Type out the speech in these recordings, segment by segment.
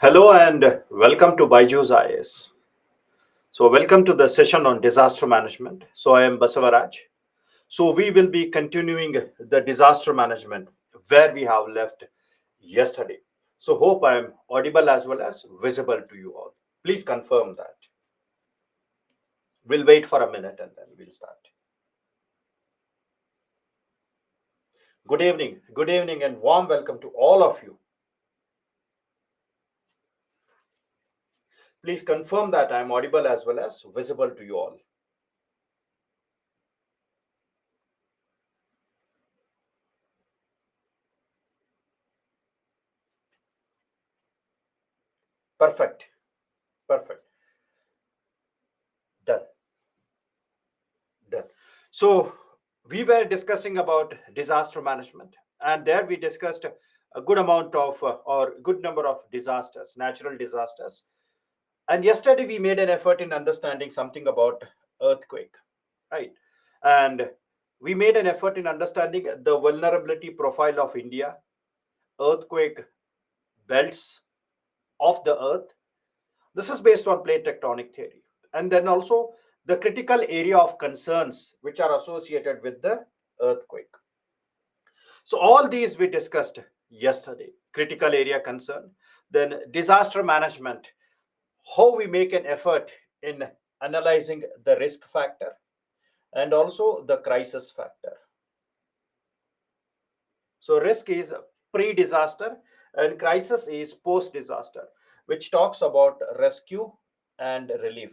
Hello and welcome to Byju's IS. So, welcome to the session on disaster management. So, I am Basavaraj. So, we will be continuing the disaster management where we have left yesterday. So, hope I am audible as well as visible to you all. Please confirm that. We'll wait for a minute and then we'll start. Good evening, and warm welcome to all of you. Please confirm that I am audible as well as visible to you all. Perfect. Perfect. Done. Done. So we were discussing about disaster management, and there we discussed a good amount of or good number of disasters, natural disasters. And yesterday we made an effort in understanding something about earthquake, right? And we made an effort in understanding the vulnerability profile of India, earthquake belts of the earth. This is based on plate tectonic theory. And then also the critical area of concerns which are associated with the earthquake. So, all these we discussed yesterday. Critical area concern, then disaster management, how we make an effort in analyzing the risk factor, and also the crisis factor. So, risk is pre disaster, and crisis is post disaster, which talks about rescue and relief.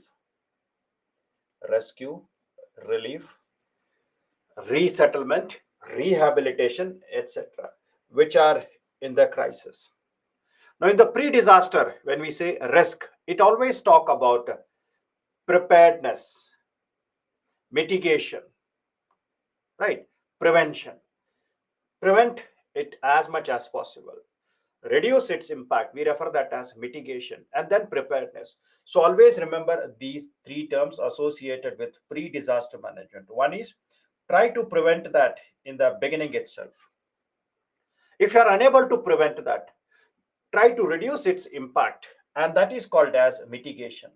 Rescue, relief, resettlement, rehabilitation, etc., which are in the crisis. Now, in the pre-disaster, when we say risk, it always talk about preparedness, mitigation, right? Prevention. Prevent it as much as possible. Reduce its impact. We refer that as mitigation, and then preparedness. So always remember these three terms associated with pre-disaster management. One is try to prevent that in the beginning itself. If you are unable to prevent that, try to reduce its impact, and that is called as mitigation.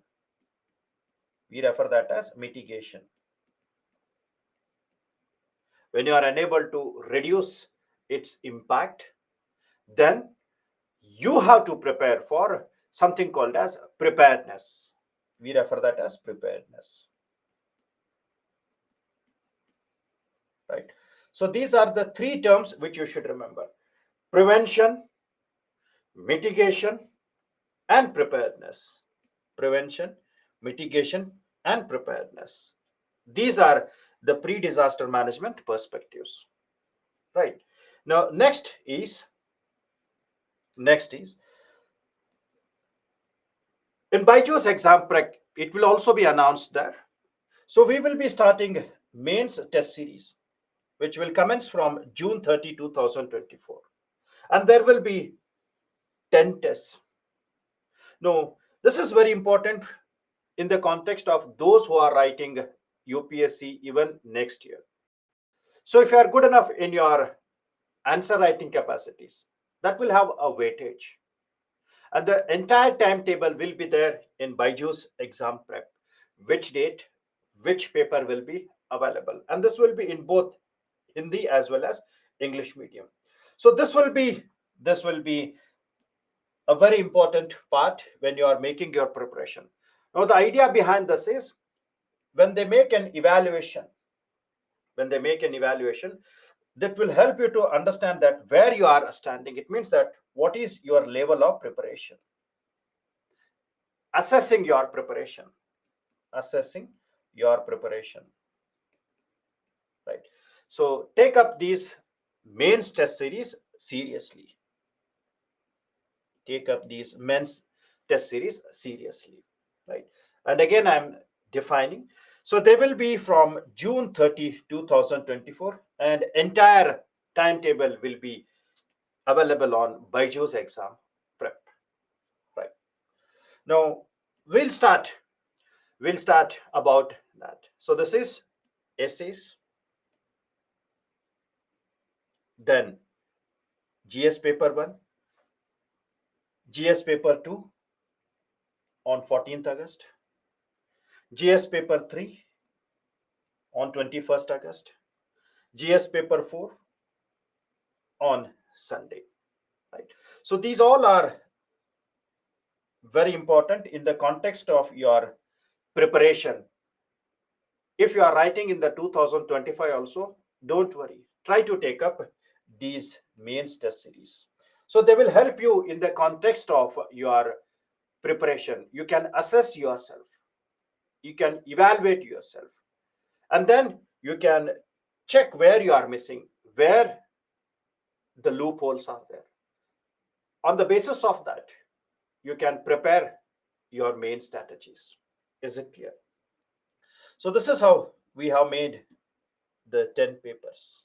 We refer that as mitigation. When you are unable to reduce its impact, then you have to prepare for something called as preparedness. We refer that as preparedness, right? So these are the three terms which you should remember: prevention, mitigation, and preparedness. Prevention, mitigation, and preparedness. These are the pre-disaster management perspectives, right? Now, next is in Byju's exam prep, it will also be announced there. So we will be starting mains test series, which will commence from June 30, 2024. And there will be 10 tests. Now, this is very important in the context of those who are writing UPSC even next year. So if you are good enough in your answer writing capacities, that will have a weightage. And the entire timetable will be there in Byju's exam prep. Which date, which paper will be available. And this will be in both Hindi as well as English medium. So this will be a very important part when you are making your preparation. Now the idea behind this is when they make an evaluation, when they make an evaluation, that will help you to understand that where you are standing. It means that what is your level of preparation, assessing your preparation, assessing your preparation, right? So take up these mains test series seriously. Take up these men's test series seriously, right? And again, I'm defining. So they will be from June 30, 2024, and entire timetable will be available on Byju's exam prep, right? Now we'll start. We'll start about that. So this is essays, then GS paper 1, GS paper 2 on 14th August, GS paper 3 on 21st August, GS paper 4 on Sunday. Right. So these all are very important in the context of your preparation. If you are writing in the 2025 also, don't worry. Try to take up these mains test series. So they will help you in the context of your preparation. You can assess yourself, you can evaluate yourself, and then you can check where you are missing, where the loopholes are there. On the basis of that, you can prepare your main strategies. Is it clear? So this is how we have made the 10 papers.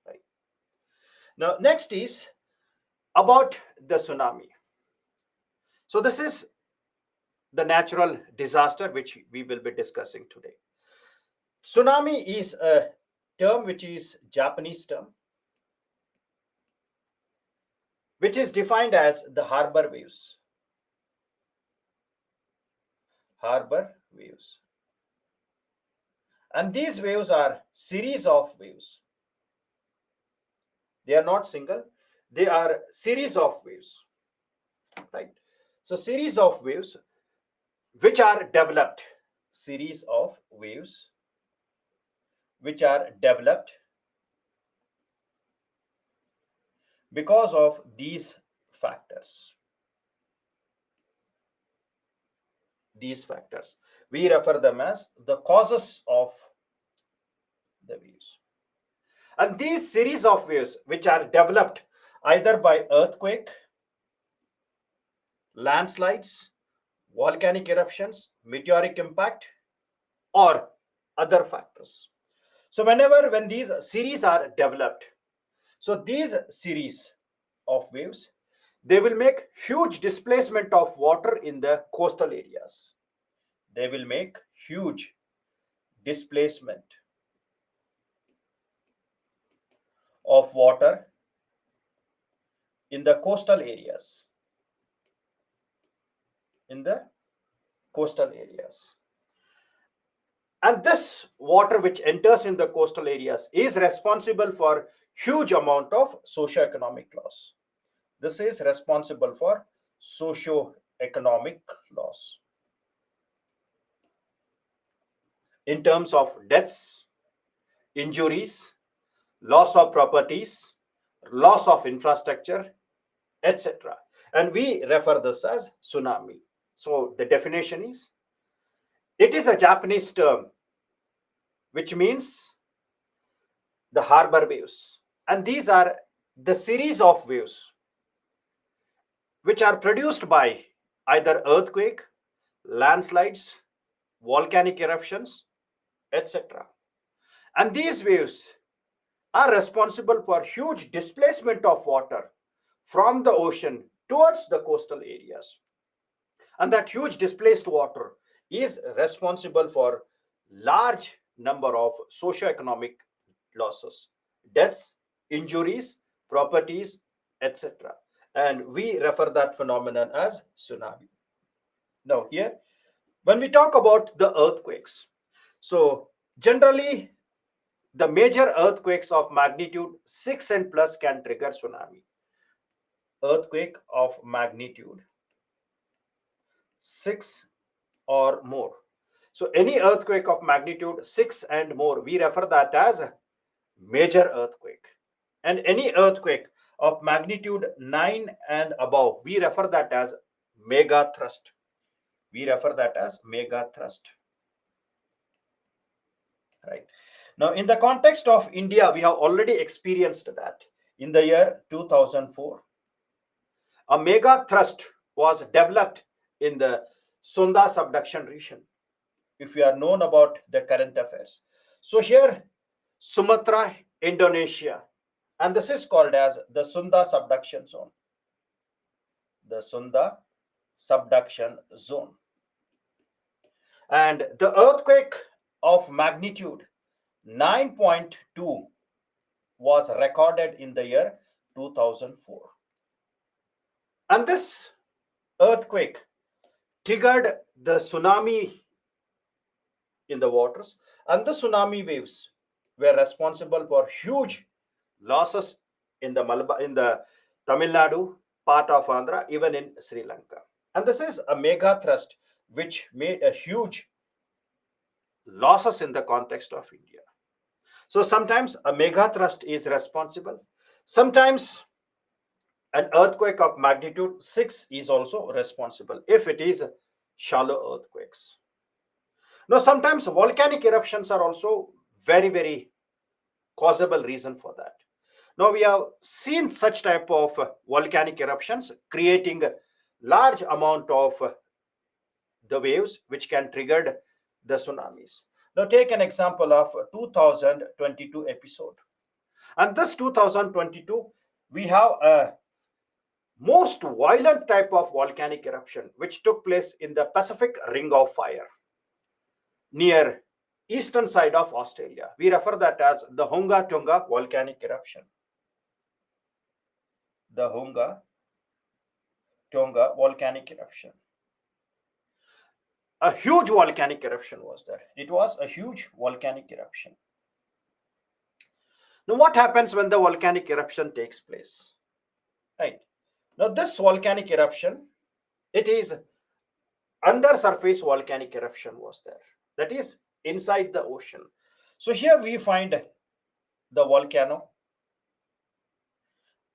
Right. Now, next is about the tsunami. So this is the natural disaster which we will be discussing today. Tsunami is a term which is Japanese term, which is defined as the harbor waves. Harbor waves. And these waves are series of waves. They are not single, they are series of waves. Right. So series of waves which are developed, series of waves which are developed because of these factors. These factors, we refer them as the causes of the waves. And these series of waves which are developed either by earthquake, landslides, volcanic eruptions, meteoric impact, or other factors. So when these series are developed, so these series of waves, they will make huge displacement of water in the coastal areas. They will make huge displacement of water in the coastal areas. In the coastal areas. And this water which enters in the coastal areas is responsible for huge amount of socio-economic loss. This is responsible for socio-economic loss in terms of deaths, injuries, loss of properties, loss of infrastructure, etc. And we refer this as tsunami. So the definition is, it is a Japanese term which means the harbor waves. And these are the series of waves which are produced by either earthquake, landslides, volcanic eruptions, etc. And these waves are responsible for huge displacement of water from the ocean towards the coastal areas. And that huge displaced water is responsible for large number of socio-economic losses, deaths, injuries, properties, etc. And we refer that phenomenon as tsunami. Now here, when we talk about the earthquakes, so generally the major earthquakes of magnitude 6 and plus can trigger tsunami. Earthquake of magnitude 6 or more. So any earthquake of magnitude 6 and more, we refer that as major earthquake. And any earthquake of magnitude 9 and above, we refer that as mega thrust. We refer that as mega thrust. Right. Now, in the context of India, we have already experienced that in the year 2004. A mega thrust was developed in the Sunda subduction region, if you are known about the current affairs. So here, Sumatra, Indonesia, and this is called as the Sunda subduction zone. The Sunda subduction zone. And the earthquake of magnitude 9.2 was recorded in the year 2004. And this earthquake triggered the tsunami in the waters, and the tsunami waves were responsible for huge losses in the in the Tamil Nadu, part of Andhra, even in Sri Lanka. And this is a mega thrust which made a huge losses in the context of India. So sometimes a mega thrust is responsible. Sometimes an earthquake of magnitude 6 is also responsible if it is shallow earthquakes. Now, sometimes volcanic eruptions are also very causable reason for that. Now, we have seen such type of volcanic eruptions creating a large amount of the waves which can trigger the tsunamis. Now, take an example of 2022 episode. And this 2022, we have a most violent type of volcanic eruption which took place in the Pacific Ring of Fire near eastern side of Australia. We refer that as the Hunga Tonga volcanic eruption. The Hunga Tonga volcanic eruption. A huge volcanic eruption was there. It was a huge volcanic eruption. Now, what happens when the volcanic eruption takes place? Right. Now, this volcanic eruption, it is under surface volcanic eruption was there. That is inside the ocean. So here we find the volcano,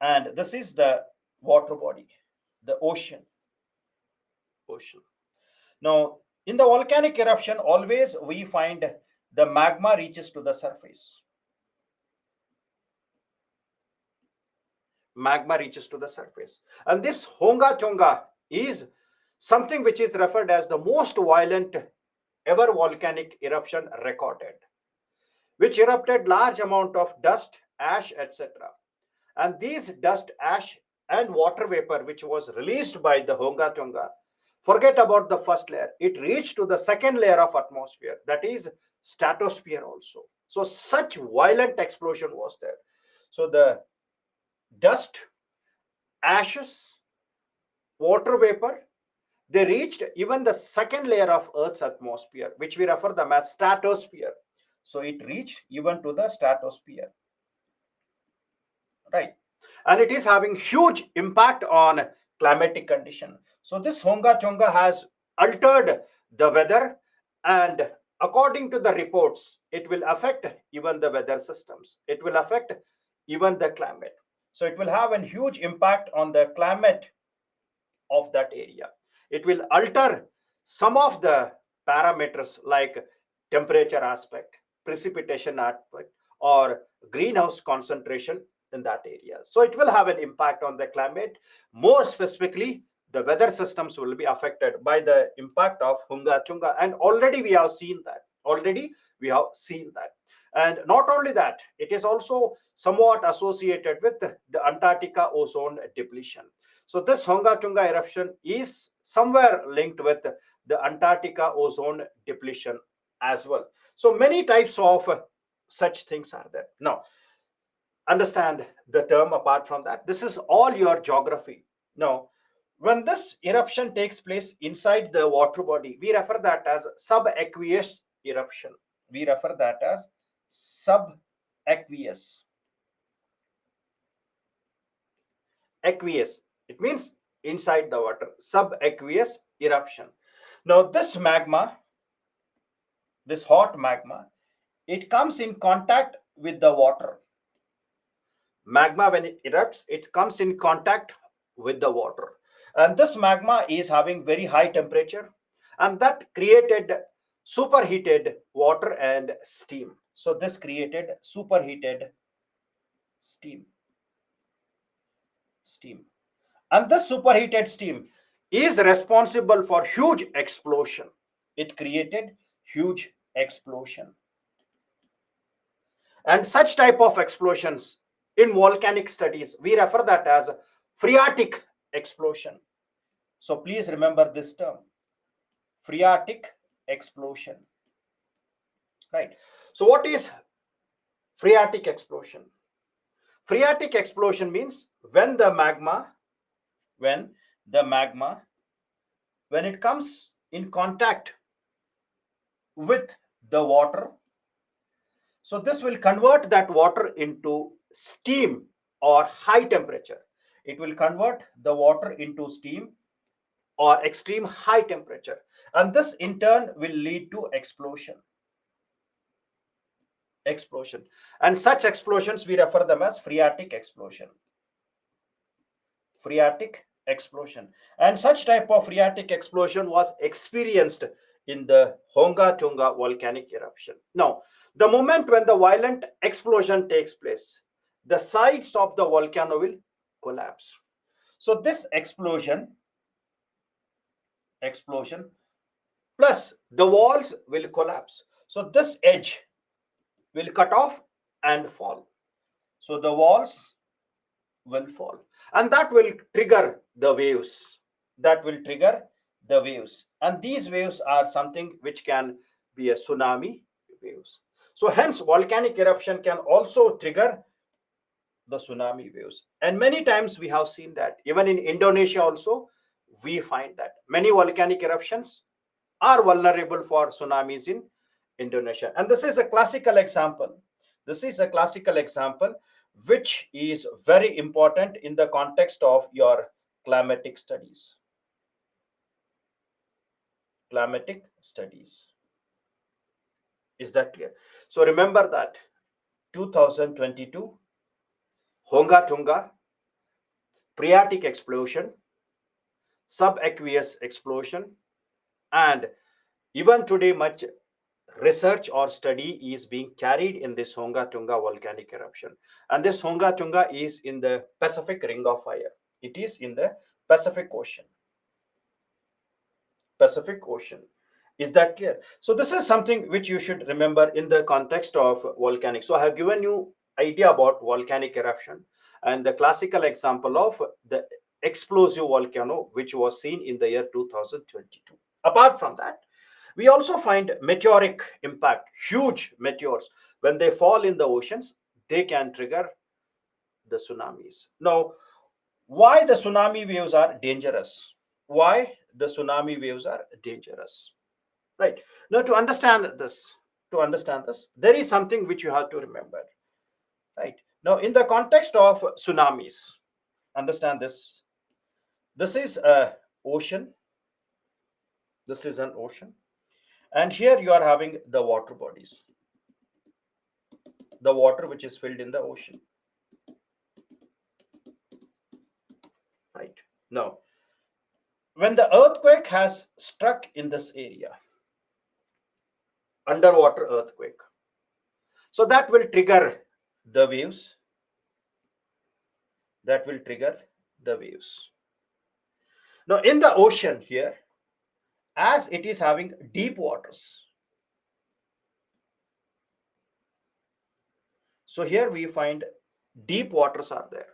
and this is the water body, the ocean. Now, in the volcanic eruption, always we find the magma reaches to the surface. Magma reaches to the surface. And this Hunga Tonga is something which is referred as the most violent ever volcanic eruption recorded, which erupted large amount of dust, ash, etc. And these dust, ash, and water vapor which was released by the Hunga Tonga, forget about the first layer, it reached to the second layer of atmosphere, that is stratosphere also. So such violent explosion was there. So the dust, ashes, water vapor, they reached even the second layer of Earth's atmosphere, which we refer them as stratosphere. So it reached even to the stratosphere, right? And it is having huge impact on climatic condition. So this Hunga Tonga has altered the weather, and according to the reports, it will affect even the weather systems. It will affect even the climate. So it will have a huge impact on the climate of that area. It will alter some of the parameters like temperature aspect, precipitation aspect, or greenhouse concentration in that area. So it will have an impact on the climate. More specifically, the weather systems will be affected by the impact of Hunga Tonga. And already we have seen that. And not only that, it is also somewhat associated with the Antarctica ozone depletion. So this Hunga Tonga eruption is somewhere linked with the Antarctica ozone depletion as well. So many types of such things are there. Now, understand the term apart from that. This is all your geography. Now, when this eruption takes place inside the water body, we refer that as subaqueous eruption. We refer that as subaqueous. Aqueous, it means inside the water. Subaqueous eruption. Now, this magma, this hot magma, it comes in contact with the water. Magma, when it erupts, it comes in contact with the water, and this magma is having very high temperature, and that created superheated water and steam. So this created superheated steam, and this superheated steam is responsible for huge explosion. It created huge explosion, and such type of explosions in volcanic studies we refer that as phreatic explosion. So please remember this term, phreatic explosion, right? So what is phreatic explosion? Phreatic explosion means when the magma the magma, when it comes in contact with the water, so this will convert that water into steam or high temperature. It will convert the water into steam or extreme high temperature. And this in turn will lead to explosion. Explosion. And such explosions, we refer them as phreatic explosion. Phreatic explosion. And such type of phreatic explosion was experienced in the Honga Tonga volcanic eruption. Now, the moment when the violent explosion takes place, the sides of the volcano will collapse. So this explosion plus the walls will collapse. So this edge will cut off and fall. So the walls will fall, and that will trigger the waves. That will trigger the waves, and these waves are something which can be a tsunami waves. So hence volcanic eruption can also trigger the tsunami waves, and many times we have seen that even in Indonesia also we find that many volcanic eruptions are vulnerable for tsunamis in Indonesia. And this is a classical example. This is a classical example which is very important in the context of your climatic studies. Climatic studies. Is that clear? So remember that 2022 Honga Tonga phreatic explosion, subaqueous explosion, and even today much research or study is being carried in this Honga Tonga volcanic eruption. And this Honga Tonga is in the Pacific Ring of Fire. It is in the Pacific Ocean. Pacific Ocean. Is that clear? So this is something which you should remember in the context of volcanic. So I have given you idea about volcanic eruption and the classical example of the explosive volcano which was seen in the year 2022. Apart from that, we also find meteoric impact, huge meteors. When they fall in the oceans, they can trigger the tsunamis. Now, why the tsunami waves are dangerous? Why the tsunami waves are dangerous? Right. Now, to understand this, there is something which you have to remember. Right. Now, in the context of tsunamis, understand this. This is a ocean. This is an ocean. And here you are having the water bodies, the water which is filled in the ocean. Right. Now, when the earthquake has struck in this area, underwater earthquake, so that will trigger the waves. That will trigger the waves. Now, in the ocean here, as it is having deep waters, so here we find deep waters are there.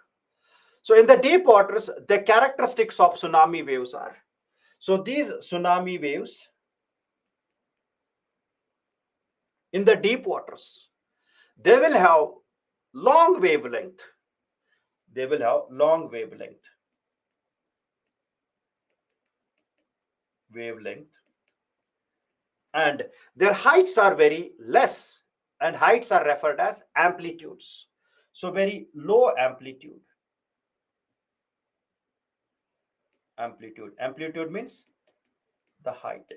So in the deep waters, the characteristics of tsunami waves are, so these tsunami waves in the deep waters, they will have long wavelength. They will have long wavelength, and their heights are very less, and heights are referred as amplitudes. So very low amplitude. Amplitude means the height.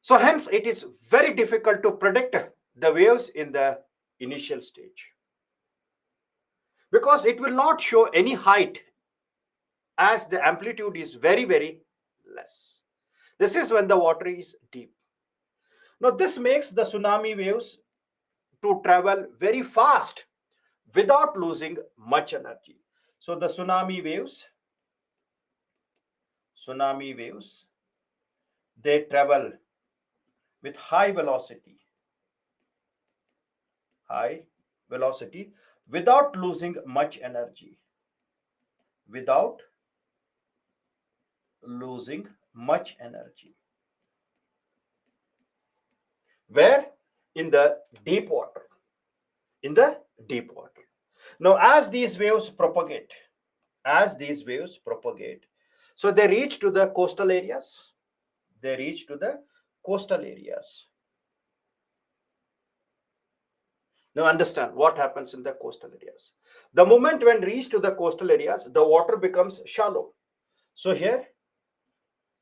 So hence it is very difficult to predict the waves in the initial stage, because it will not show any height as the amplitude is very less. This is when the water is deep. Now this makes the tsunami waves to travel very fast without losing much energy. So the tsunami waves, they travel with high velocity without losing much energy, without losing much energy. Where? In the deep water. In the deep water. Now, as these waves propagate, as these waves propagate. So they reach to the coastal areas. They reach to the coastal areas. Now understand what happens in the coastal areas. The moment when reach to the coastal areas, the water becomes shallow. So here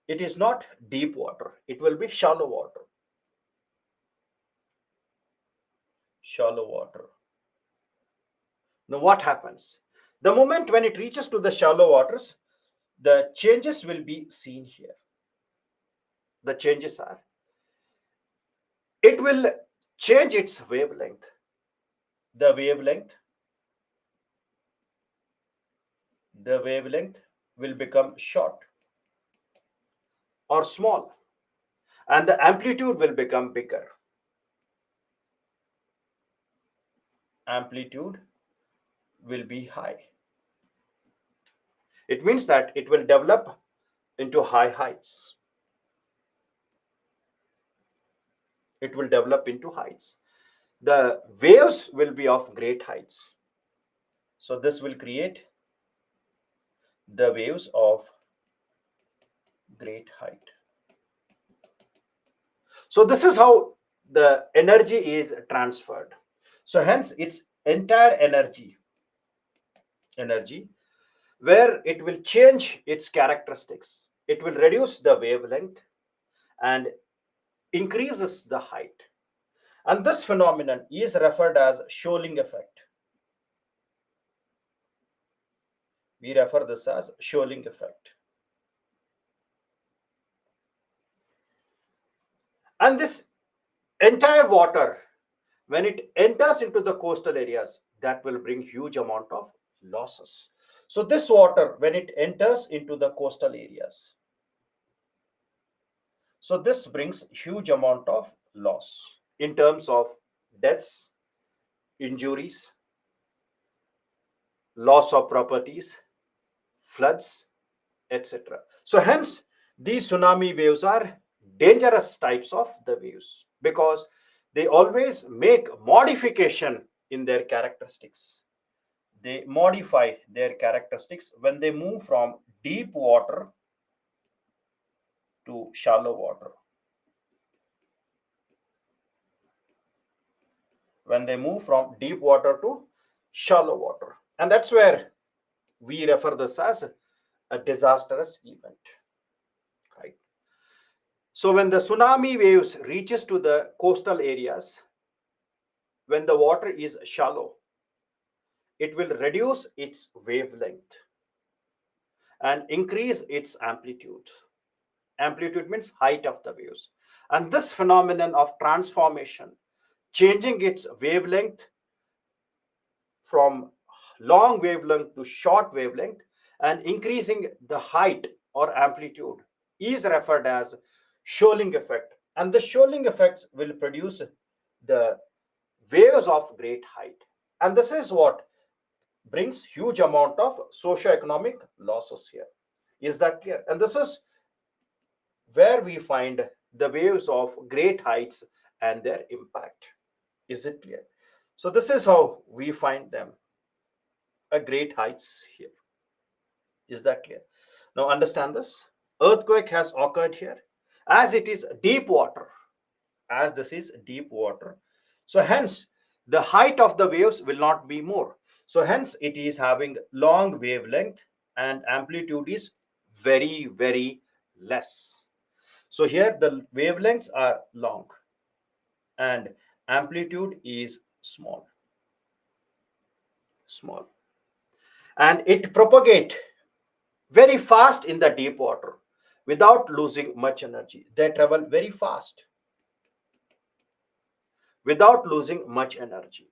it is not deep water, it will be shallow water. Shallow water. Now what happens? The moment when it reaches to the shallow waters, the changes will be seen here. The changes are, it will change its wavelength. The wavelength, the wavelength will become short or small, and the amplitude will become bigger. Amplitude will be high. It means that it will develop into high heights. It will develop into heights. The waves will be of great heights. So this will create the waves of great height. So this is how the energy is transferred. So hence its entire energy where it will change its characteristics. It will reduce the wavelength and increases the height. And this phenomenon is referred as Shoaling effect. We refer this as Shoaling effect. And this entire water, when it enters into the coastal areas, that will bring huge amount of losses. So this water, when it enters into the coastal areas, so this brings huge amount of loss in terms of deaths, injuries, loss of properties, floods, etc. So hence these tsunami waves are dangerous types of the waves because they always make modification in their characteristics. They modify their characteristics when they move from deep water to shallow water. When they move from deep water to shallow water. And that's where we refer this as a disastrous event. Right. So when the tsunami waves reaches to the coastal areas, when the water is shallow, it will reduce its wavelength and increase its amplitude. Amplitude means height of the waves. And this phenomenon of transformation, changing its wavelength from long wavelength to short wavelength and increasing the height or amplitude is referred as Shoaling effect. And the Shoaling effects will produce the waves of great height. And this is what brings huge amount of socio-economic losses here. Is that clear? And this is where we find the waves of great heights and their impact. Is it clear? So this is how we find them, a great heights here. Is that clear? Now understand this. Earthquake has occurred here as it is deep water, as this is deep water. So hence the height of the waves will not be more. So hence it is having long wavelength and amplitude is very, very less. So here the wavelengths are long and amplitude is small, small. And it propagate very fast in the deep water without losing much energy. They travel very fast without losing much energy.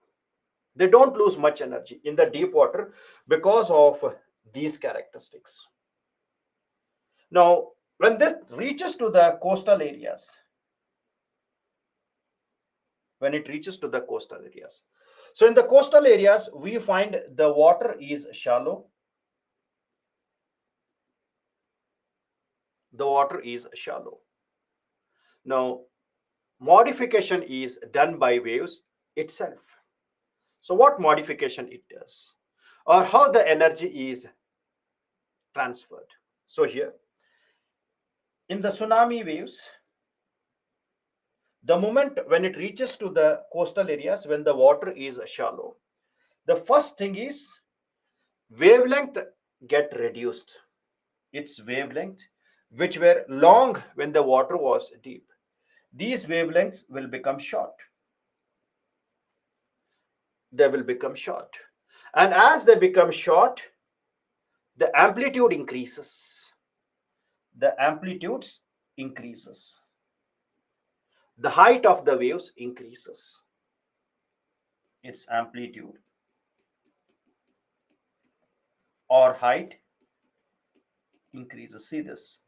They don't lose much energy in the deep water because of these characteristics. Now, when this reaches to the coastal areas, when it reaches to the coastal areas, so in the coastal areas, we find the water is shallow. The water is shallow. Now, modification is done by waves itself. So what modification it does or how the energy is transferred. So here in the tsunami waves, the moment when it reaches to the coastal areas, when the water is shallow, the first thing is wavelength get reduced. Its wavelength, which were long when the water was deep, these wavelengths will become short. They will become short. And as they become short, the amplitude increases. The amplitudes increases. The height of the waves increases. Its amplitude or height increases. See this.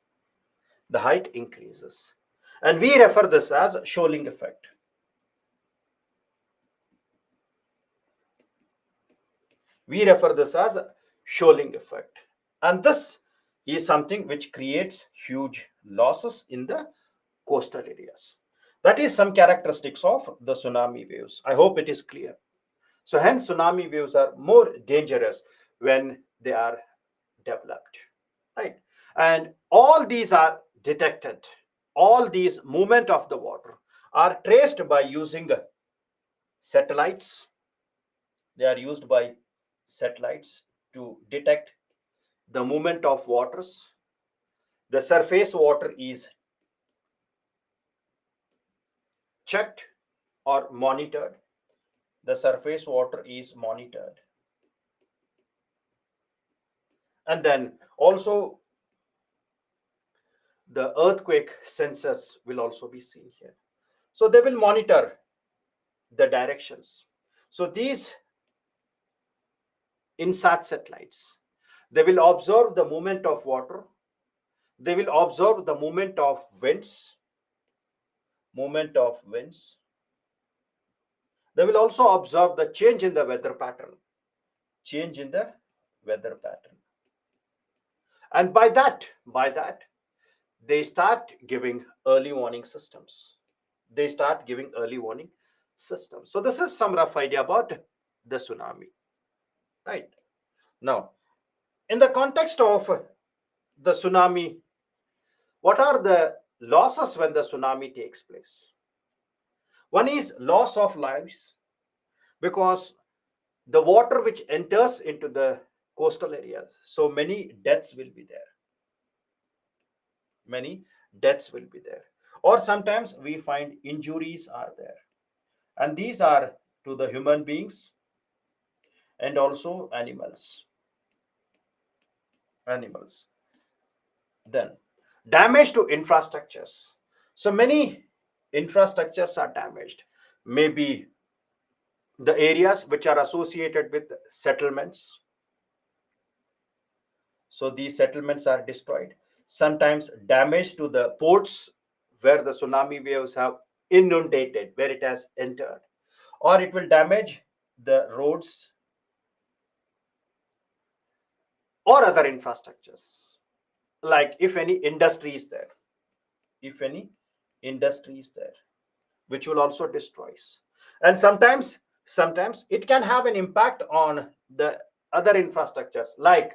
The height increases. And we refer this as shoaling effect. We refer this as shoaling effect. And this is something which creates huge losses in the coastal areas. That is some characteristics of the tsunami waves. I hope it is clear. So hence tsunami waves are more dangerous when they are developed, right? And all these are detected. All these movement of the water are traced by using satellites. They are used by satellites to detect the movement of waters. The surface water is checked or monitored. The surface water is monitored. And then also the earthquake sensors will also be seen here. So they will monitor the directions. So these INSAT satellites, they will observe the movement of water. They will observe the movement of winds. Movement of winds. They will also observe the change in the weather pattern. Change in the weather pattern. And by that, they start giving early warning systems. They start giving early warning systems. So this is some rough idea about the tsunami, right? Now, in the context of the tsunami, what are the losses when the tsunami takes place? One is loss of lives, because the water which enters into the coastal areas, so many deaths will be there. Many deaths will be there. Or sometimes we find injuries are there. And these are to the human beings and also animals. Animals. Then damage to infrastructures. So many infrastructures are damaged. Maybe the areas which are associated with settlements. So these settlements are destroyed. Sometimes damage to the ports where the tsunami waves have inundated, where it has entered. Or it will damage the roads or other infrastructures. Like if any industry is there, if any industry is there, which will also destroys. And sometimes it can have an impact on the other infrastructures. Like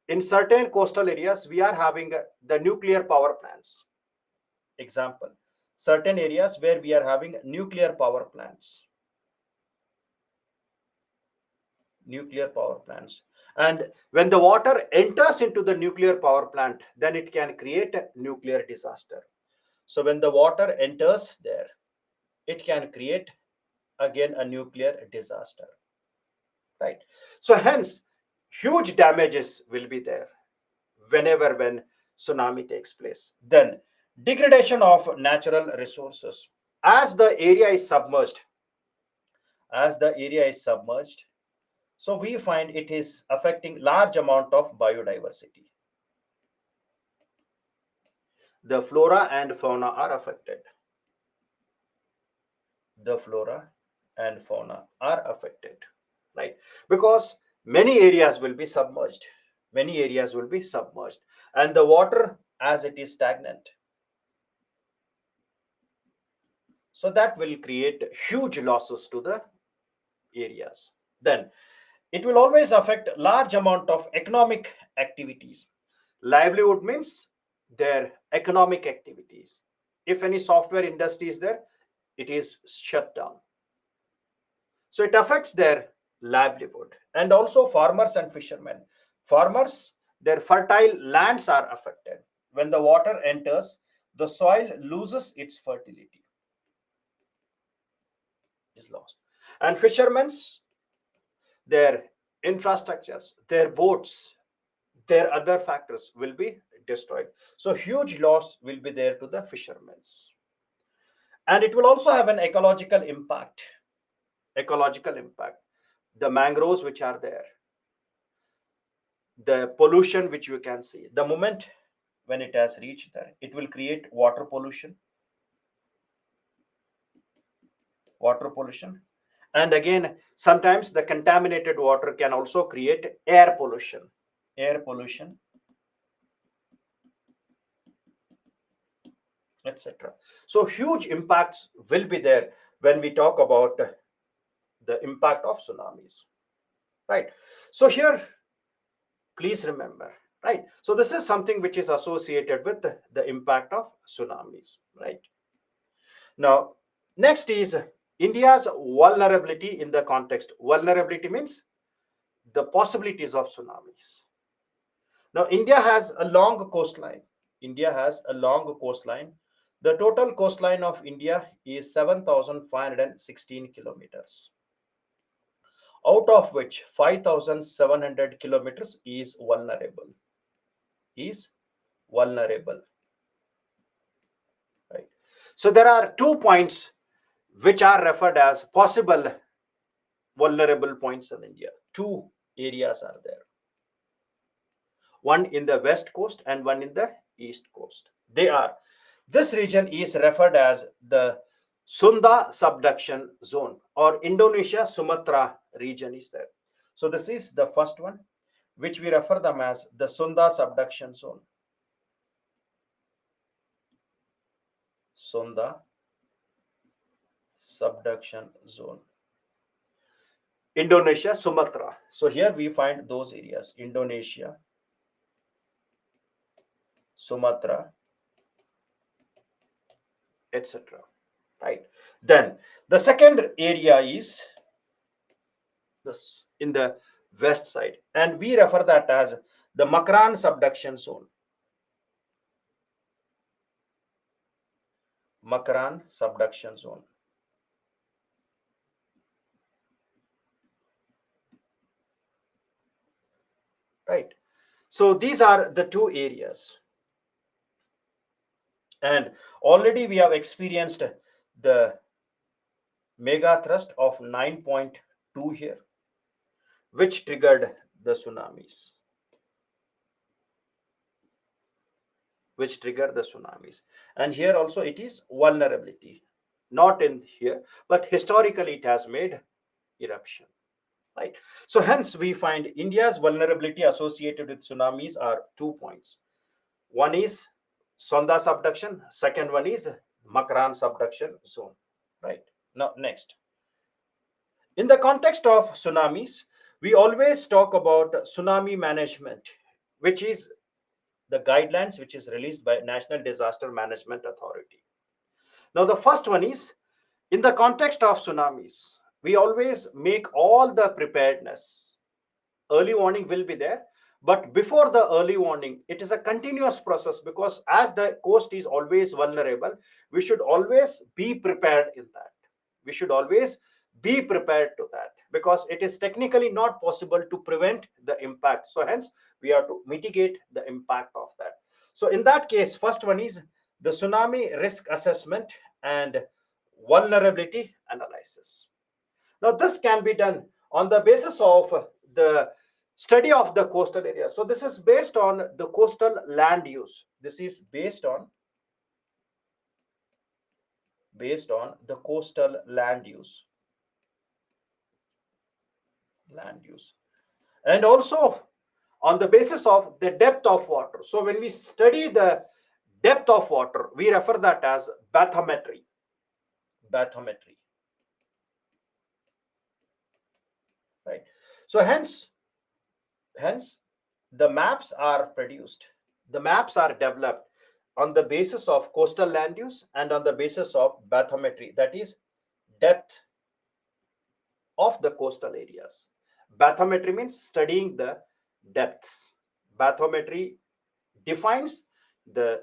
in certain coastal areas, we are having the nuclear power plants. Example, certain areas where we are having nuclear power plants. Nuclear power plants. And when the water enters into the nuclear power plant, then it can create a nuclear disaster. So when the water enters there, it can create again a nuclear disaster, right? So hence huge damages will be there whenever when tsunami takes place. Then degradation of natural resources. As the area is submerged, as the area is submerged, so we find it is affecting large amount of biodiversity. The flora and fauna are affected. The flora and fauna are affected, right? Because many areas will be submerged. Many areas will be submerged. And the water, as it is stagnant, so that will create huge losses to the areas. Then it will always affect large amount of economic activities. Livelihood means their economic activities. If any software industry is there, it is shut down. So it affects their livelihood. And also farmers and fishermen. Farmers, their fertile lands are affected. When the water enters, the soil loses its fertility, is lost. And fishermen's, their infrastructures, their boats, their other factors will be destroyed. So huge loss will be there to the fishermen's. And it will also have an ecological impact. Ecological impact. The mangroves which are there, the pollution which you can see, the moment when it has reached there, it will create water pollution. Water pollution. And again, sometimes the contaminated water can also create air pollution. Air pollution, etc. So huge impacts will be there when we talk about the impact of tsunamis, right? So here, please remember, right? So this is something which is associated with the impact of tsunamis, right? Now, next is India's vulnerability in the context. Vulnerability means the possibilities of tsunamis. Now, India has a long coastline. India has a long coastline. The total coastline of India is 7,516 kilometers, out of which 5,700 kilometers is vulnerable. Is vulnerable, right? So there are 2 points which are referred as possible vulnerable points in India. Two areas are there, one in the west coast and one in the east coast. They are, this region is referred as the Sunda subduction zone, or Indonesia Sumatra region is there. So this is the first one, which we refer them as the Sunda subduction zone. Sunda subduction zone. Indonesia, Sumatra. So here we find those areas: Indonesia, Sumatra, etc. Right. Then the second area is this in the west side, and we refer that as the Makran subduction zone. Makran subduction zone. Right. So these are the two areas. And already we have experienced the mega thrust of 9.2 here, which triggered the tsunamis. Which trigger the tsunamis. And here also it is vulnerability. Not in here, but historically it has made eruption. Right. So hence we find India's vulnerability associated with tsunamis are 2 points. One is Sonda subduction, second one is Makran subduction zone. Right. Now next. In the context of tsunamis, we always talk about tsunami management, which is the guidelines which is released by National Disaster Management Authority. Now the first one is, in the context of tsunamis, we always make all the preparedness. Early warning will be there, but before the early warning, it is a continuous process, because as the coast is always vulnerable, we should always be prepared in that. We should always be prepared to that, because it is technically not possible to prevent the impact. So hence we have to mitigate the impact of that. So in that case, first one is the tsunami risk assessment and vulnerability analysis. Now this can be done on the basis of the study of the coastal area. So this is based on the coastal land use. This is based on the coastal land use. Land use. And also on the basis of the depth of water. So when we study the depth of water, we refer that as bathymetry. Bathymetry. Right. So hence the maps are produced. The maps are developed on the basis of coastal land use and on the basis of bathymetry, that is, depth of the coastal areas. Bathymetry means studying the depths. Bathymetry defines the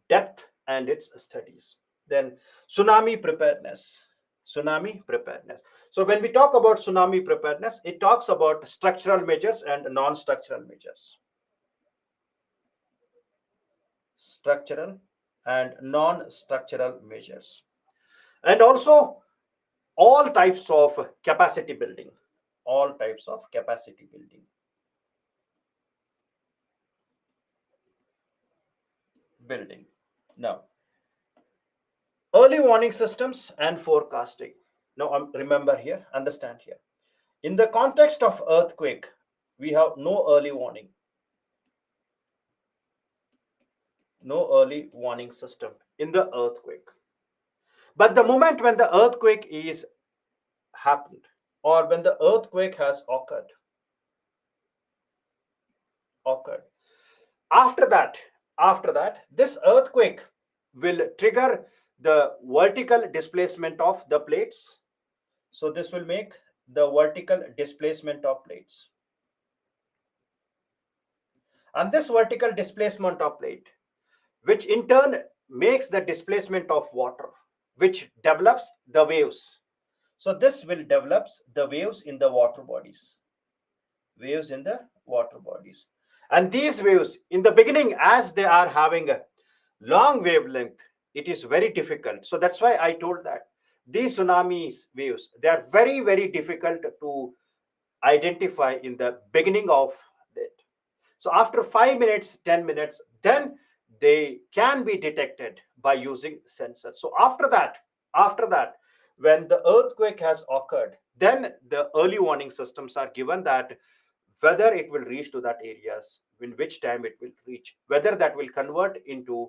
depth and its studies. Then tsunami preparedness. Tsunami preparedness. So when we talk about tsunami preparedness, it talks about structural measures and non-structural measures. Structural and non-structural measures. And also all types of capacity building. All types of capacity building. Building. Now, early warning systems and forecasting. Now, remember here, understand here. In the context of earthquake, we have no early warning. No early warning system in the earthquake. But the moment when the earthquake is happened, or when the earthquake has occurred, after that, this earthquake will trigger the vertical displacement of the plates. So this will make the vertical displacement of plates. And this vertical displacement of plate, which in turn makes the displacement of water, which develops the waves. So this will develops the waves in the water bodies. Waves in the water bodies. And these waves, in the beginning, as they are having a long wavelength, it is very difficult. So that's why I told that these tsunamis waves, they are very, very difficult to identify in the beginning of it. So after 5 minutes, 10 minutes, then they can be detected by using sensors. So after that, when the earthquake has occurred, then the early warning systems are given that whether it will reach to that areas, in which time it will reach, whether that will convert into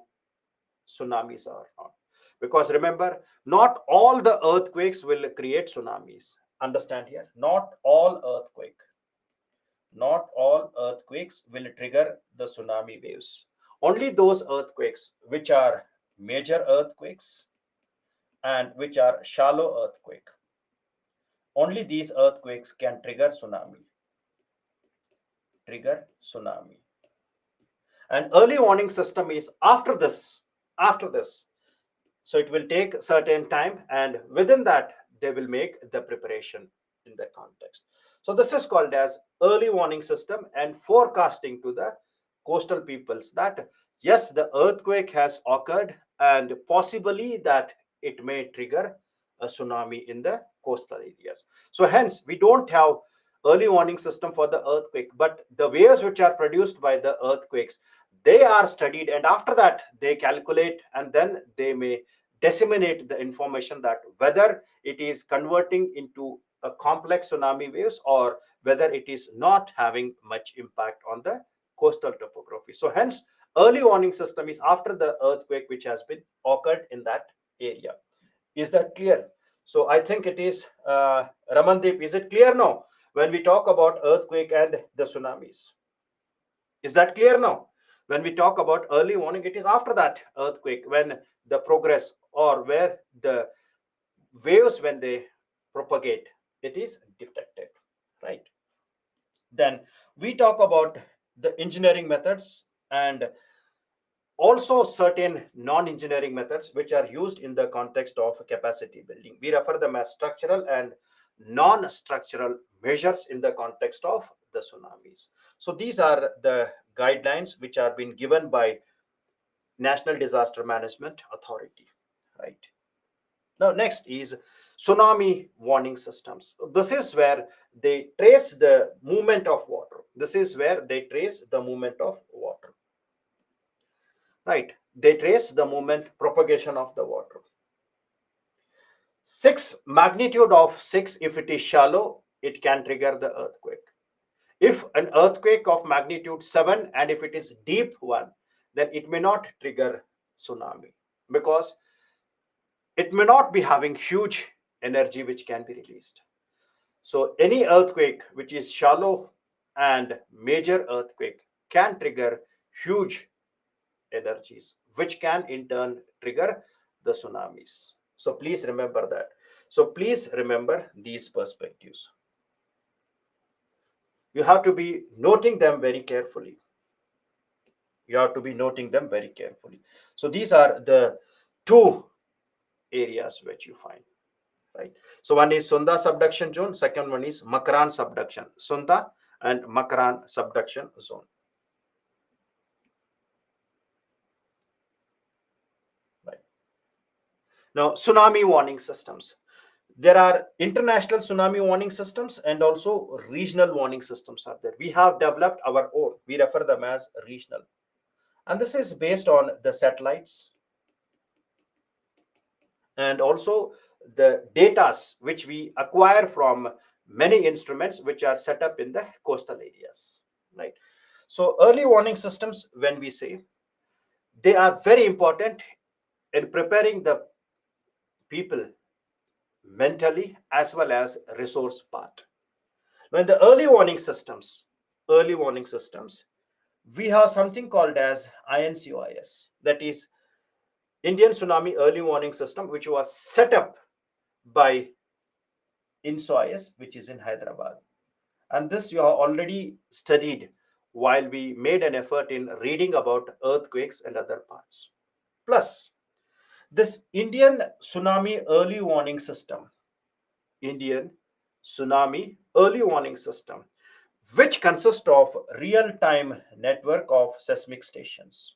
tsunamis or not. Because remember, not all the earthquakes will create tsunamis. Understand here, not all earthquakes will trigger the tsunami waves. Only those earthquakes which are major earthquakes and which are shallow earthquake. Only these earthquakes can trigger tsunami. Trigger tsunami. An early warning system is after this. After this. So it will take certain time, and within that, they will make the preparation in the context. So this is called as early warning system and forecasting to the coastal peoples that yes, the earthquake has occurred and possibly that it may trigger a tsunami in the coastal areas. So hence we don't have early warning system for the earthquake, but the waves which are produced by the earthquakes, they are studied, and after that they calculate, and then they may disseminate the information that whether it is converting into a complex tsunami waves or whether it is not having much impact on the coastal topography. So hence early warning system is after the earthquake which has been occurred in that area. Is that clear? So I think it is, Ramandeep, is it clear now when we talk about earthquake and the tsunamis? Is that clear now? When we talk about early warning, it is after that earthquake when the progress or where the waves when they propagate, it is detected, right? Then we talk about the engineering methods and also certain non-engineering methods which are used in the context of capacity building. We refer them as structural and non-structural measures in the context of the tsunamis. So these are the guidelines which are being given by National Disaster Management Authority, right? Now next is tsunami warning systems. This is where they trace the movement of water. This is where they trace the movement of water, right? They trace the movement propagation of the water. 6 magnitude of 6, if it is shallow, it can trigger the earthquake. If an earthquake of magnitude 7 and if it is deep one, then it may not trigger tsunami because it may not be having huge energy which can be released. So any earthquake which is shallow and major earthquake can trigger huge energies, which can in turn trigger the tsunamis. So please remember that. So please remember these perspectives. You have to be noting them very carefully. You have to be noting them very carefully. So these are the two areas which you find, right? So one is Sunda subduction zone, second one is Makaran subduction. Sunda and Makaran subduction zone. Right. Now, tsunami warning systems. There are international tsunami warning systems and also regional warning systems are there. We have developed our own. We refer them as regional. And this is based on the satellites and also the data which we acquire from many instruments which are set up in the coastal areas, right? So early warning systems, when we say, they are very important in preparing the people mentally as well as resource part. When the early warning systems, we have something called as INCOIS, that is Indian Tsunami Early Warning System, which was set up by INSOIS, which is in Hyderabad. And this you have already studied while we made an effort in reading about earthquakes and other parts. Plus, this Indian Tsunami Early Warning System, Indian Tsunami Early Warning System, which consists of real-time network of seismic stations.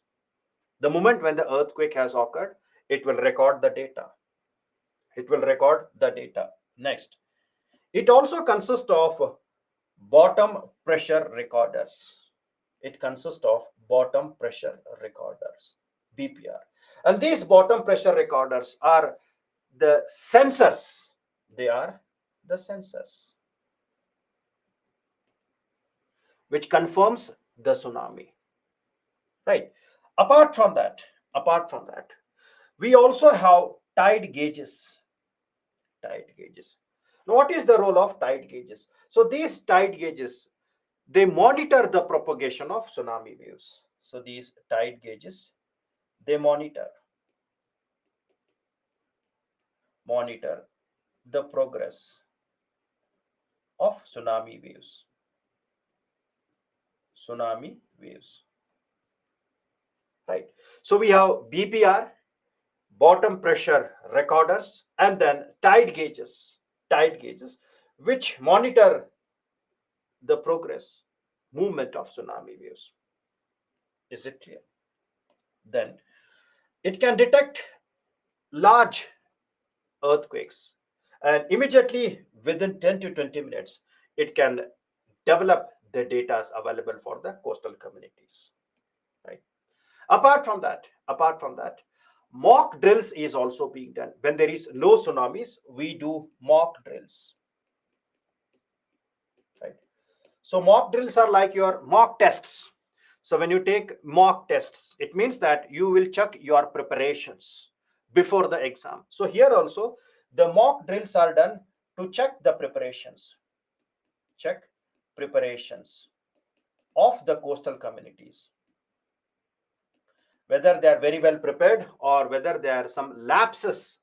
The moment when the earthquake has occurred, it will record the data. It will record the data. Next, it also consists of bottom pressure recorders. It consists of bottom pressure recorders, BPR. And these bottom pressure recorders are the sensors. They are the sensors which confirms the tsunami. Right. Apart from that, apart from that, we also have tide gauges. Tide gauges. Now, what is the role of tide gauges? So these tide gauges, they monitor the propagation of tsunami waves. So these tide gauges, they monitor the progress of tsunami waves. Tsunami waves. Right. So we have BPR, bottom pressure recorders, and then tide gauges, which monitor the progress, movement of tsunami waves. Is it clear? Then it can detect large earthquakes, and immediately within 10 to 20 minutes, it can develop the data available for the coastal communities. Right. Apart from that, mock drills is also being done. When there is no tsunamis, we do mock drills. Right. So mock drills are like your mock tests. So when you take mock tests, it means that you will check your preparations before the exam. So here also, the mock drills are done to check the preparations. Check preparations of the coastal communities, whether they are very well prepared or whether there are some lapses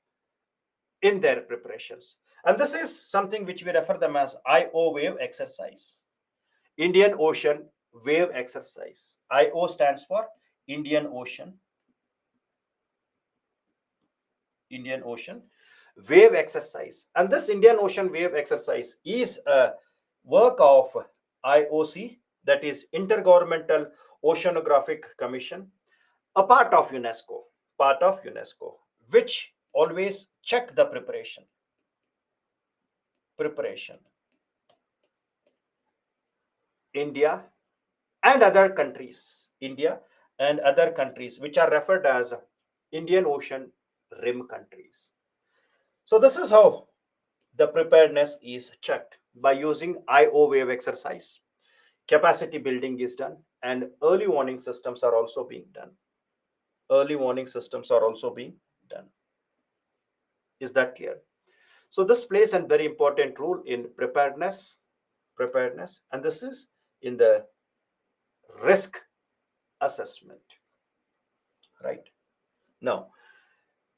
in their preparations. And this is something which we refer them as IO wave exercise. Indian Ocean wave exercise. IO stands for Indian Ocean. Indian Ocean wave exercise. And this Indian Ocean wave exercise is a work of IOC, that is Intergovernmental Oceanographic Commission, a part of UNESCO, which always check the preparation. India and other countries, India and other countries, which are referred as Indian Ocean rim countries. So this is how the preparedness is checked by using IO wave exercise. Capacity building is done, and early warning systems are also being done. Early warning systems are also being done. Is that clear? So this plays a very important role in preparedness, and this is in the risk assessment. right? Now,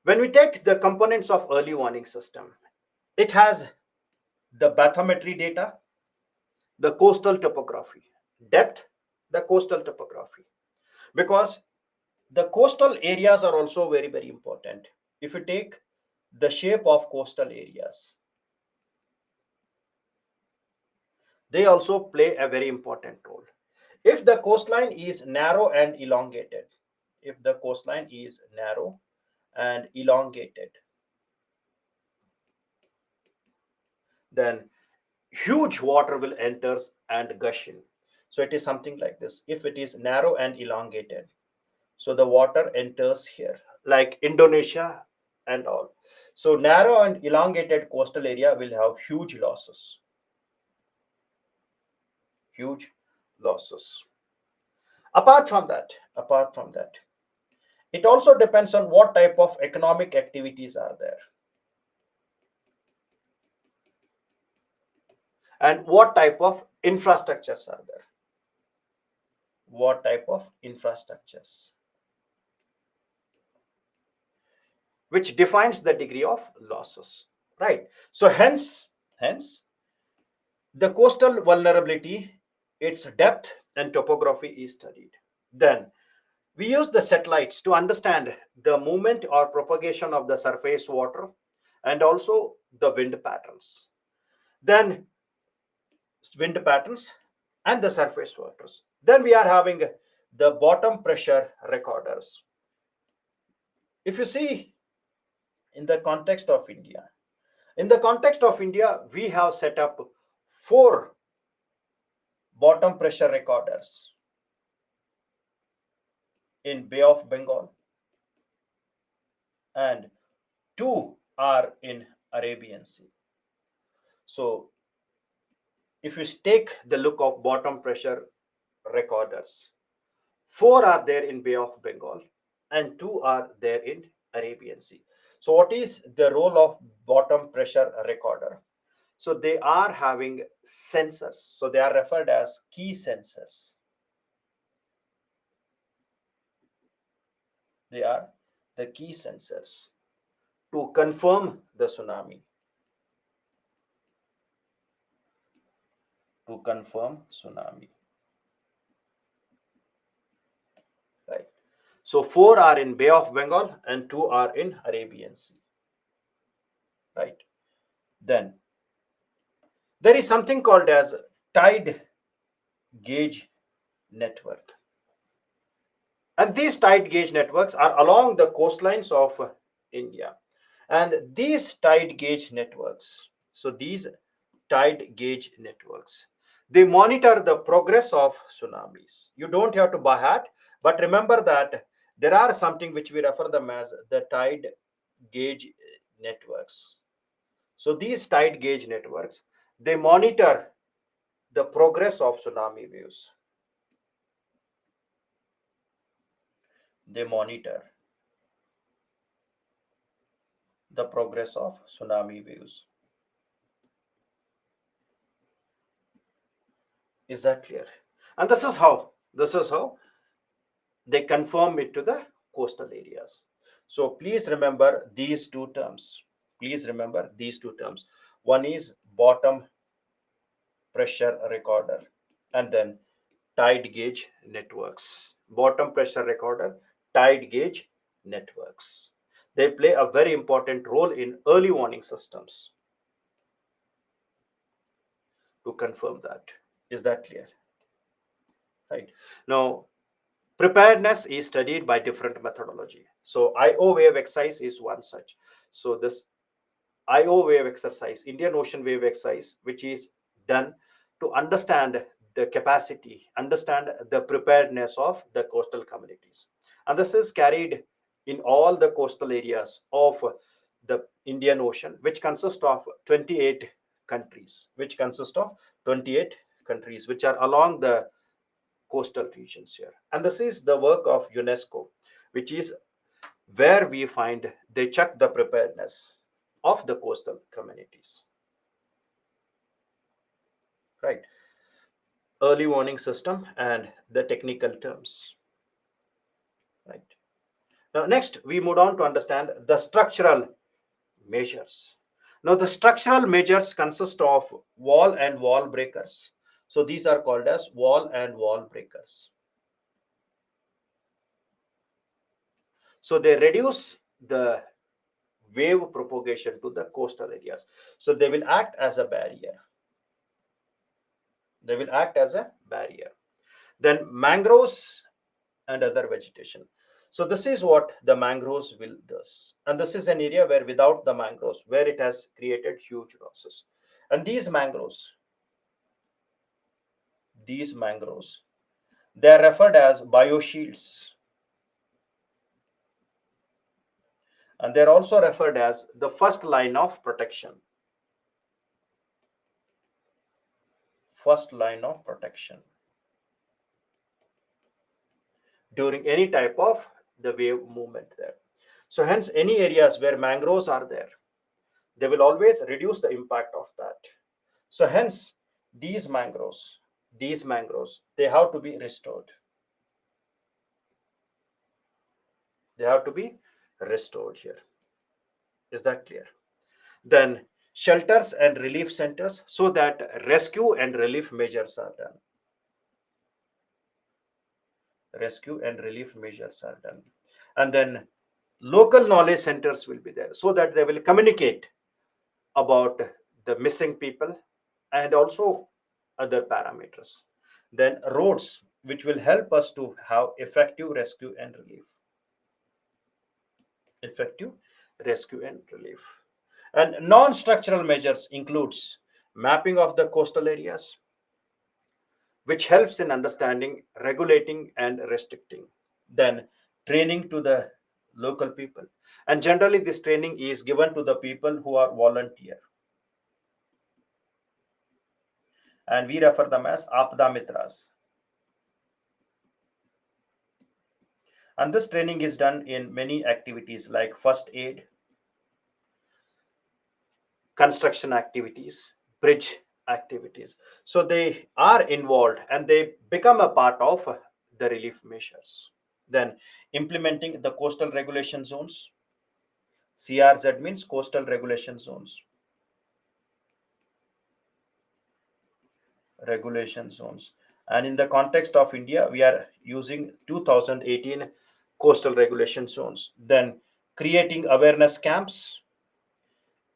when we take the components of early warning system, it has the bathymetry data, the coastal topography, depth, the coastal topography, because the coastal areas are also very, very important. If you take the shape of coastal areas, they also play a very important role. If the coastline is narrow and elongated, if the coastline is narrow and elongated, then huge water will enter and gush in. So it is something like this. If it is narrow and elongated, so the water enters here, like Indonesia and all. So narrow and elongated coastal area will have huge losses, huge losses. Apart from that, it also depends on what type of economic activities are there and what type of infrastructures are there. What type of infrastructures, which defines the degree of losses, right? So hence the coastal vulnerability, its depth and topography is studied. Then we use the satellites to understand the movement or propagation of the surface water and also the wind patterns. Then wind patterns and the surface waters. Then we are having the bottom pressure recorders. If you see in the context of India, we have set up four bottom pressure recorders in Bay of Bengal and two are in Arabian Sea. So if you take the look of bottom pressure recorders, four are there in Bay of Bengal and two are there in Arabian Sea. So what is the role of bottom pressure recorder? So they are having sensors. So they are referred as key sensors. They are the key sensors to confirm the tsunami. To confirm tsunami. Right. So four are in Bay of Bengal and two are in Arabian Sea. Right. Then there is something called as tide gauge network. And these tide gauge networks are along the coastlines of India. And these tide gauge networks, so these tide gauge networks, they monitor the progress of tsunamis. You don't have to buy hat, but remember that there are something which we refer them as the tide gauge networks. So these tide gauge networks, they monitor the progress of tsunami waves. They monitor the progress of tsunami waves. Is that clear? And this is how they confirm it to the coastal areas. So please remember these two terms. Please remember these two terms. One is bottom pressure recorder and then tide gauge networks. Bottom pressure recorder, tide gauge networks. They play a very important role in early warning systems to confirm that. Is that clear? Right. Now, preparedness is studied by different methodology. So IO wave exercise is one such. So this IO wave exercise, Indian Ocean wave exercise, which is done to understand the capacity, understand the preparedness of the coastal communities. And this is carried in all the coastal areas of the Indian Ocean, which consists of 28 countries, which are along the coastal regions here. And this is the work of UNESCO, which is where we find they check the preparedness of the coastal communities. Right. Early warning system and the technical terms. Right. Now, next, we move on to understand the structural measures. Now, the structural measures consist of wall and wall breakers. So, these are called as wall and wall breakers. So, they reduce the wave propagation to the coastal areas. So, they will act as a barrier. They will act as a barrier. Then, mangroves and other vegetation. So this is what the mangroves will does, and this is an area where without the mangroves, where it has created huge losses. And these mangroves, they are referred as bioshields, and they are also referred as the first line of protection. First line of protection during any type of the wave movement there. So hence, any areas where mangroves are there, they will always reduce the impact of that. So hence, these mangroves, they have to be restored. They have to be restored here. Is that clear? Then shelters and relief centers, so that rescue and relief measures are done. Rescue and relief measures are done. And then local knowledge centers will be there, so that they will communicate about the missing people and also other parameters. Then roads, which will help us to have effective rescue and relief. Effective rescue and relief. And non-structural measures includes mapping of the coastal areas, which helps in understanding, regulating, and restricting. Then training to the local people. And generally, this training is given to the people who are volunteer. And we refer them as Apda Mitras. And this training is done in many activities like first aid, construction activities, bridge activities. So they are involved and they become a part of the relief measures. Then implementing the coastal regulation zones. CRZ means coastal regulation zones. Regulation zones. And in the context of India, we are using 2018 coastal regulation zones. Then creating awareness camps,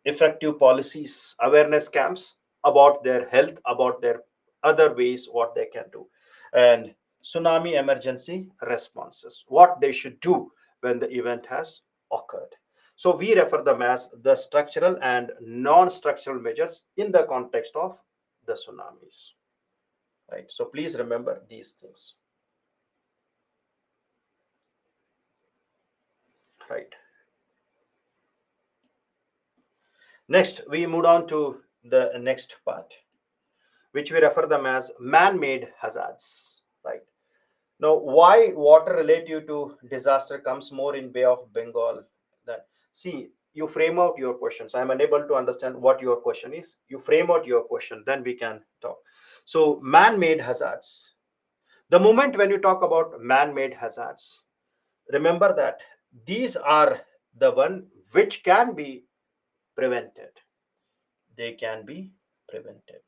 effective policies, awareness camps about their health, about their other ways what they can do, and tsunami emergency responses, what they should do when the event has occurred. So we refer them as the structural and non-structural measures in the context of the tsunamis. Right. So please remember these things. Right. Next, we move on to the next part, which we refer them as man-made hazards. Right. Now, why water relative to disaster comes more in Bay of Bengal? That see, you frame out your questions. I am unable to understand what your question is. You frame out your question, then we can talk. So, man-made hazards. The moment when you talk about man-made hazards, remember that these are the one which can be prevented. They can be prevented,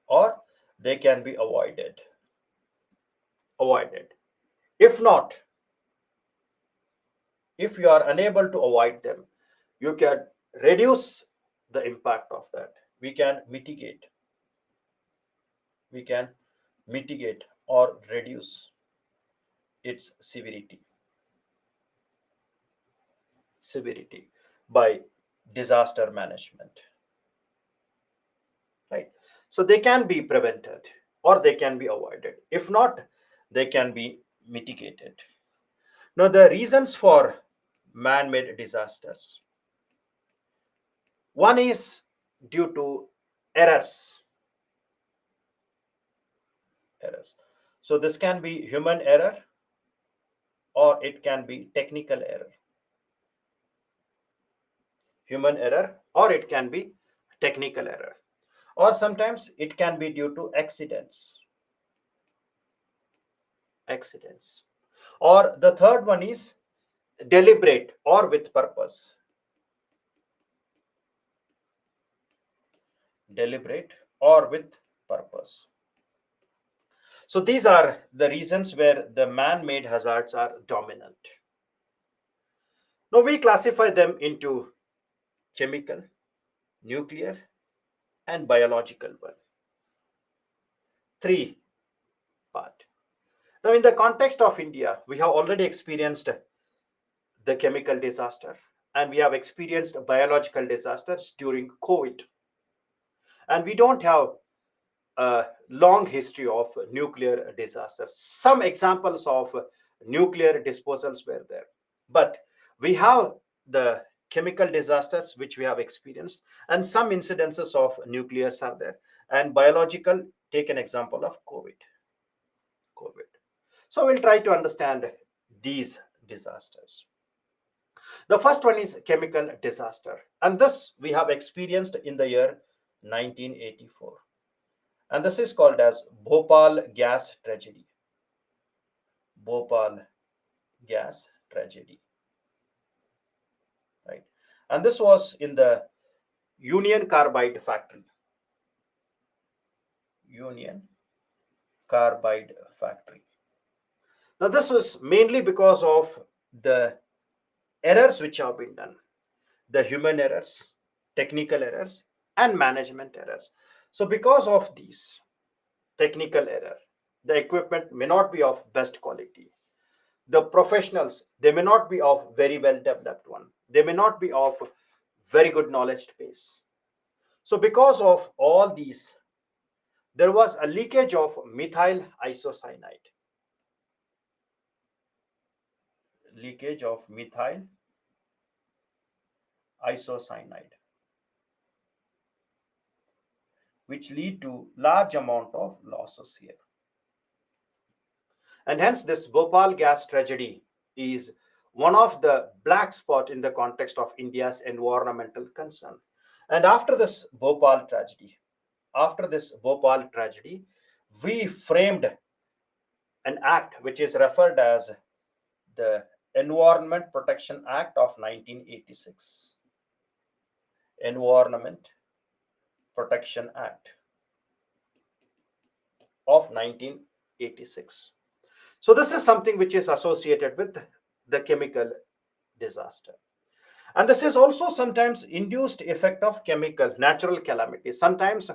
or they can be avoided. Avoided. If not, if you are unable to avoid them, you can reduce the impact of that. We can mitigate we can mitigate or reduce its severity by disaster management, right? So they can be prevented or they can be avoided. If not, they can be mitigated. Now, the reasons for man-made disasters: one is due to errors. Errors. So this can be human error or it can be technical error. Human error or it can be technical error. Or sometimes it can be due to accidents. accidents. Or the third one is deliberate or with purpose. Deliberate or with purpose. So these are the reasons where the man-made hazards are dominant. Now we classify them into chemical, nuclear, and biological one. Three part. Now in the context of India, we have already experienced the chemical disaster and we have experienced biological disasters during COVID. And we don't have a long history of nuclear disasters. Some examples of nuclear disposals were there, but we have the chemical disasters which we have experienced, and some incidences of nuclears are there. And biological, take an example of COVID. So we'll try to understand these disasters. The first one is chemical disaster, and this we have experienced in the year 1984. And this is called as Bhopal gas tragedy. Bhopal gas tragedy, right? And this was in the Union Carbide factory. Union Carbide factory. Now, this was mainly because of the errors which have been done, the human errors, technical errors, and management errors. So, because of these technical error, the equipment may not be of best quality. The professionals, they may not be of very well developed one. They may not be of very good knowledge base. So, because of all these, there was a leakage of methyl isocyanide. Leakage of methyl isocyanide, which lead to large amount of losses here. And hence this Bhopal gas tragedy is one of the black spot in the context of India's environmental concern. And after this Bhopal tragedy, we framed an act which is referred as the Environment Protection Act of 1986. Environment Protection Act of 1986. So this is something which is associated with the chemical disaster. And this is also sometimes induced effect of chemical natural calamities. Sometimes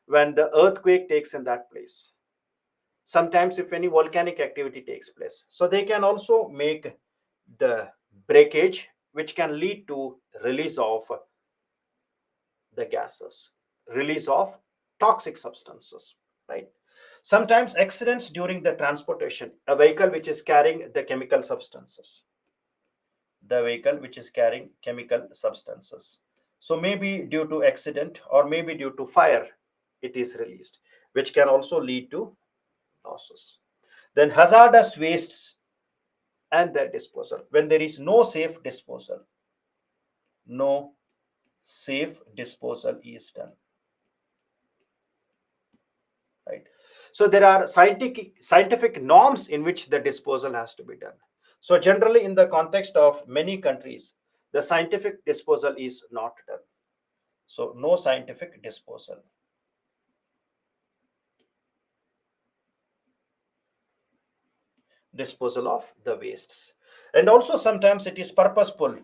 when the earthquake takes in that place, sometimes if any volcanic activity takes place, so they can also make the breakage which can lead to release of the gases, release of toxic substances, right? Sometimes accidents during the transportation, a vehicle which is carrying the chemical substances, the vehicle which is carrying chemical substances, so maybe due to accident or maybe due to fire it is released, which can also lead to losses. Then hazardous wastes and their disposal, when there is no safe disposal, no safe disposal is done, right? So there are scientific norms in which the disposal has to be done. So generally in the context of many countries, the scientific disposal is not done. So no scientific disposal of the wastes. And also sometimes it is purposeful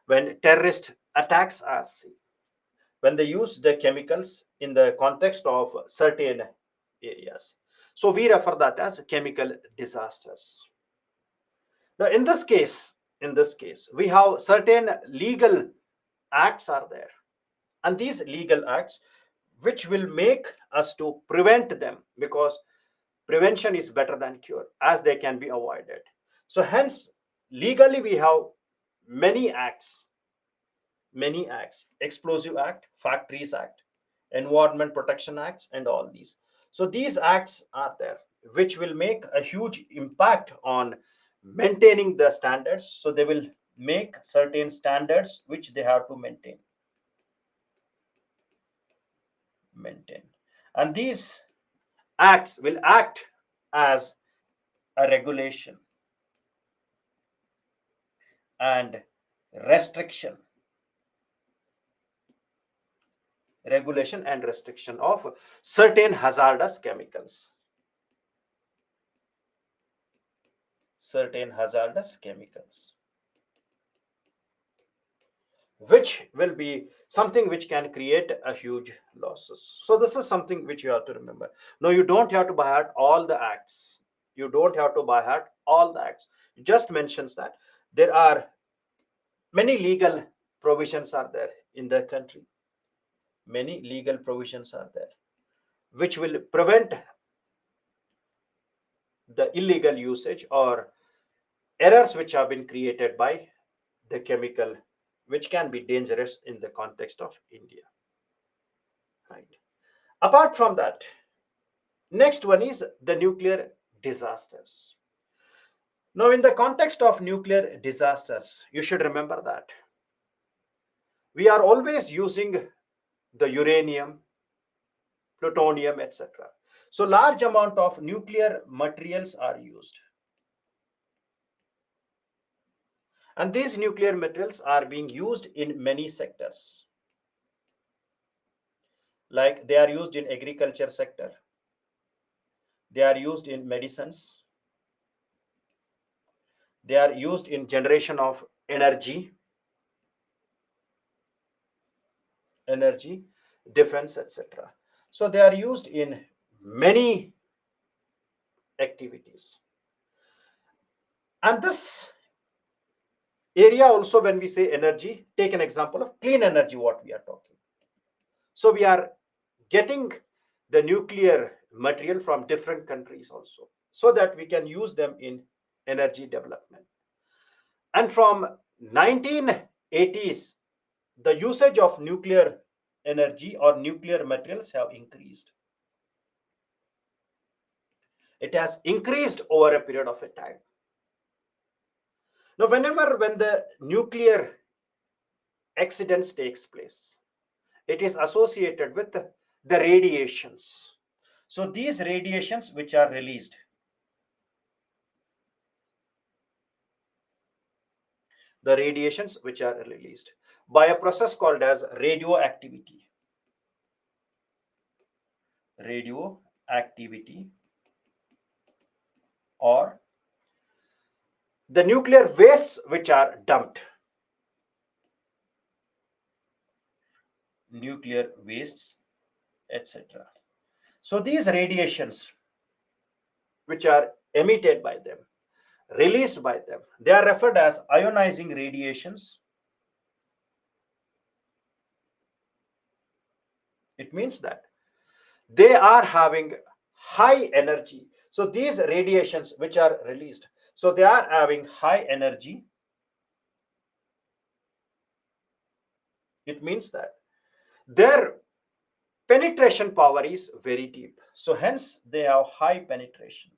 when terrorist attacks are seen, when they use the chemicals in the context of certain areas. So we refer that as chemical disasters. Now, in this case, we have certain legal acts are there, and these legal acts which will make us to prevent them, because prevention is better than cure, as they can be avoided. So hence, legally we have many acts, Explosive Act, Factories Act, Environment Protection Acts, and all these. So these acts are there which will make a huge impact on maintaining the standards. So they will make certain standards which they have to maintain, and these acts will act as a and restriction regulation and restriction of certain hazardous chemicals, which will be something which can create a huge losses. So this is something which you have to remember. No, you don't have to buy out all the acts. You don't have to buy out all the acts. It just mentions that there are many legal provisions are there in the country. Many legal provisions are there which will prevent the illegal usage or errors which have been created by the chemical, which can be dangerous in the context of India. Right. Apart from that, next one is the nuclear disasters. Now, in the context of nuclear disasters, you should remember that we are always using the uranium, plutonium, etc. So, large amount of nuclear materials are used, and these nuclear materials are being used in many sectors. Like they are used in agriculture sector, they are used in medicines, they are used in generation of energy, defense, etc. So they are used in many activities. And this area also, when we say energy, take an example of clean energy, what we are talking. So we are getting the nuclear material from different countries also, so that we can use them in energy development. And from 1980s, the usage of nuclear energy or nuclear materials have increased. It has increased over a period of a time. Now, when the nuclear accidents takes place, it is associated with the radiations. So these radiations which are released, by a process called as radioactivity, or the nuclear wastes which are dumped, nuclear wastes, etc. So these radiations which are emitted by them, released by them, they are referred as ionizing radiations. It means that they are having high energy. So these radiations which are released, so they are having high energy. It means that their penetration power is very deep. So hence they have high penetration.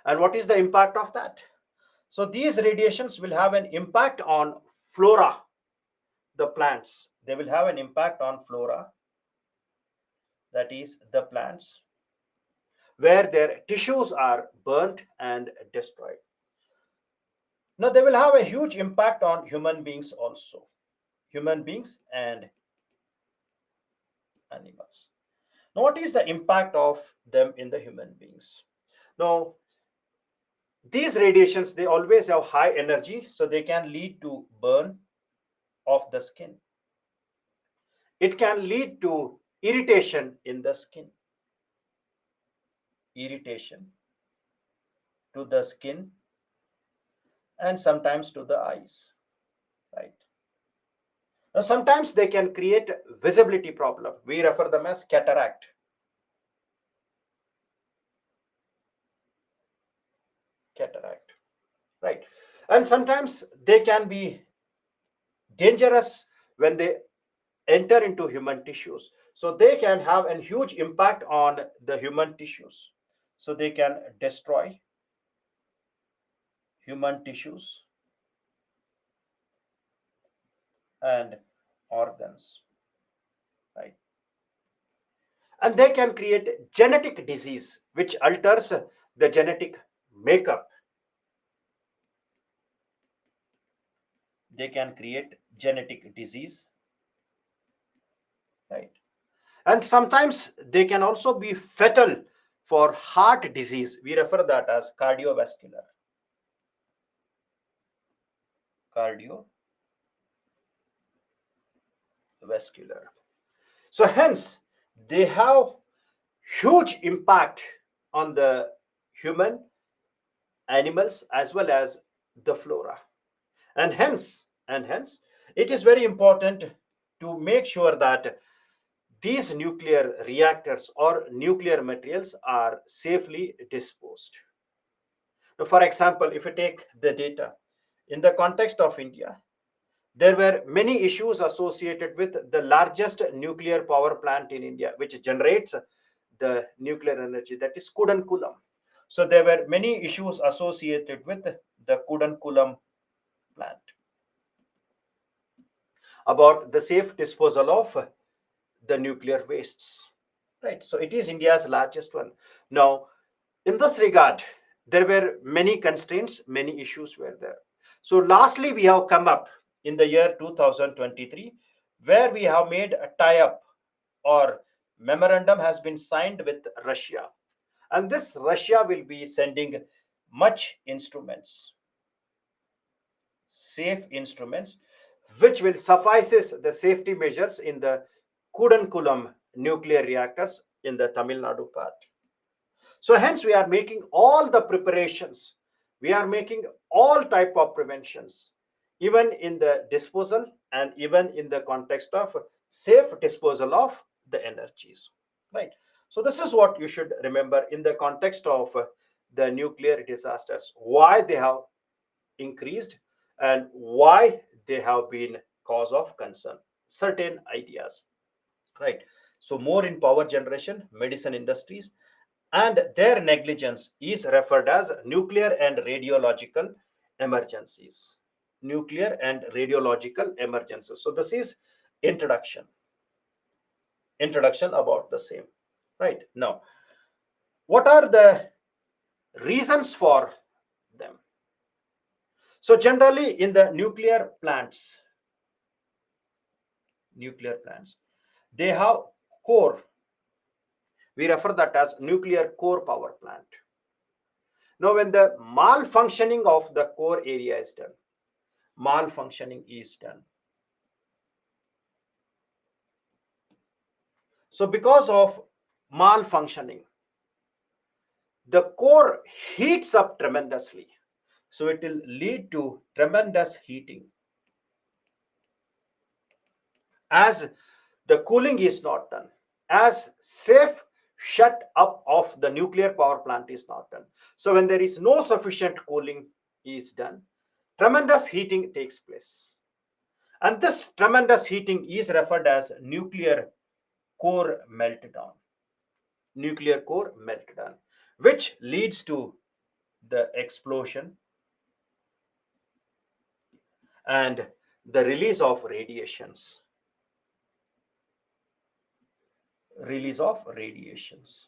And what is the impact of that? So these radiations will have an impact on flora, the plants. They will have an impact on flora, that is the plants, where their tissues are burnt and destroyed. Now they will have a huge impact on human beings also, human beings and animals. Now, what is the impact of them in the human beings? Now, these radiations, they always have high energy, so they can lead to burn of the skin. It can lead to irritation in the skin, irritation to the skin, and sometimes to the eyes, right? Now, sometimes they can create visibility problem. We refer them as cataract, right? And sometimes they can be dangerous when they enter into human tissues. So they can have a huge impact on the human tissues. So they can destroy human tissues and organs, right? and they can create genetic disease which alters the genetic makeup. They can create genetic disease, right? And sometimes they can also be fatal for heart disease. We refer that as cardiovascular. So hence they have huge impact on the human, animals, as well as the flora. And hence it is very important to make sure that these nuclear reactors or nuclear materials are safely disposed. Now, for example, if you take the data in the context of India, there were many issues associated with the largest nuclear power plant in India, which generates the nuclear energy, that is Kudankulam. So there were many issues associated with the Kudankulam plant about the safe disposal of the nuclear wastes. Right. So it is India's largest one. Now, in this regard, there were many constraints, many issues were there. So lastly, we have come up in the year 2023, where we have made a tie-up or memorandum has been signed with Russia. And this Russia will be sending much instruments, safe instruments, which will suffices the safety measures in the Kudankulam nuclear reactors in the Tamil Nadu part. So hence we are making all the preparations. We are making all type of preventions, even in the disposal and even in the context of safe disposal of the energies. Right. So this is what you should remember in the context of the nuclear disasters, why they have increased and why they have been cause of concern. Certain ideas. Right. So more in power generation, medicine industries, and their negligence is referred as nuclear and radiological emergencies. Nuclear and radiological emergencies. So this is introduction. Introduction about the same. Right. Now, what are the reasons for them? So generally in the nuclear plants, they have core. We refer that as nuclear core power plant. Now, when the malfunctioning of the core area is done, malfunctioning is done. So, because of malfunctioning, the core heats up tremendously. So, it will lead to tremendous heating. As the cooling is not done, as safe shut up of the nuclear power plant is not done. So, when there is no sufficient cooling is done, tremendous heating takes place. And this tremendous heating is referred as core meltdown. Nuclear core meltdown, which leads to the explosion and the release of radiations. Release of radiations.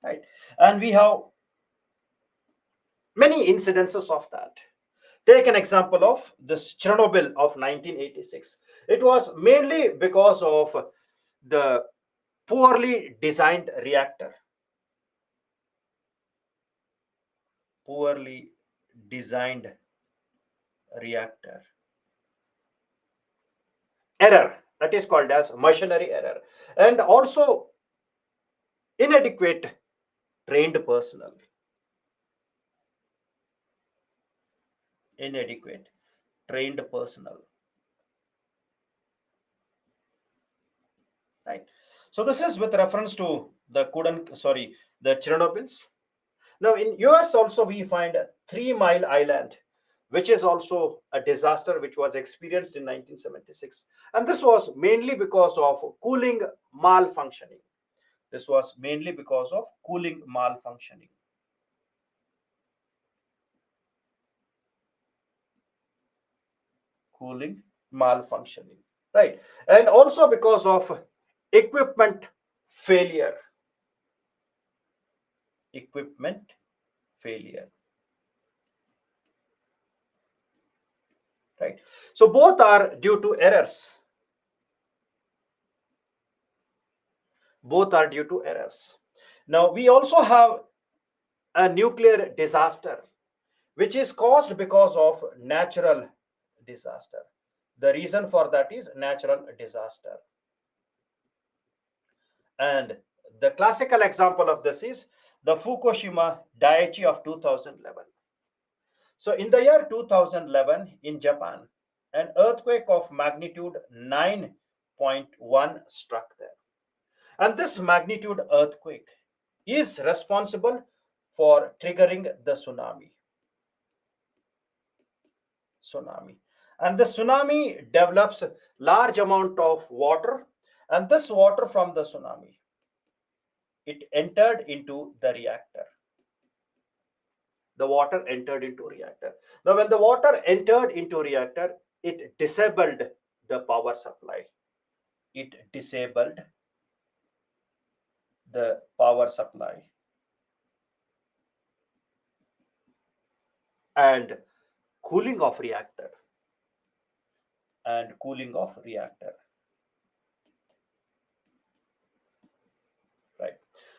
Right. And we have many incidences of that. Take an example of this Chernobyl of 1986. It was mainly because of the poorly designed reactor. Poorly designed reactor. Error, that is called as machinery error, and also inadequate trained personnel. Inadequate trained personnel. Right. So this is with reference to the Chernobyls. Now in US also we find 3 Mile Island, which is also a disaster which was experienced in 1976, and this was mainly because of cooling malfunctioning. This was mainly because of cooling malfunctioning. Cooling malfunctioning. Right. And also because of equipment failure, equipment failure, right? So both are due to errors. Both are due to errors. Now we also have a nuclear disaster which is caused because of natural disaster. The reason for that is natural disaster. And the classical example of this is the Fukushima Daiichi of 2011. So in the year 2011 in Japan, an earthquake of magnitude 9.1 struck there. And this magnitude earthquake is responsible for triggering the tsunami. And the tsunami develops large amount of water, and this water from the tsunami, it entered into the reactor. The water entered into reactor. Now when the water entered into reactor, it disabled the power supply. It disabled the power supply, and cooling of reactor, and cooling of reactor, right?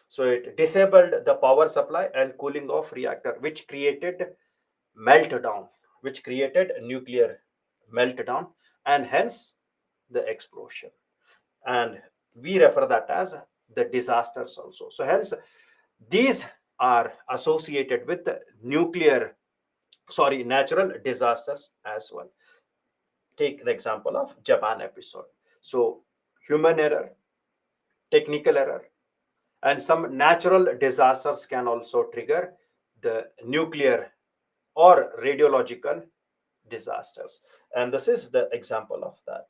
So it disabled the power supply and cooling of reactor, which created meltdown, which created nuclear meltdown, and hence the explosion. And we refer that as the disasters also. So hence these are associated with the nuclear, sorry, natural disasters as well. Take the example of Japan episode. So human error, technical error, and some natural disasters can also trigger the nuclear or radiological disasters. And this is the example of that.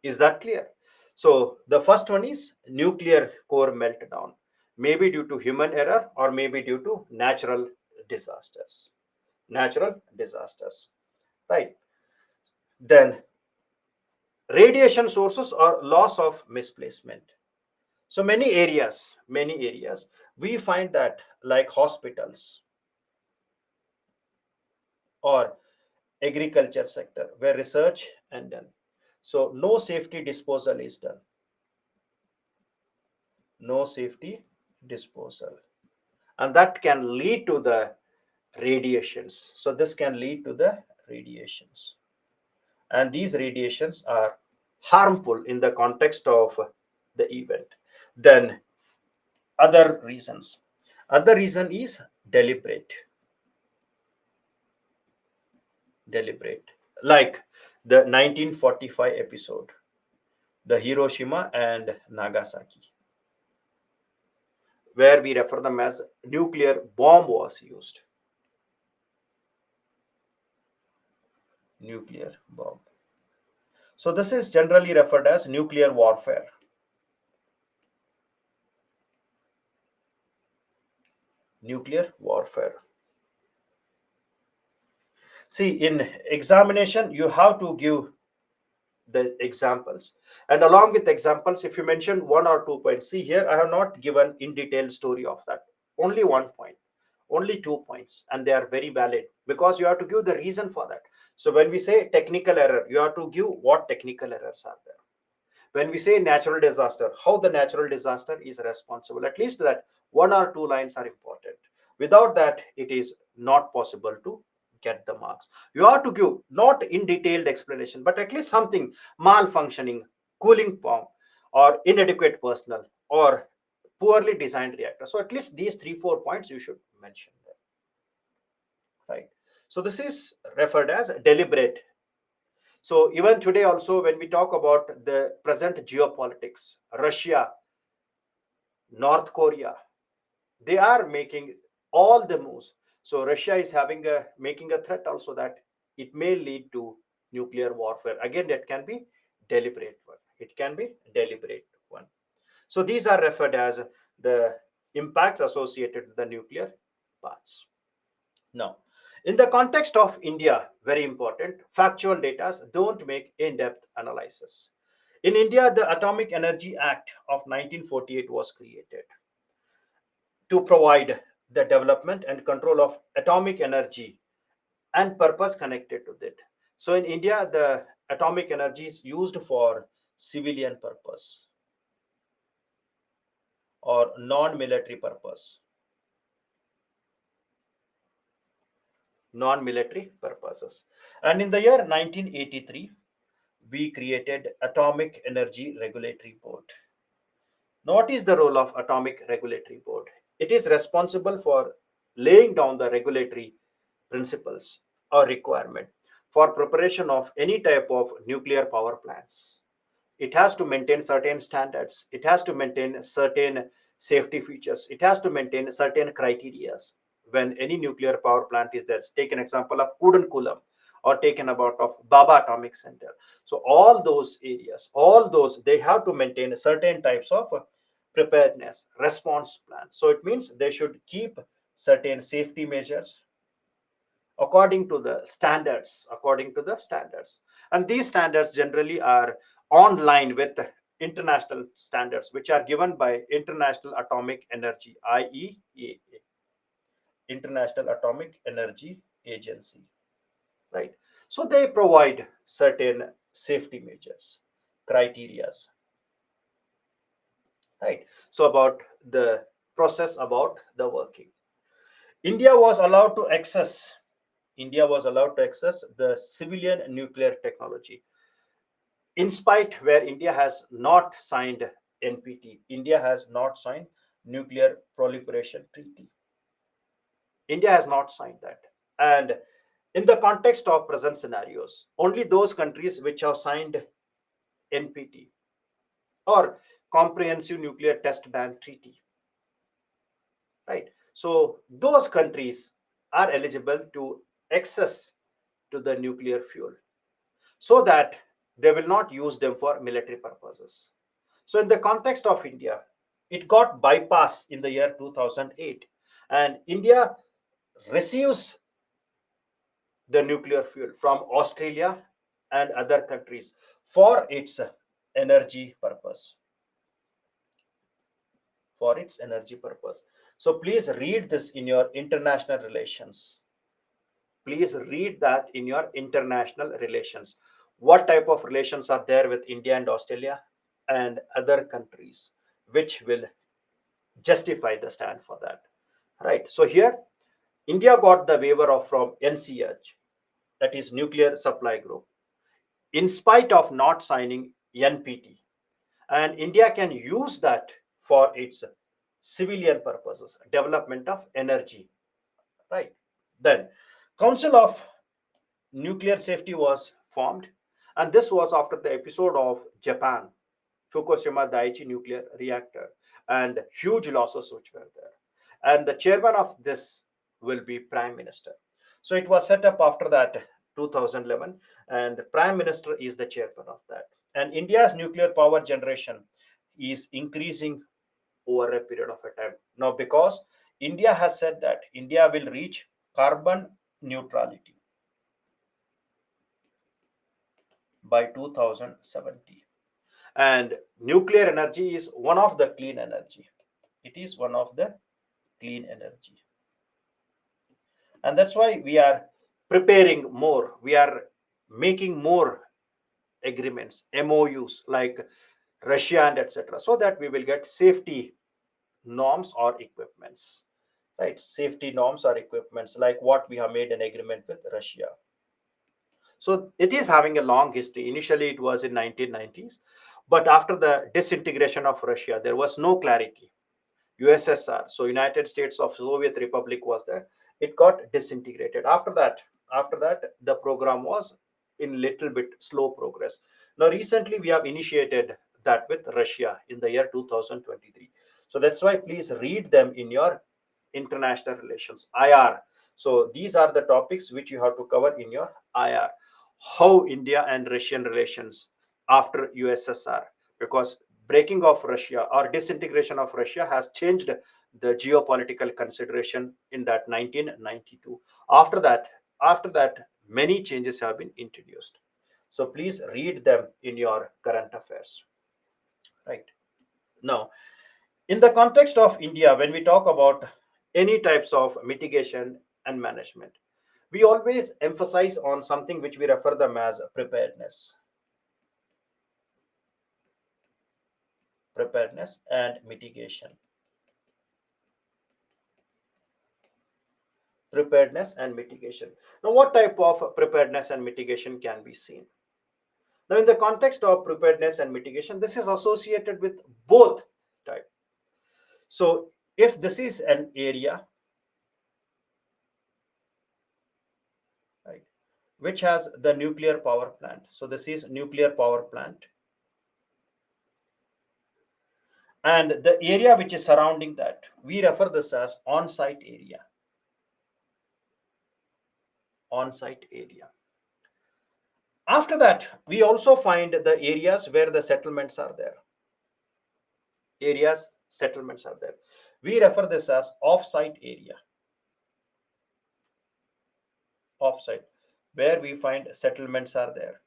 Is that clear? So the first one is nuclear core meltdown, maybe due to human error or maybe due to natural disasters. Natural disasters, right? Then radiation sources or loss of misplacement. So many areas, we find that like hospitals or agriculture sector where research and done. So no safety disposal is done. No safety disposal. And that can lead to the radiations. So this can lead to the radiations. And these radiations are harmful in the context of the event. Then other reasons. Other reason is deliberate. Deliberate. Like the 1945 episode, the Hiroshima and Nagasaki, where we refer them as nuclear bomb was used. Nuclear bomb. So this is generally referred as nuclear warfare. Nuclear warfare. See, in examination, you have to give the examples. And along with examples, if you mention one or 2 points, see here, I have not given in detail story of that. Only 1 point, only 2 points, and they are very valid because you have to give the reason for that. So when we say technical error, you have to give what technical errors are there. When we say natural disaster, how the natural disaster is responsible, at least that 1 or 2 lines are important. Without that, it is not possible to get the marks. You have to give not in detailed explanation, but at least something: malfunctioning cooling pump, or inadequate personnel, or poorly designed reactor. So at least these 3 4 points you should mention there, right? So this is referred as deliberate. So even today also, when we talk about the present geopolitics, Russia, North Korea, they are making all the moves. So Russia is having a making a threat also that it may lead to nuclear warfare. Again, that can be deliberate one. It can be deliberate one. So these are referred as the impacts associated with the nuclear parts. Now, in the context of India, very important, factual data don't make in-depth analysis. In India, the Atomic Energy Act of 1948 was created to provide the development and control of atomic energy and purpose connected to it. So in India, the atomic energy is used for civilian purpose or non-military purpose, non-military purposes. And in the year 1983, we created Atomic Energy Regulatory Board. Now, what is the role of Atomic Regulatory Board? It is responsible for laying down the regulatory principles or requirement for preparation of any type of nuclear power plants. It has to maintain certain standards. It has to maintain certain safety features. It has to maintain certain criteria when any nuclear power plant is there. Take an example of Kudankulam or taken about of Baba Atomic Center. So all those areas, all those, they have to maintain certain types of preparedness, response plan. So it means they should keep certain safety measures according to the standards, and these standards generally are online with international standards which are given by International Atomic Energy, IEA, International Atomic Energy Agency, right? So they provide certain safety measures, criterias, right? So about the process, about the working, india was allowed to access India was allowed to access the civilian nuclear technology. In spite where India has not signed NPT, India has not signed Nuclear Proliferation Treaty. India has not signed that. And in the context of present scenarios, only those countries which have signed NPT or Comprehensive Nuclear Test Ban Treaty, right? So those countries are eligible to access to the nuclear fuel so that they will not use them for military purposes. So, in the context of India, it got bypassed in the year 2008, and India receives the nuclear fuel from Australia and other countries for its energy purpose. For its energy purpose. So, please read this in your international relations. Please read that in your international relations. What type of relations are there with India and Australia and other countries which will justify the stand for that, right? So here India got the waiver of from NCH, that is Nuclear Supply Group, in spite of not signing NPT, and India can use that for its civilian purposes, development of energy, right? Then Council of Nuclear Safety was formed, and this was after the episode of Japan, Fukushima Daiichi nuclear reactor, and huge losses which were there. And the chairman of this will be Prime Minister. So it was set up after that 2011, and Prime Minister is the chairman of that. And India's nuclear power generation is increasing over a period of a time. Now, because India has said that India will reach carbon neutrality by 2070, and nuclear energy is one of the clean energy. It is one of the clean energy, and that's why we are preparing more, we are making more agreements, MOUs like Russia and etc., so that we will get safety norms or equipments, right? Safety norms or equipments like what we have made an agreement with Russia. So it is having a long history. Initially it was in 1990s, but after the disintegration of Russia there was no clarity. USSR, so United States of Soviet Republic was there. It got disintegrated. After that, the program was in little bit slow progress. Now, recently we have initiated that with Russia in the year 2023. So that's why please read them in your international relations IR. So these are the topics which you have to cover in your IR. How India and Russian relations after USSR, because breaking of Russia or disintegration of Russia has changed the geopolitical consideration in that 1992. After that, many changes have been introduced. So please read them in your current affairs. Right. Now, in the context of India, when we talk about any types of mitigation and management, we always emphasize on something which we refer them as preparedness and mitigation. Preparedness and mitigation. Now, what type of preparedness and mitigation can be seen? Now, in the context of preparedness and mitigation, this is associated with both type. So, if this is an area, right, which has the nuclear power plant, so this is nuclear power plant, and the area which is surrounding that, we refer this as on-site area. On-site area. After that, we also find the areas where the settlements are there. Areas, settlements are there. We refer this as off-site area. Off-site, where we find settlements are there,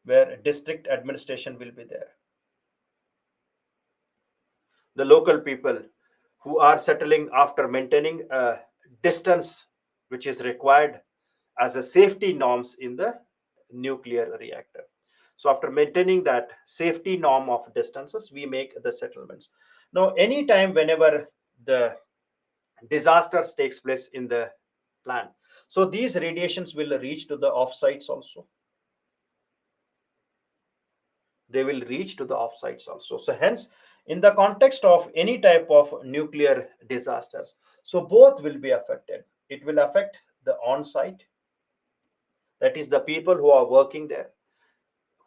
where district administration will be there. The local people who are settling after maintaining a distance which is required as a safety norms in the nuclear reactor. So after maintaining that safety norm of distances, we make the settlements. Now, anytime whenever the disasters takes place in the plant, so these radiations will reach to the offsites also. They will reach to the offsites also. So hence, in the context of any type of nuclear disasters, so both will be affected. It will affect the on-site, that is the people who are working there,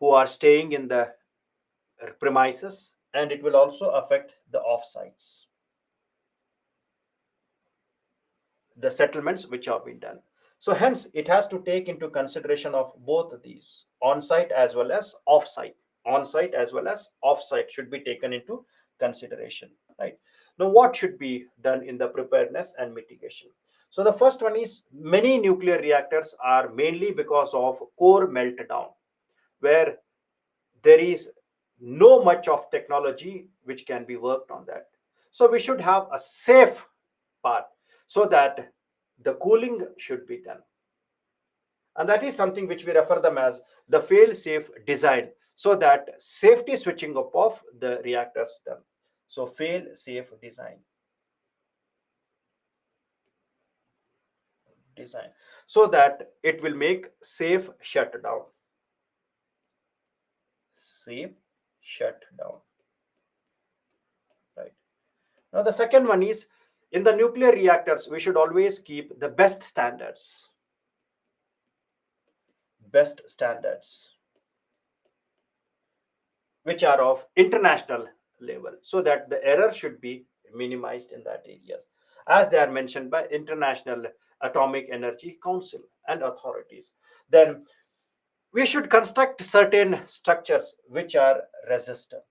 who are staying in the premises, and it will also affect the off-sites, the settlements which have been done. So hence, it has to take into consideration of both of these, on-site as well as off-site. On-site as well as off-site should be taken into consideration, right? Now, what should be done in the preparedness and mitigation? So the first one is, many nuclear reactors are mainly because of core meltdown, where there is no much of technology which can be worked on that. So we should have a safe part, so that the cooling should be done, and that is something which we refer them as the fail safe design, so that safety switching up of the reactors done. So fail safe design, so that it will make safe shutdown. Safe shutdown, right? Now the second one is, in the nuclear reactors we should always keep the best standards which are of international level, so that the error should be minimized in that areas, as they are mentioned by International Atomic Energy Council and authorities. Then we should construct certain structures which are resistance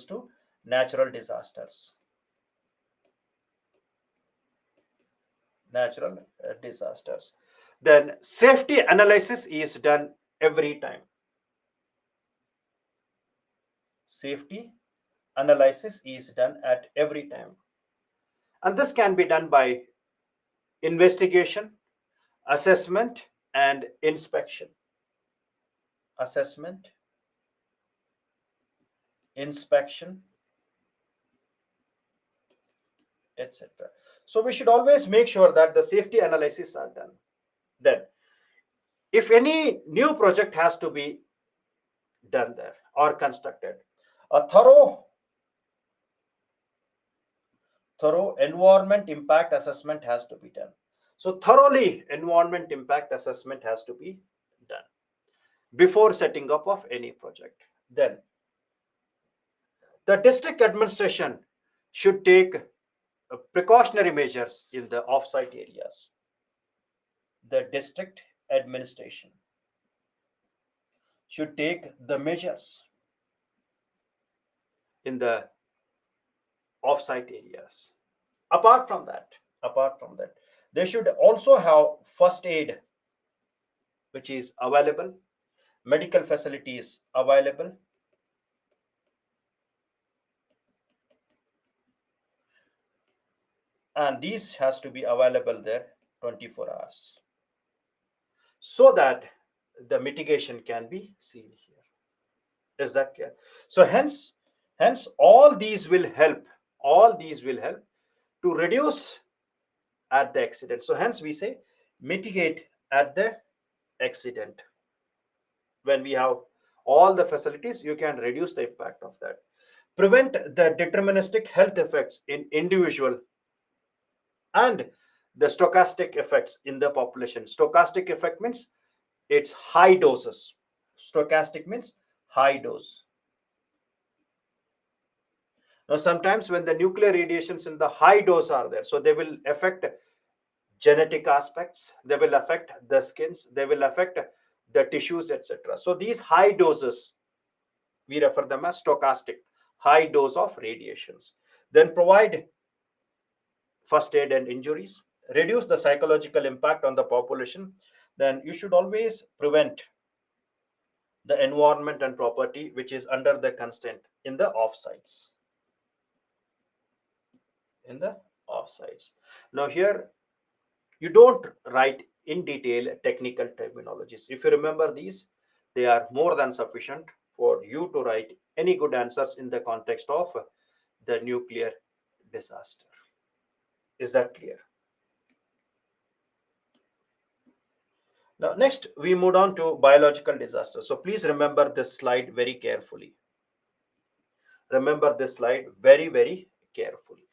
to natural disasters. Then safety analysis is done every time. Safety analysis is done at every time, and this can be done by investigation, assessment, and inspection. Assessment, inspection, etc. So we should always make sure that the safety analysis are done. Then, if any new project has to be done there or constructed, a thorough environment impact assessment has to be done. So thoroughly environment impact assessment has to be done before setting up of any project. Then the district administration should take precautionary measures in the offsite areas. The district administration should take the measures in the offsite areas. Apart from that, They should also have first aid, which is available, medical facilities available, and these has to be available there 24 hours, so that the mitigation can be seen here. Is that clear? So hence all these will help, all these will help to reduce at the accident. So hence we say mitigate at the accident. When we have all the facilities, you can reduce the impact of that. Prevent the deterministic health effects in individual and the stochastic effects in the population. Stochastic effect means it's high doses. Stochastic means high dose. Now, sometimes when the nuclear radiations in the high dose are there, so they will affect genetic aspects, they will affect the skins, they will affect the tissues, etc. So these high doses, we refer them as stochastic, high dose of radiations. Then provide first aid and injuries, reduce the psychological impact on the population. Then you should always prevent the environment and property which is under the consent in the offsites. In the offsites. Now here you don't write in detail technical terminologies. If you remember these, they are more than sufficient for you to write any good answers in the context of the nuclear disaster. Is that clear? Now, next we move on to biological disaster. So please remember this slide very carefully. Remember this slide very, very carefully.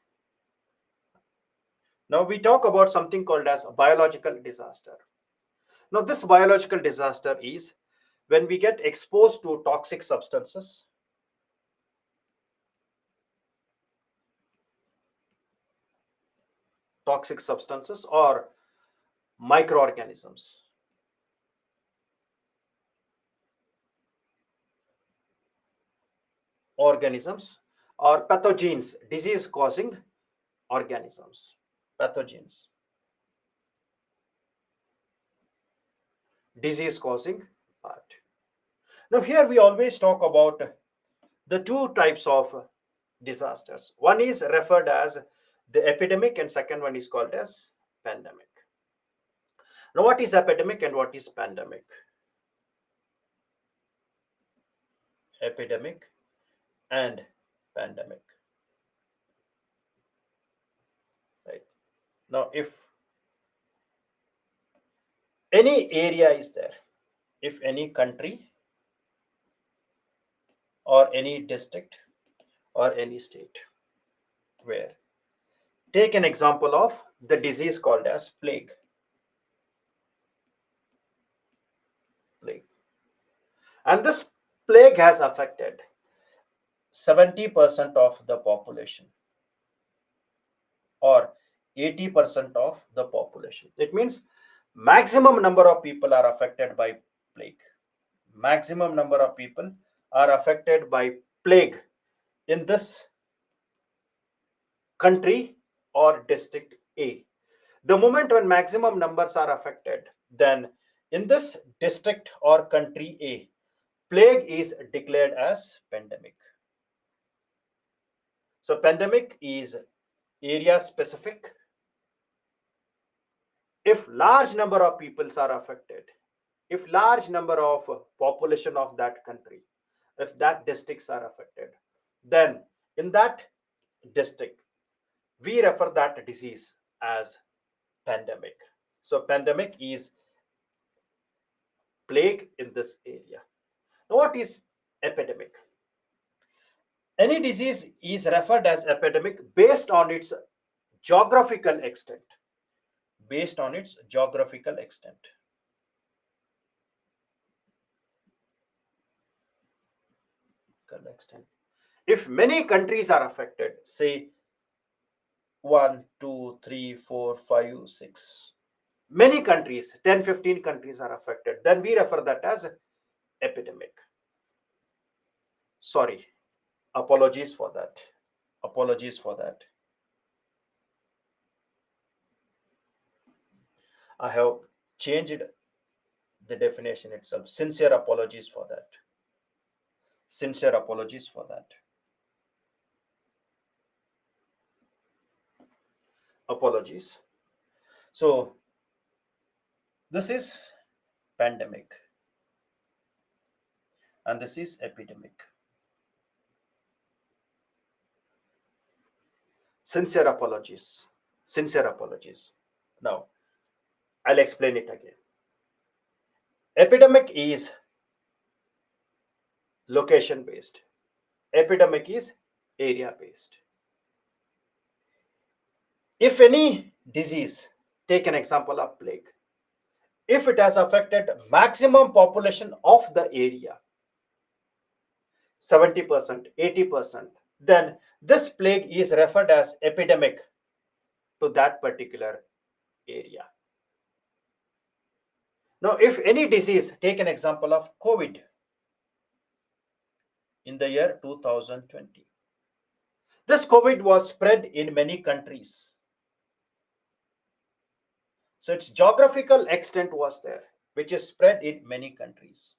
Now we talk about something called as biological disaster. Now this biological disaster is when we get exposed to toxic substances, or microorganisms, organisms or pathogens, disease causing organisms, pathogens, disease causing part. Now here we always talk about the two types of disasters. One is referred as the epidemic and second one is called as pandemic. Now what is epidemic and what is pandemic? Epidemic and pandemic. Right. Now if any area is there, if any country or any district or any state, where, take an example of the disease called as plague. Plague. And this plague has affected 70% of the population or 80% of the population. It means maximum number of people are affected by plague. Maximum number of people are affected by plague in this country or district A. The moment when maximum numbers are affected, then in this district or country A, plague is declared as pandemic. So pandemic is area specific. If large number of peoples are affected, if large number of population of that country, if that districts are affected, then in that district we refer that disease as pandemic. So pandemic is plague in this area. Now what is epidemic? Any disease is referred as epidemic based on its geographical extent. Based on its geographical extent. Extent. If many countries are affected, say 1, 2, 3, 4, 5, 6, many countries, 10, 15 countries are affected, then we refer that as epidemic. Sorry, apologies for that. Apologies for that. I have changed the definition itself. Sincere apologies for that. Sincere apologies for that. Apologies. So this is pandemic and this is epidemic. Sincere apologies. Sincere apologies. Now, I'll explain it again. Epidemic is location based, epidemic is area based. If any disease, take an example of plague, if it has affected maximum population of the area, 70%, 80%, then this plague is referred as epidemic to that particular area. Now, if any disease, take an example of COVID in the year 2020. This COVID was spread in many countries. So its geographical extent was there, which is spread in many countries.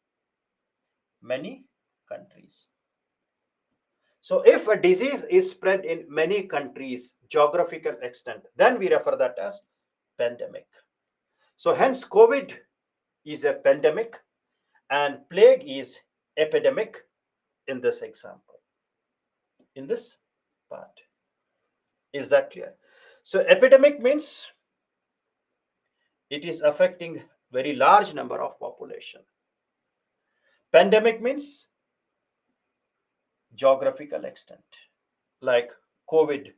Many countries. So if a disease is spread in many countries, geographical extent, then we refer that as pandemic. So hence COVID is a pandemic and plague is epidemic in this example, in this part. Is that clear? So epidemic means it is affecting very large number of population. Pandemic means geographical extent, like COVID,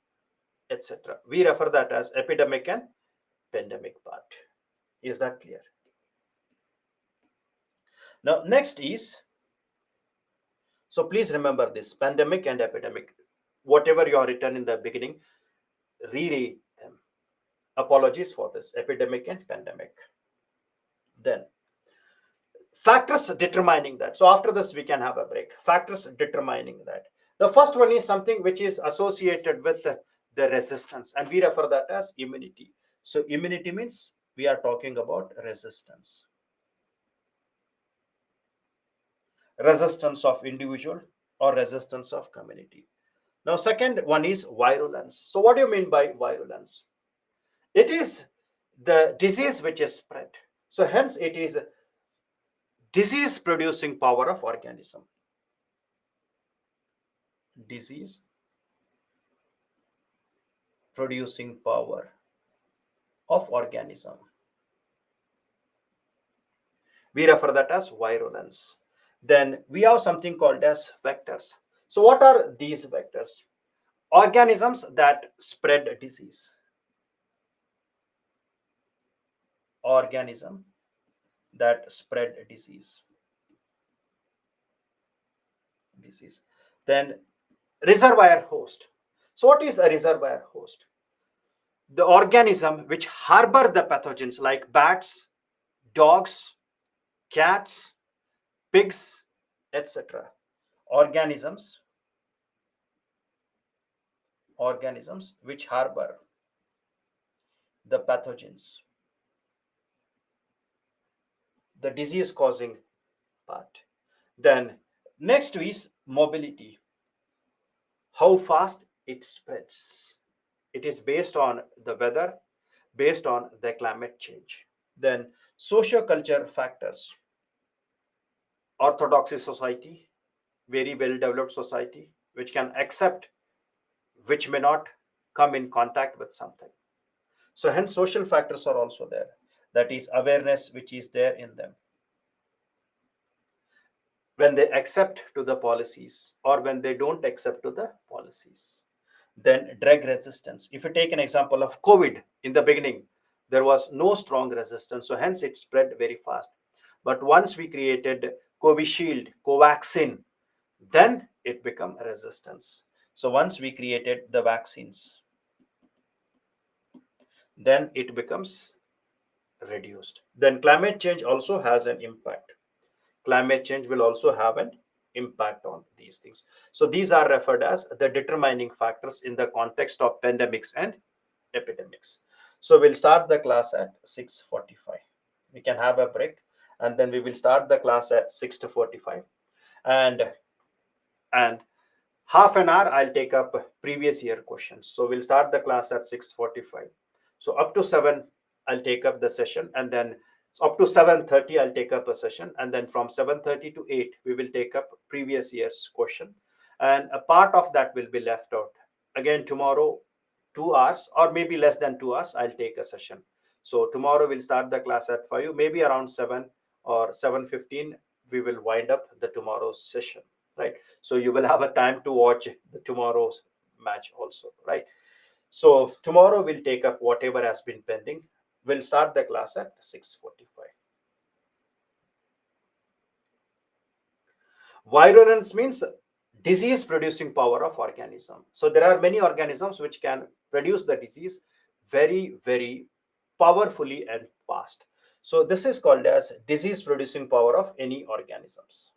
etc. We refer that as epidemic and pandemic part. Is that clear? Now, next is, so please remember this pandemic and epidemic. Whatever you are written in the beginning, reread them. Apologies for this epidemic and pandemic. Then, factors determining that. So, after this, we can have a break. Factors determining that. The first one is something which is associated with the resistance, and we refer that as immunity. So, immunity means we are talking about resistance. Resistance of individual or resistance of community. Now, second one is virulence. So, what do you mean by virulence? It is the disease which is spread. So, hence, it is disease producing power of organism. Disease producing power of organism. We refer that as virulence. Then we have something called as vectors. So what are these vectors? Organisms that spread disease. Organism that spread disease. Then reservoir host. So what is a reservoir host? The organism which harbor the pathogens like bats, dogs, cats, pigs, etc. Organisms which harbor the pathogens, the disease causing part. Then next is mobility, how fast it spreads. It is based on the weather, based on the climate change. Then socio-culture factors, orthodoxy society, very well developed society which can accept, which may not come in contact with something. So hence social factors are also there, that is awareness which is there in them when they accept to the policies or when they don't accept to the policies. Then drug resistance, if you take an example of COVID, in the beginning there was no strong resistance, so hence it spread very fast. But once we created Covishield, Covaxin, then it become resistance. So once we created the vaccines, then it becomes reduced. Then climate change also has an impact. Climate change will also have an impact on these things. So these are referred as the determining factors in the context of pandemics and epidemics. So we'll start the class at 6:45. We can have a break, and then we will start the class at 6:45, and and half an hour I'll take up previous year questions. So we'll start the class at 6:45. So up to 7 I'll take up the session, and then up to 7:30 I'll take up a session, and then from 7:30 to 8 we will take up previous year's question, and a part of that will be left out. Again tomorrow, 2 hours or maybe less than 2 hours, I'll take a session. So tomorrow we'll start the class at 5, maybe around 7 or 7:15 we will wind up the tomorrow's session, right? So you will have a time to watch the tomorrow's match also, right? So tomorrow we'll take up whatever has been pending. We'll start the class at 6:45. Virulence means disease producing power of organism. So there are many organisms which can produce the disease very, very powerfully and fast. So this is called as disease producing power of any organisms.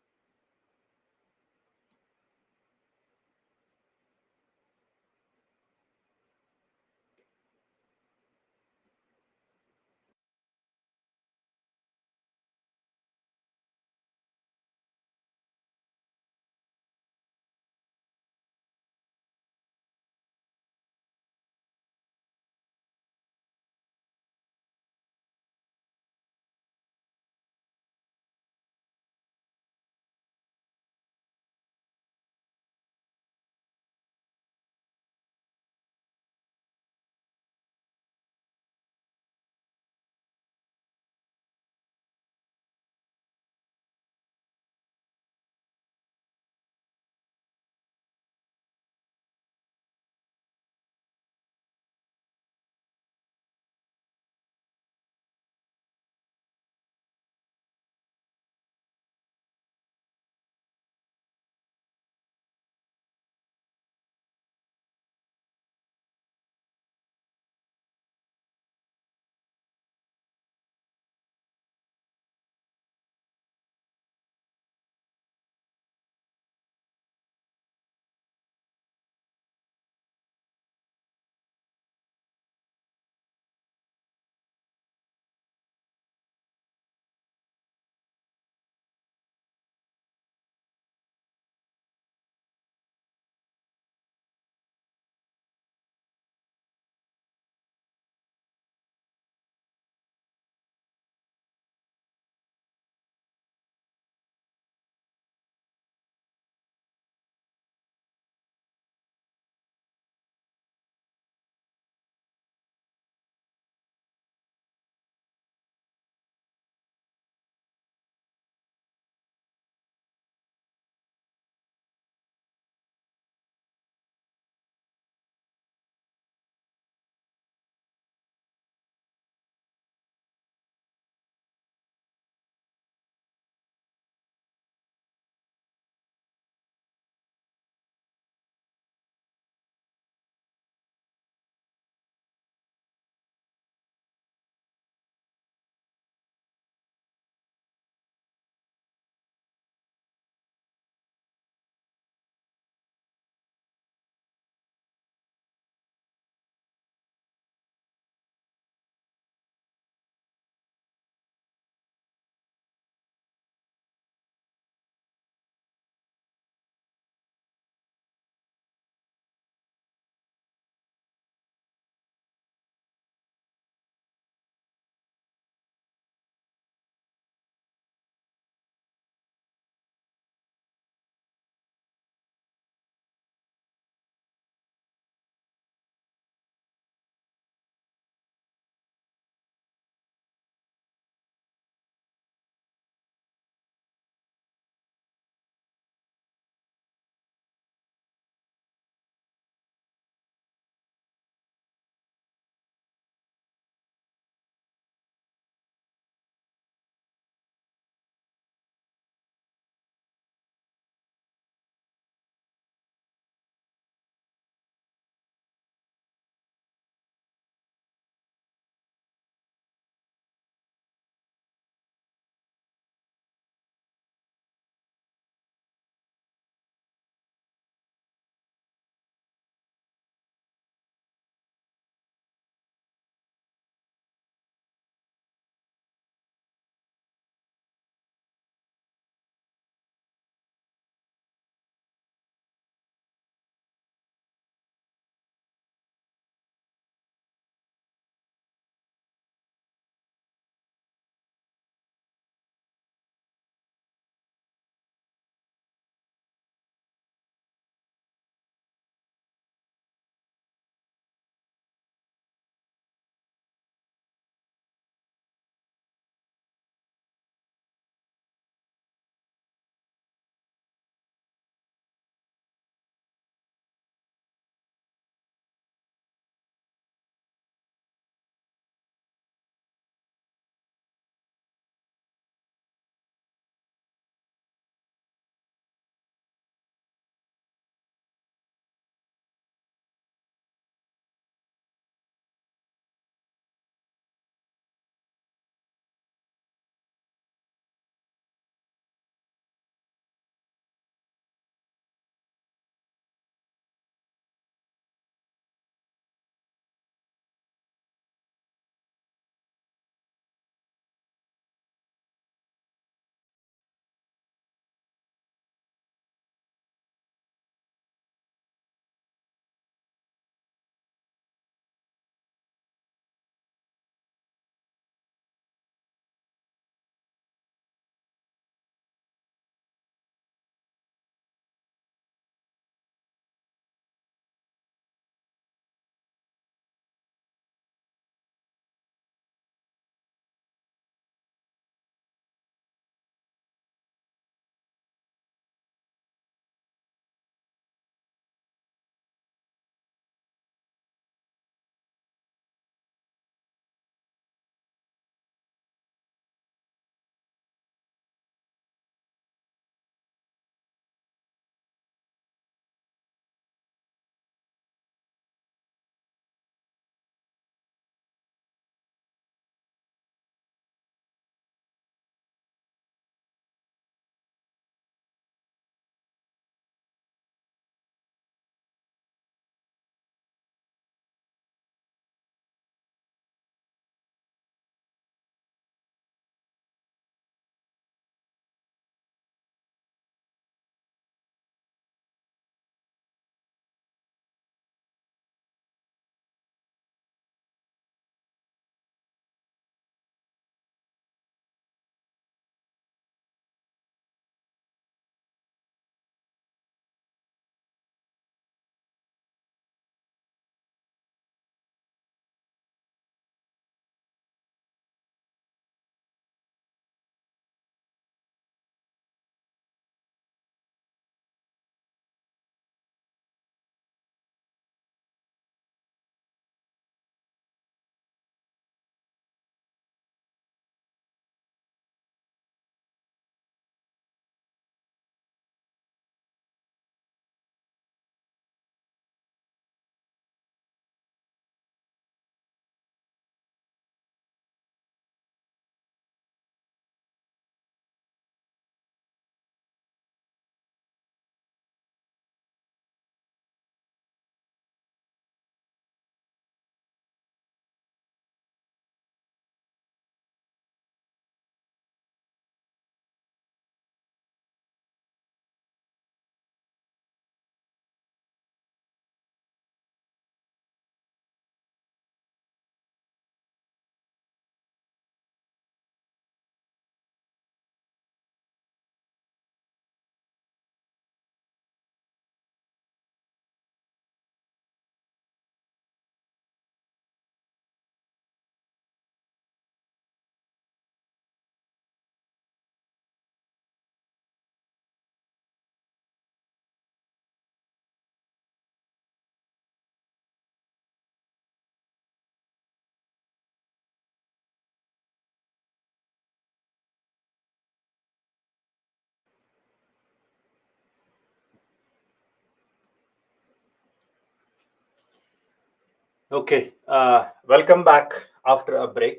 Okay, welcome back after a break.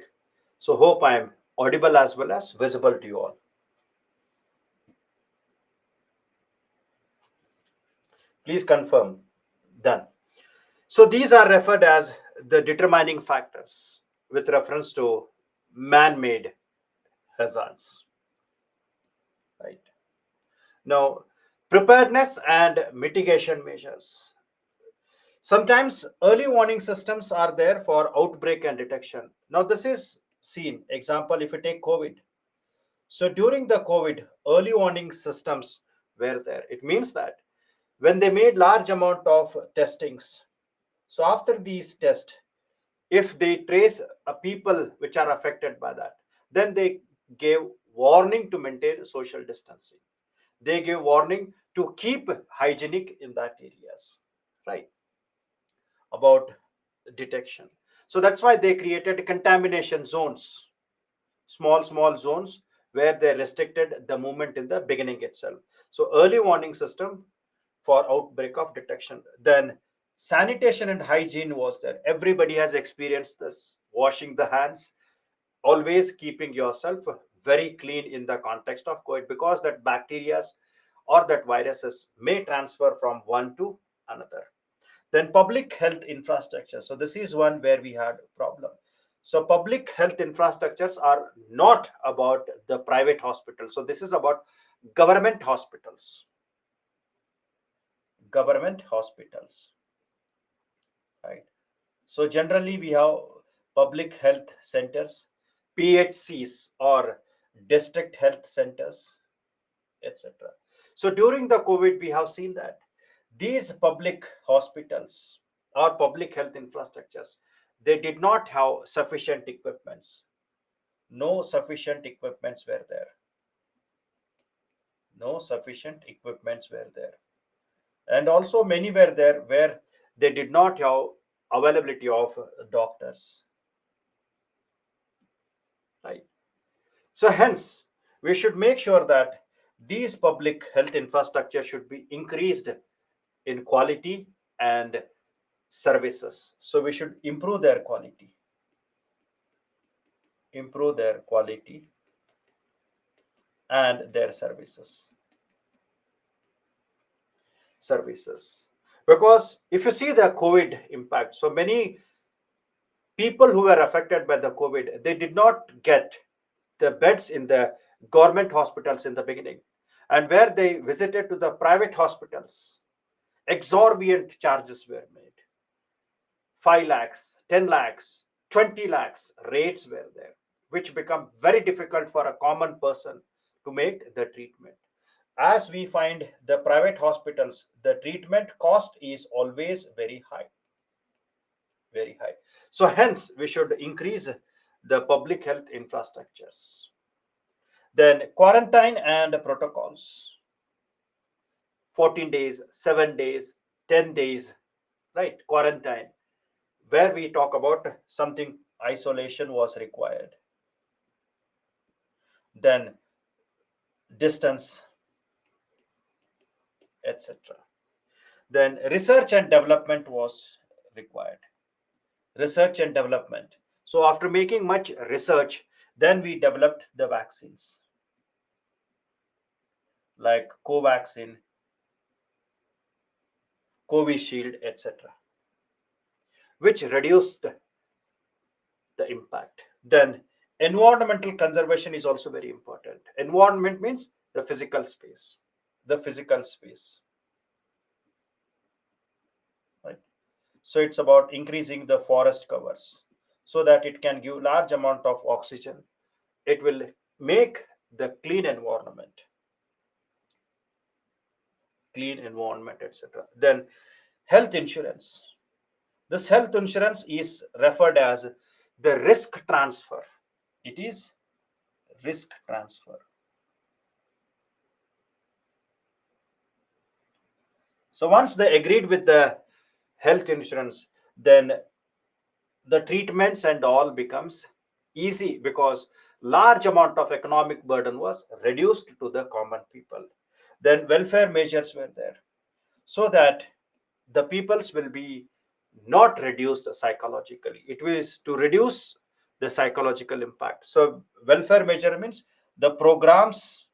So, hope I am audible as well as visible to you all. Please confirm. Done. So, these are referred as the determining factors with reference to man made hazards. Right. Now, preparedness and mitigation measures. Sometimes early warning systems are there for outbreak and detection. Now, this is seen. Example, if you take COVID. So during the COVID, early warning systems were there. It means that when they made large amount of testings, so after these tests, if they trace a people which are affected by that, then they gave warning to maintain social distancing. They gave warning to keep hygienic in that areas, right? About detection. So that's why they created contamination zones, small zones where they restricted the movement in the beginning itself. So early warning system for outbreak of detection. Then sanitation and hygiene was there. Everybody has experienced this. Washing the hands, always keeping yourself very clean in the context of COVID, because that bacteria or that viruses may transfer from one to another. Then public health infrastructure. So this is one where we had problem. So public health infrastructures are not about the private hospitals. So this is about government hospitals. Government hospitals, right? So generally we have public health centers, PHCs or district health centers, etc. So during the COVID, we have seen that these public hospitals or public health infrastructures, they did not have sufficient equipments. No sufficient equipments were there. No sufficient equipments were there. And also many were there where they did not have availability of doctors, right? So hence, we should make sure that these public health infrastructure should be increased in quality and services. So we should improve their quality and their services. Because if you see the COVID impact, so many people who were affected by the COVID, they did not get the beds in the government hospitals in the beginning. And where they visited to the private hospitals, exorbitant charges were made. 5 lakhs, 10 lakhs, 20 lakhs rates were there, which become very difficult for a common person to make the treatment. As we find the private hospitals, the treatment cost is always very high, very high. So hence we should increase the public health infrastructures. Then quarantine and protocols, 14 days, 7 days, 10 days, right? Quarantine, where we talk about something isolation was required. Then distance, etc. Then research and development was required. Research and development. So after making much research, then we developed the vaccines like Covaxin, Covishield, etc., which reduced the impact. Then environmental conservation is also very important. Environment means the physical space. The physical space, right? So it's about increasing the forest covers so that it can give large amount of oxygen. It will make the clean environment, etc. Then health insurance. This health insurance is referred as the risk transfer. It is risk transfer. So once they agreed with the health insurance, then the treatments and all becomes easy because large amount of economic burden was reduced to the common people. Then welfare measures were there so that the peoples will be not reduced psychologically. It is to reduce the psychological impact. So, welfare measurements, the programs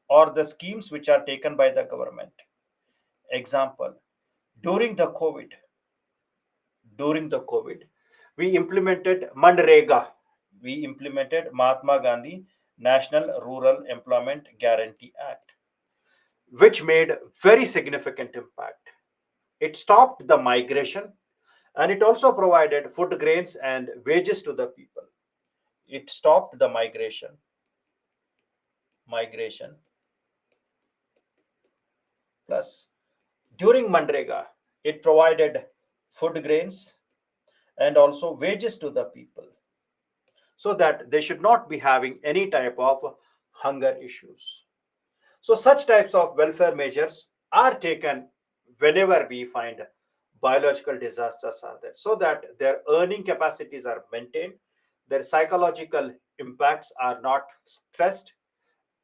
or the schemes which are taken by the government. Example, during the COVID, during the COVID, we implemented Manrega. We implemented Mahatma Gandhi National Rural Employment Guarantee Act, which made very significant impact. It stopped the migration and it also provided food grains and wages to the people. It stopped the migration plus during Manrega, it provided food grains and also wages to the people so that they should not be having any type of hunger issues. So, such types of welfare measures are taken whenever we find biological disasters are there, so that their earning capacities are maintained, their psychological impacts are not stressed,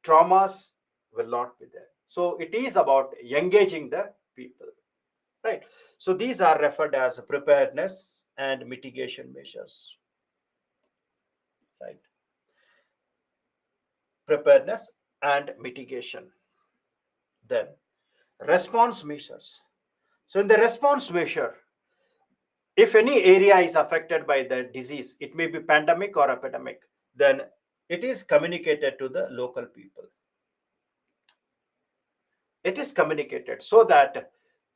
traumas will not be there. So, it is about engaging the people, right? So, these are referred as preparedness and mitigation measures, right? Preparedness and mitigation. Then, response measures. So, in the response measure, if any area is affected by the disease, it may be pandemic or epidemic, then it is communicated to the local people. It is communicated so that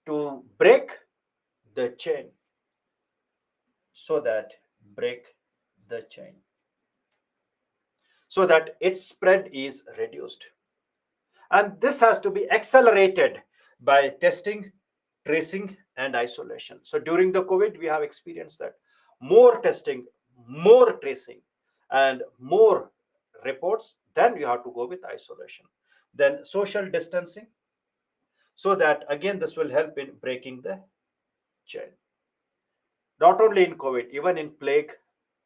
to break the chain, so that break the chain, so that its spread is reduced. And this has to be accelerated by testing, tracing, and isolation. So during the COVID, we have experienced that more testing, more tracing, and more reports, then you have to go with isolation. Then social distancing, so that again this will help in breaking the chain. Not only in COVID, even in plague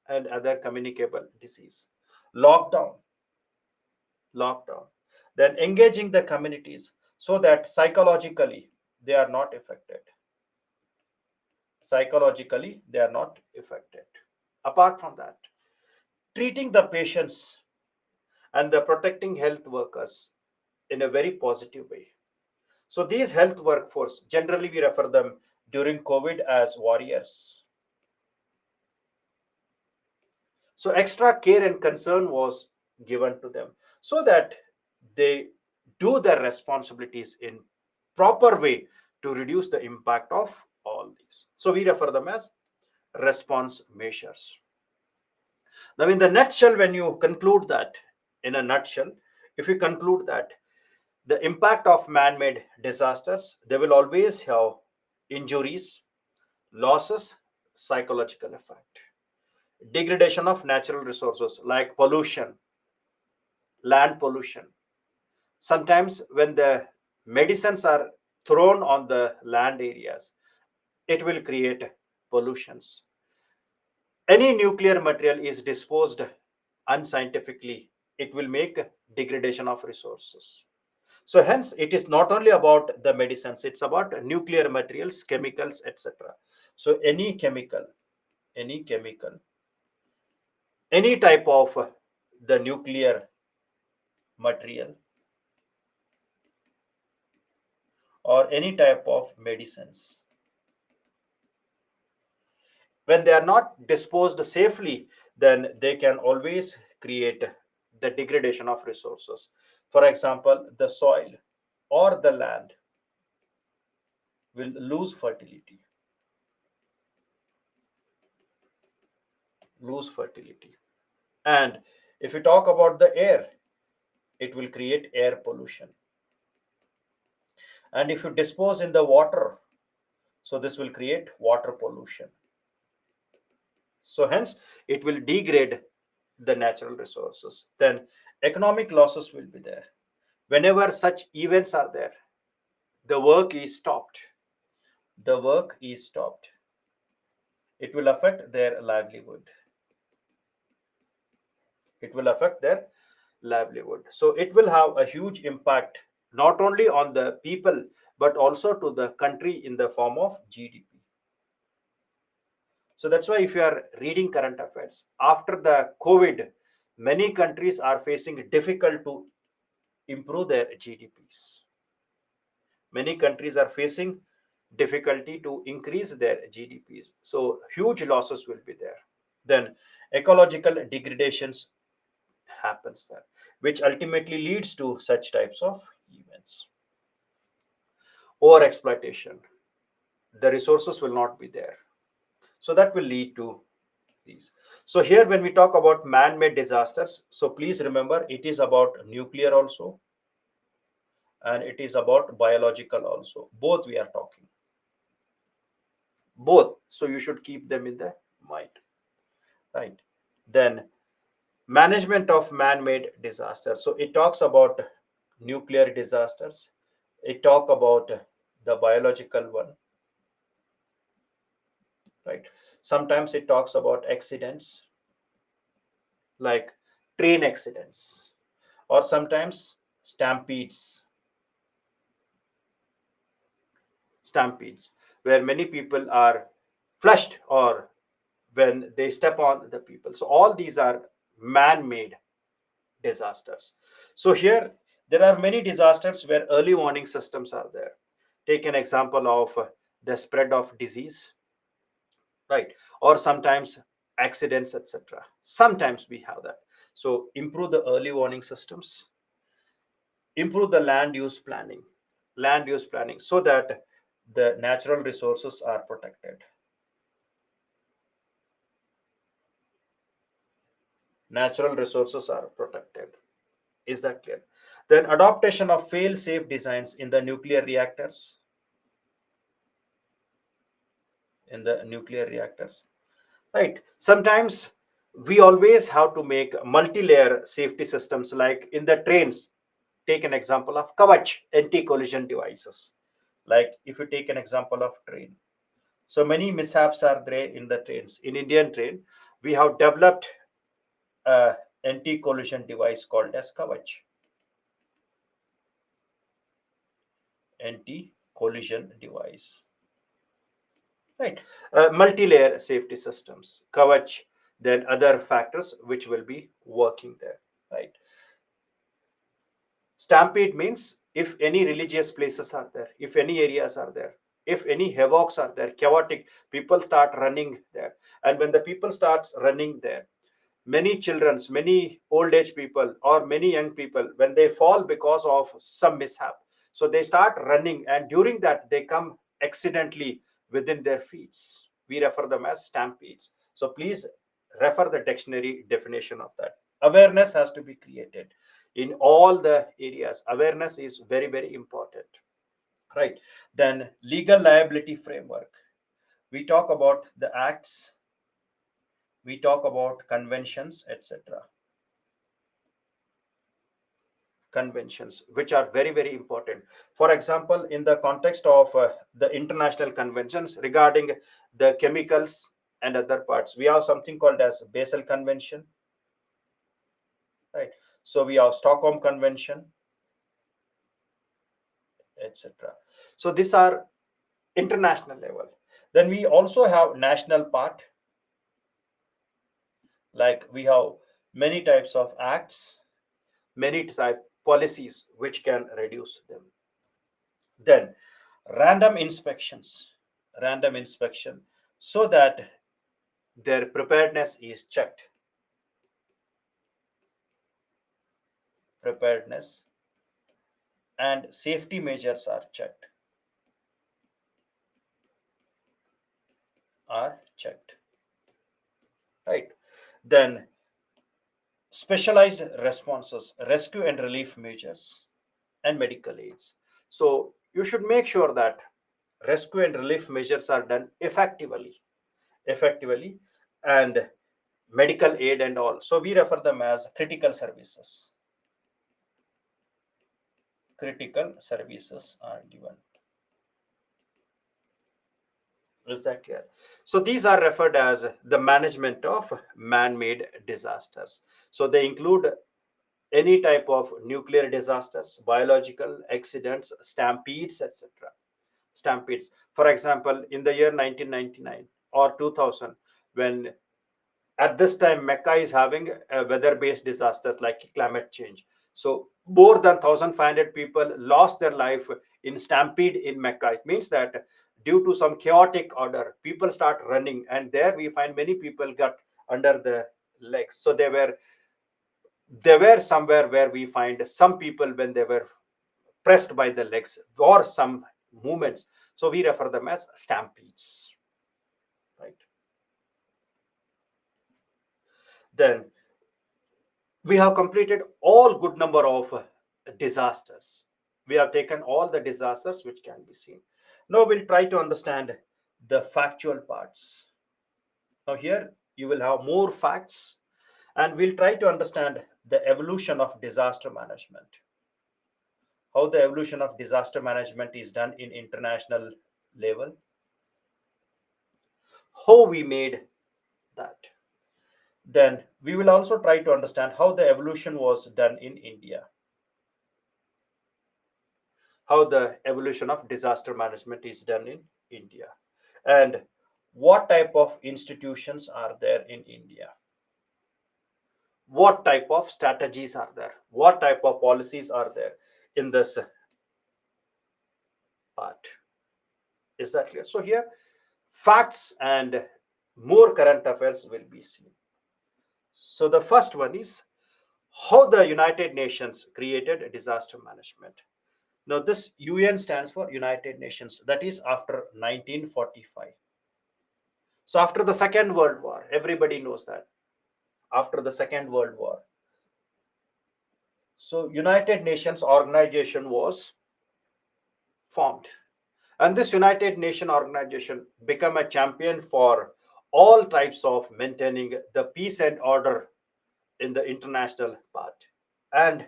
and other communicable disease. Lockdown, lockdown. Then engaging the communities so that psychologically they are not affected. Psychologically, they are not affected. Apart from that, treating the patients and the protecting health workers in a very positive way. So these health workforce, generally we refer them during COVID as warriors. So extra care and concern was given to them so that they do their responsibilities in proper way to reduce the impact of all these. So we refer them as response measures. Now, in the nutshell, when you conclude that, in a nutshell, if you conclude that the impact of man made disasters, they will always have injuries, losses, psychological effect, degradation of natural resources like pollution, land pollution. Sometimes, when the medicines are thrown on the land areas, it will create pollutions. Any nuclear material is disposed unscientifically, it will make degradation of resources. So hence it is not only about the medicines, it's about nuclear materials, chemicals, etc. So any chemical, any type of the nuclear material or any type of medicines, when they are not disposed safely, then they can always create the degradation of resources. For example, the soil or the land will lose fertility. And if you talk about the air, it will create air pollution. And if you dispose in the water, so this will create water pollution. So hence it will degrade the natural resources. Then economic losses will be there. Whenever such events are there, the work is stopped. The work is stopped. It will affect their livelihood. It will affect their livelihood. So it will have a huge impact not only on the people but also to the country in the form of GDP. So that's why if you are reading current affairs, after the COVID, many countries are facing difficult to improve their GDPs. Many countries are facing difficulty to increase their GDPs. So huge losses will be there. Then ecological degradations happens there, which ultimately leads to such types of events. Over exploitation, the resources will not be there. So that will lead to these. So here when we talk about man-made disasters, so please remember it is about nuclear also and it is about biological also. Both we are talking. Both. So you should keep them in the mind. Right. Then management of man-made disasters. So it talks about nuclear disasters. It talk about the biological one, right? Sometimes it talks about accidents like train accidents or sometimes stampedes where many people are flushed or when they step on the people. So all these are man-made disasters. So here there are many disasters where early warning systems are there. Take an example of the spread of disease, right? Or sometimes accidents, etc. Sometimes we have that. So improve the early warning systems, improve the land use planning so that the natural resources are protected. Natural resources are protected. Is that clear? Then adoption of fail safe designs in the nuclear reactors. In the nuclear reactors, right? Sometimes we always have to make multi-layer safety systems like in the trains. Take an example of Kavach anti-collision devices. Like if you take an example of train, so many mishaps are there in the trains. In Indian train, we have developed a anti-collision device called as Kavach anti-collision device, right? Multi-layer safety systems, Kavach, then other factors which will be working there, right? Stampede means if any religious places are there, if any areas are there, if any havocs are there, chaotic, people start running there. And when the people starts running there, many children's, many old age people or many young people, when they fall because of some mishap, so they start running and during that they come accidentally within their feet. We refer them as stampedes. So please refer the dictionary definition of that. Awareness has to be created in all the areas. Awareness is very, very important, right? Then legal liability framework. We talk about the acts, we talk about conventions, etc. Conventions which are very, very important. For example, in the context of the international conventions regarding the chemicals and other parts, we have something called as Basel Convention, right? So we have Stockholm Convention, etc. So these are international level. Then we also have national part, like we have many types of acts, many type policies which can reduce them. Then random inspections, random inspection, so that their preparedness is checked. Preparedness and safety measures are checked. Are checked. Right. Then specialized responses, rescue and relief measures, and medical aids. So you should make sure that rescue and relief measures are done effectively, and medical aid and all. So we refer them as critical services. Critical services are given. Is that clear? So these are referred as the management of man-made disasters. So they include any type of nuclear disasters, biological accidents, stampedes, etc. Stampedes. For example, in the year 1999 or 2000, when at this time Mecca is having a weather-based disaster like climate change. So more than 1,500 people lost their life in stampede in Mecca. It means that due to some chaotic order, people start running, and there we find many people got under the legs. So they were somewhere where we find some people when they were pressed by the legs or some movements. So we refer them as stampedes, right? Then we have completed all good number of disasters. We have taken all the disasters which can be seen. Now we'll try to understand the factual parts. Now here you will have more facts, and we'll try to understand the evolution of disaster management, how the evolution of disaster management is done in international level, how we made that. Then we will also try to understand how the evolution was done in India, how the evolution of disaster management is done in India, and what type of institutions are there in India, what type of strategies are there, what type of policies are there in this part. Is that clear? So here, facts and more current affairs will be seen. So the first one is how the United Nations created disaster management. Now, this UN stands for United Nations. That is after 1945. So, after the Second World War, everybody knows that. After the Second World War, so United Nations organization was formed, and this United Nation organization became a champion for all types of maintaining the peace and order in the international part. And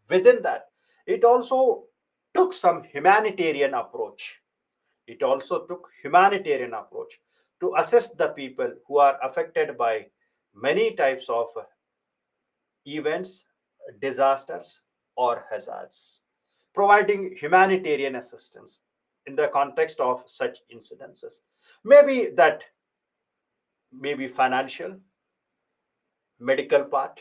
within that, it also took some humanitarian approach. It also took humanitarian approach to assist the people who are affected by many types of events, disasters, or hazards, providing humanitarian assistance in the context of such incidences. Maybe that may be financial, medical part,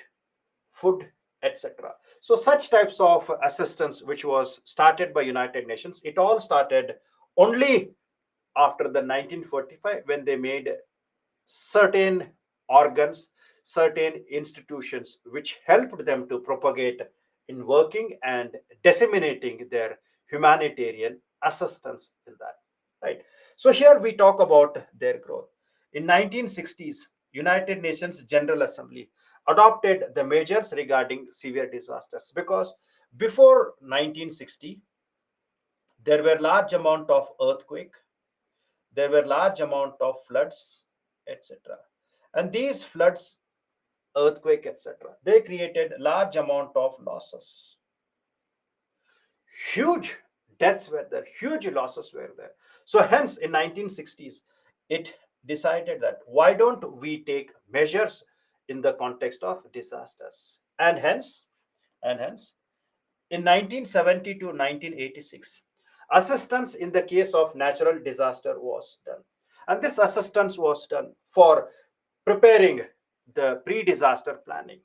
food, etc. So such types of assistance which was started by United Nations, it all started only after the 1945 when they made certain organs, certain institutions which helped them to propagate in working and disseminating their humanitarian assistance in that, right? So here we talk about their growth. In 1960s, United Nations General Assembly adopted the measures regarding severe disasters, because before 1960 there were large amount of earthquake, there were large amount of floods, etc. And these floods, earthquake, etc., they created large amount of losses. Huge deaths were there, huge losses were there. So hence in 1960s, it decided that why don't we take measures in the context of disasters, and hence in 1970 to 1986, assistance in the case of natural disaster was done. And this assistance was done for preparing the pre-disaster planning,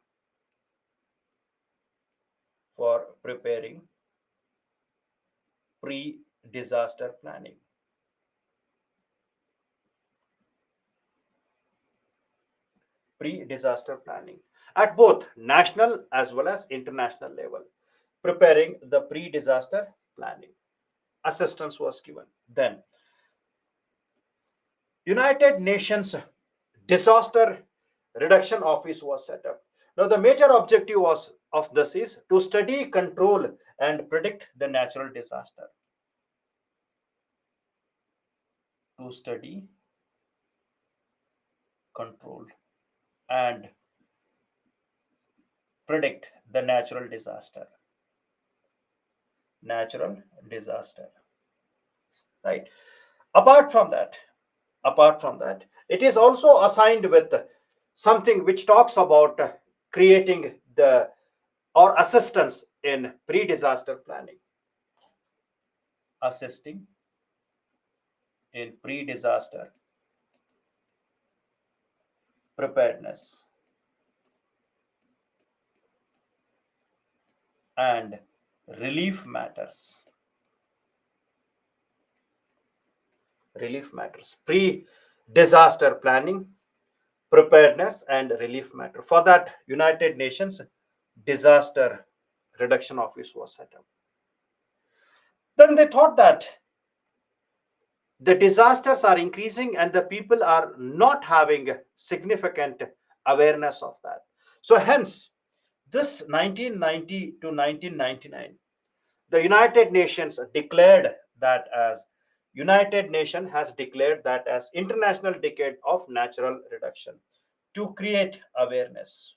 for preparing pre-disaster planning, pre-disaster planning at both national as well as international level, preparing the pre-disaster planning. Assistance was given. Then United Nations Disaster Reduction Office was set up. Now, the major objective was of this is to study, control, and predict the natural disaster. To study, control, and predict the natural disaster. Natural disaster. Right. Apart from that, it is also assigned with something which talks about creating the or assistance in pre-disaster planning, assisting in pre-disaster preparedness, and relief matters. Relief matters. Pre-disaster planning, preparedness, and relief matter. For that, United Nations Disaster Reduction Office was set up. Then they thought that the disasters are increasing and the people are not having significant awareness of that. So hence, this 1990 to 1999, the United Nations declared that as United Nations has declared that as International Decade of Natural Reduction to create awareness,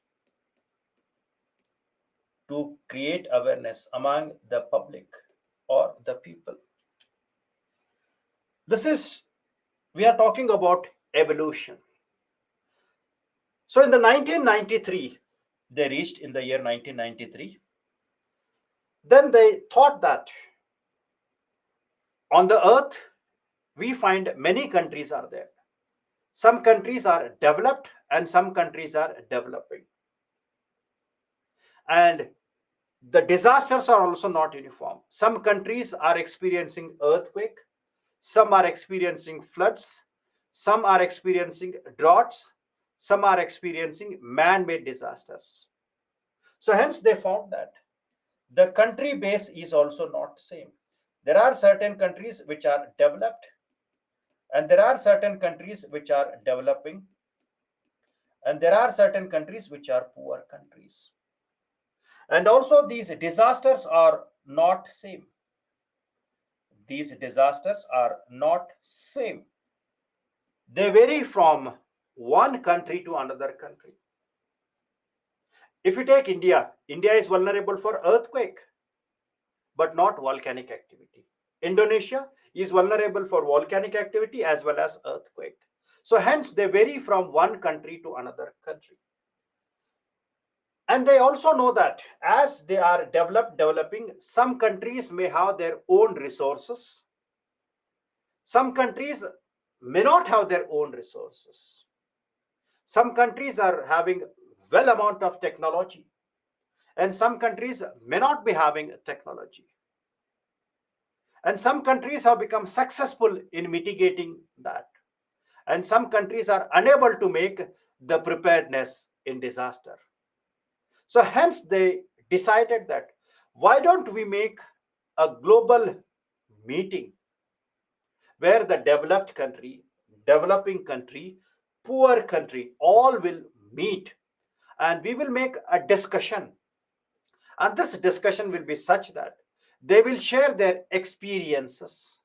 among the public or the people. This is, we are talking about evolution. So in the 1993, they reached in the year 1993. Then they thought that on the earth, we find many countries are there. Some countries are developed and some countries are developing. And the disasters are also not uniform. Some countries are experiencing earthquake, some are experiencing floods, some are experiencing droughts, some are experiencing man-made disasters. So hence they found that the country base is also not same. There are certain countries which are developed and there are certain countries which are developing and there are certain countries which are poor countries. And also these disasters are not same. These disasters are not same. They vary from one country to another country. If you take India, India is vulnerable for earthquake, but not volcanic activity. Indonesia is vulnerable for volcanic activity as well as earthquake. So hence they vary from one country to another country. And they also know that as they are developing, some countries may have their own resources. Some countries may not have their own resources. Some countries are having well amount of technology and some countries may not be having technology. And some countries have become successful in mitigating that. And some countries are unable to make the preparedness in disaster. So hence they decided that why don't we make a global meeting where the developed country, developing country, poor country all will meet and we will make a discussion. And this discussion will be such that they will share their experiences.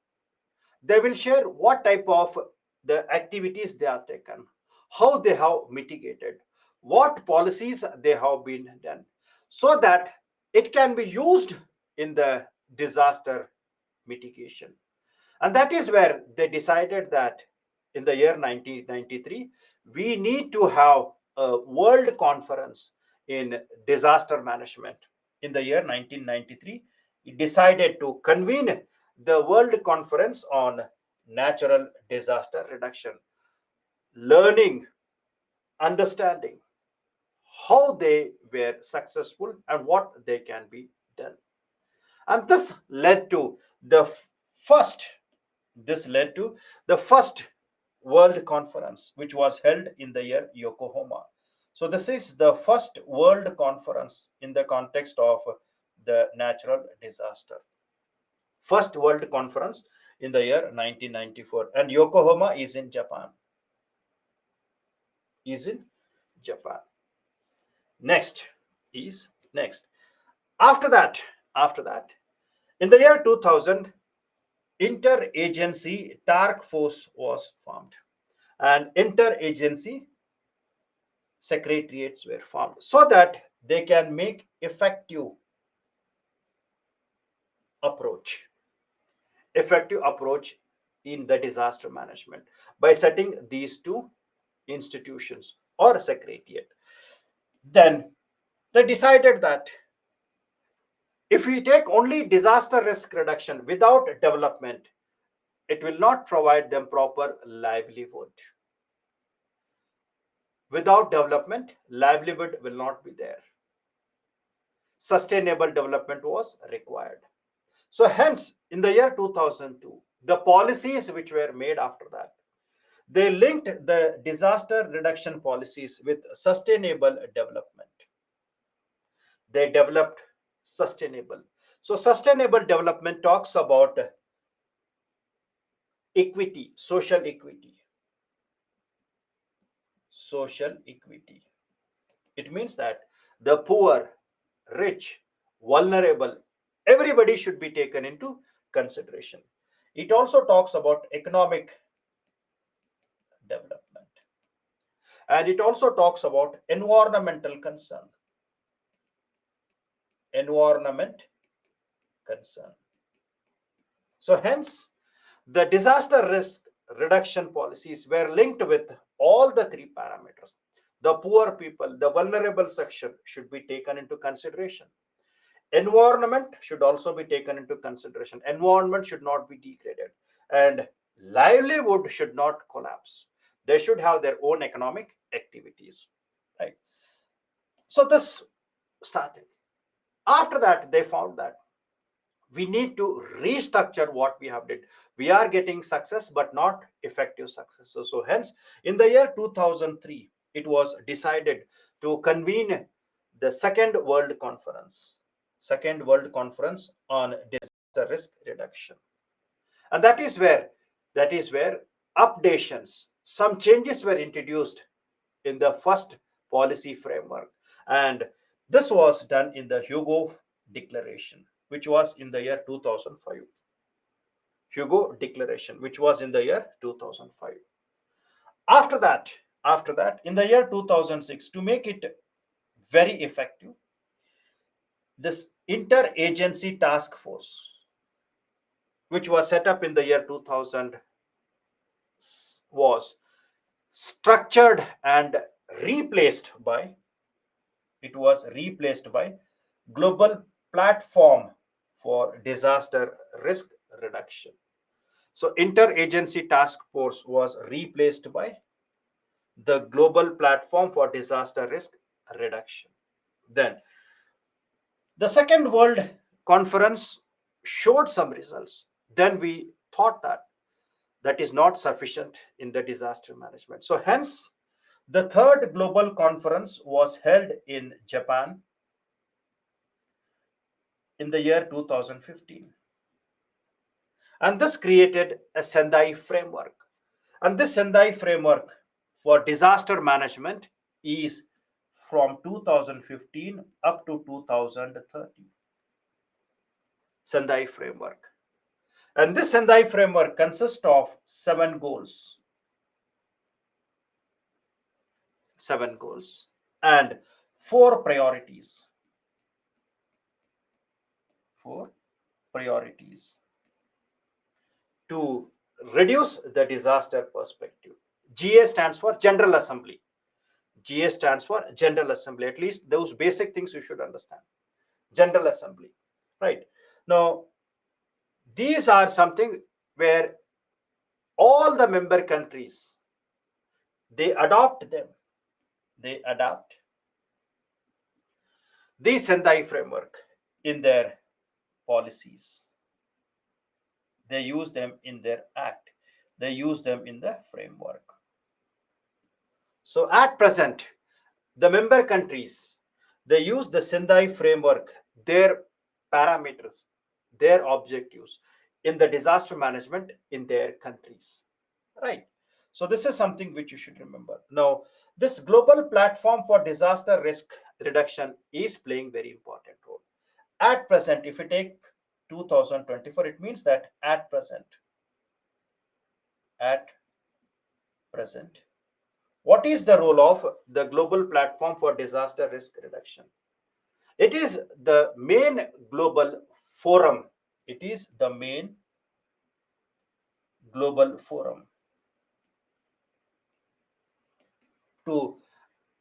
They will share what type of the activities they have taken, how they have mitigated, what policies they have been done, so that it can be used in the disaster mitigation. And that is where they decided that in the year 1993, we need to have a world conference in disaster management. In the year 1993, it decided to convene the World Conference on Natural Disaster Reduction, learning, understanding how they were successful and what they can be done. And first this led to the first world conference which was held in the year Yokohama. So this is the first world conference in the context of the natural disaster. First world conference in the year 1994, and Yokohama is in Japan. Is in Japan. Next is next. After that, in the year 2000, interagency task force was formed, and interagency secretariats were formed so that they can make approach effective approach in the disaster management by setting these two institutions or secretariat. Then they decided that if we take only disaster risk reduction without development, it will not provide them proper livelihood. Without development, livelihood will not be there. Sustainable development was required. So, hence, in the year 2002, the policies which were made after that, they linked the disaster reduction policies with sustainable development. They developed sustainable. So, sustainable development talks about equity, social equity. Social equity. It means that the poor, rich, vulnerable, everybody should be taken into consideration. It also talks about economic development. And it also talks about environmental concern. Environment concern. So, hence, the disaster risk reduction policies were linked with all the three parameters. The poor people, the vulnerable section should be taken into consideration. Environment should also be taken into consideration. Environment should not be degraded. And livelihood should not collapse. They should have their own economic activities. Right. So this started. After that, they found that we need to restructure what we have did. We are getting success but not effective success. So hence in the year 2003 it was decided to convene the second world conference on disaster risk reduction. And that is where updations, some changes were introduced in the first policy framework. And this was done in the Hugo Declaration, which was in the year 2005. Hugo Declaration, which was in the year 2005. After that, in the year 2006, to make it very effective, this interagency task force, which was set up in the year 2000, was structured and replaced by it was replaced by Global Platform for Disaster Risk Reduction. So, Interagency Task Force was replaced by the Global Platform for Disaster Risk Reduction. Then, the Second World Conference showed some results. Then we thought that that is not sufficient in the disaster management. So, hence, the third global conference was held in Japan in the year 2015. And this created a Sendai framework. And this Sendai framework for disaster management is from 2015 up to 2030. Sendai framework. And this Sendai framework consists of seven goals, and four priorities. Four priorities to reduce the disaster perspective. GA stands for General Assembly. GA stands for General Assembly. At least those basic things you should understand. General Assembly. Right. Now, these are something where all the member countries, they adopt them. They adapt the Sendai framework in their policies. They use them in their act. They use them in the framework. So at present, the member countries, they use the Sendai framework, their parameters, their objectives in the disaster management in their countries. Right. So this is something which you should remember. Now, this global platform for disaster risk reduction is playing very important role. At present, if you take 2024, it means that at present, what is the role of the global platform for disaster risk reduction? It is the main global forum. It is the main global forum to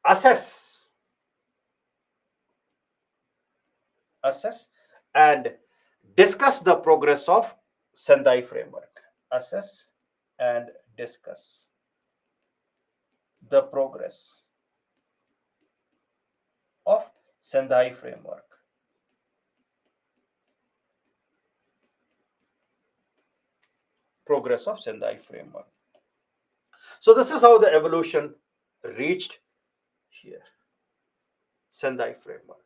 assess and discuss the progress of Sendai framework. Assess and discuss the progress of Sendai framework. Progress of Sendai framework. So this is how the evolution reached here. Sendai framework.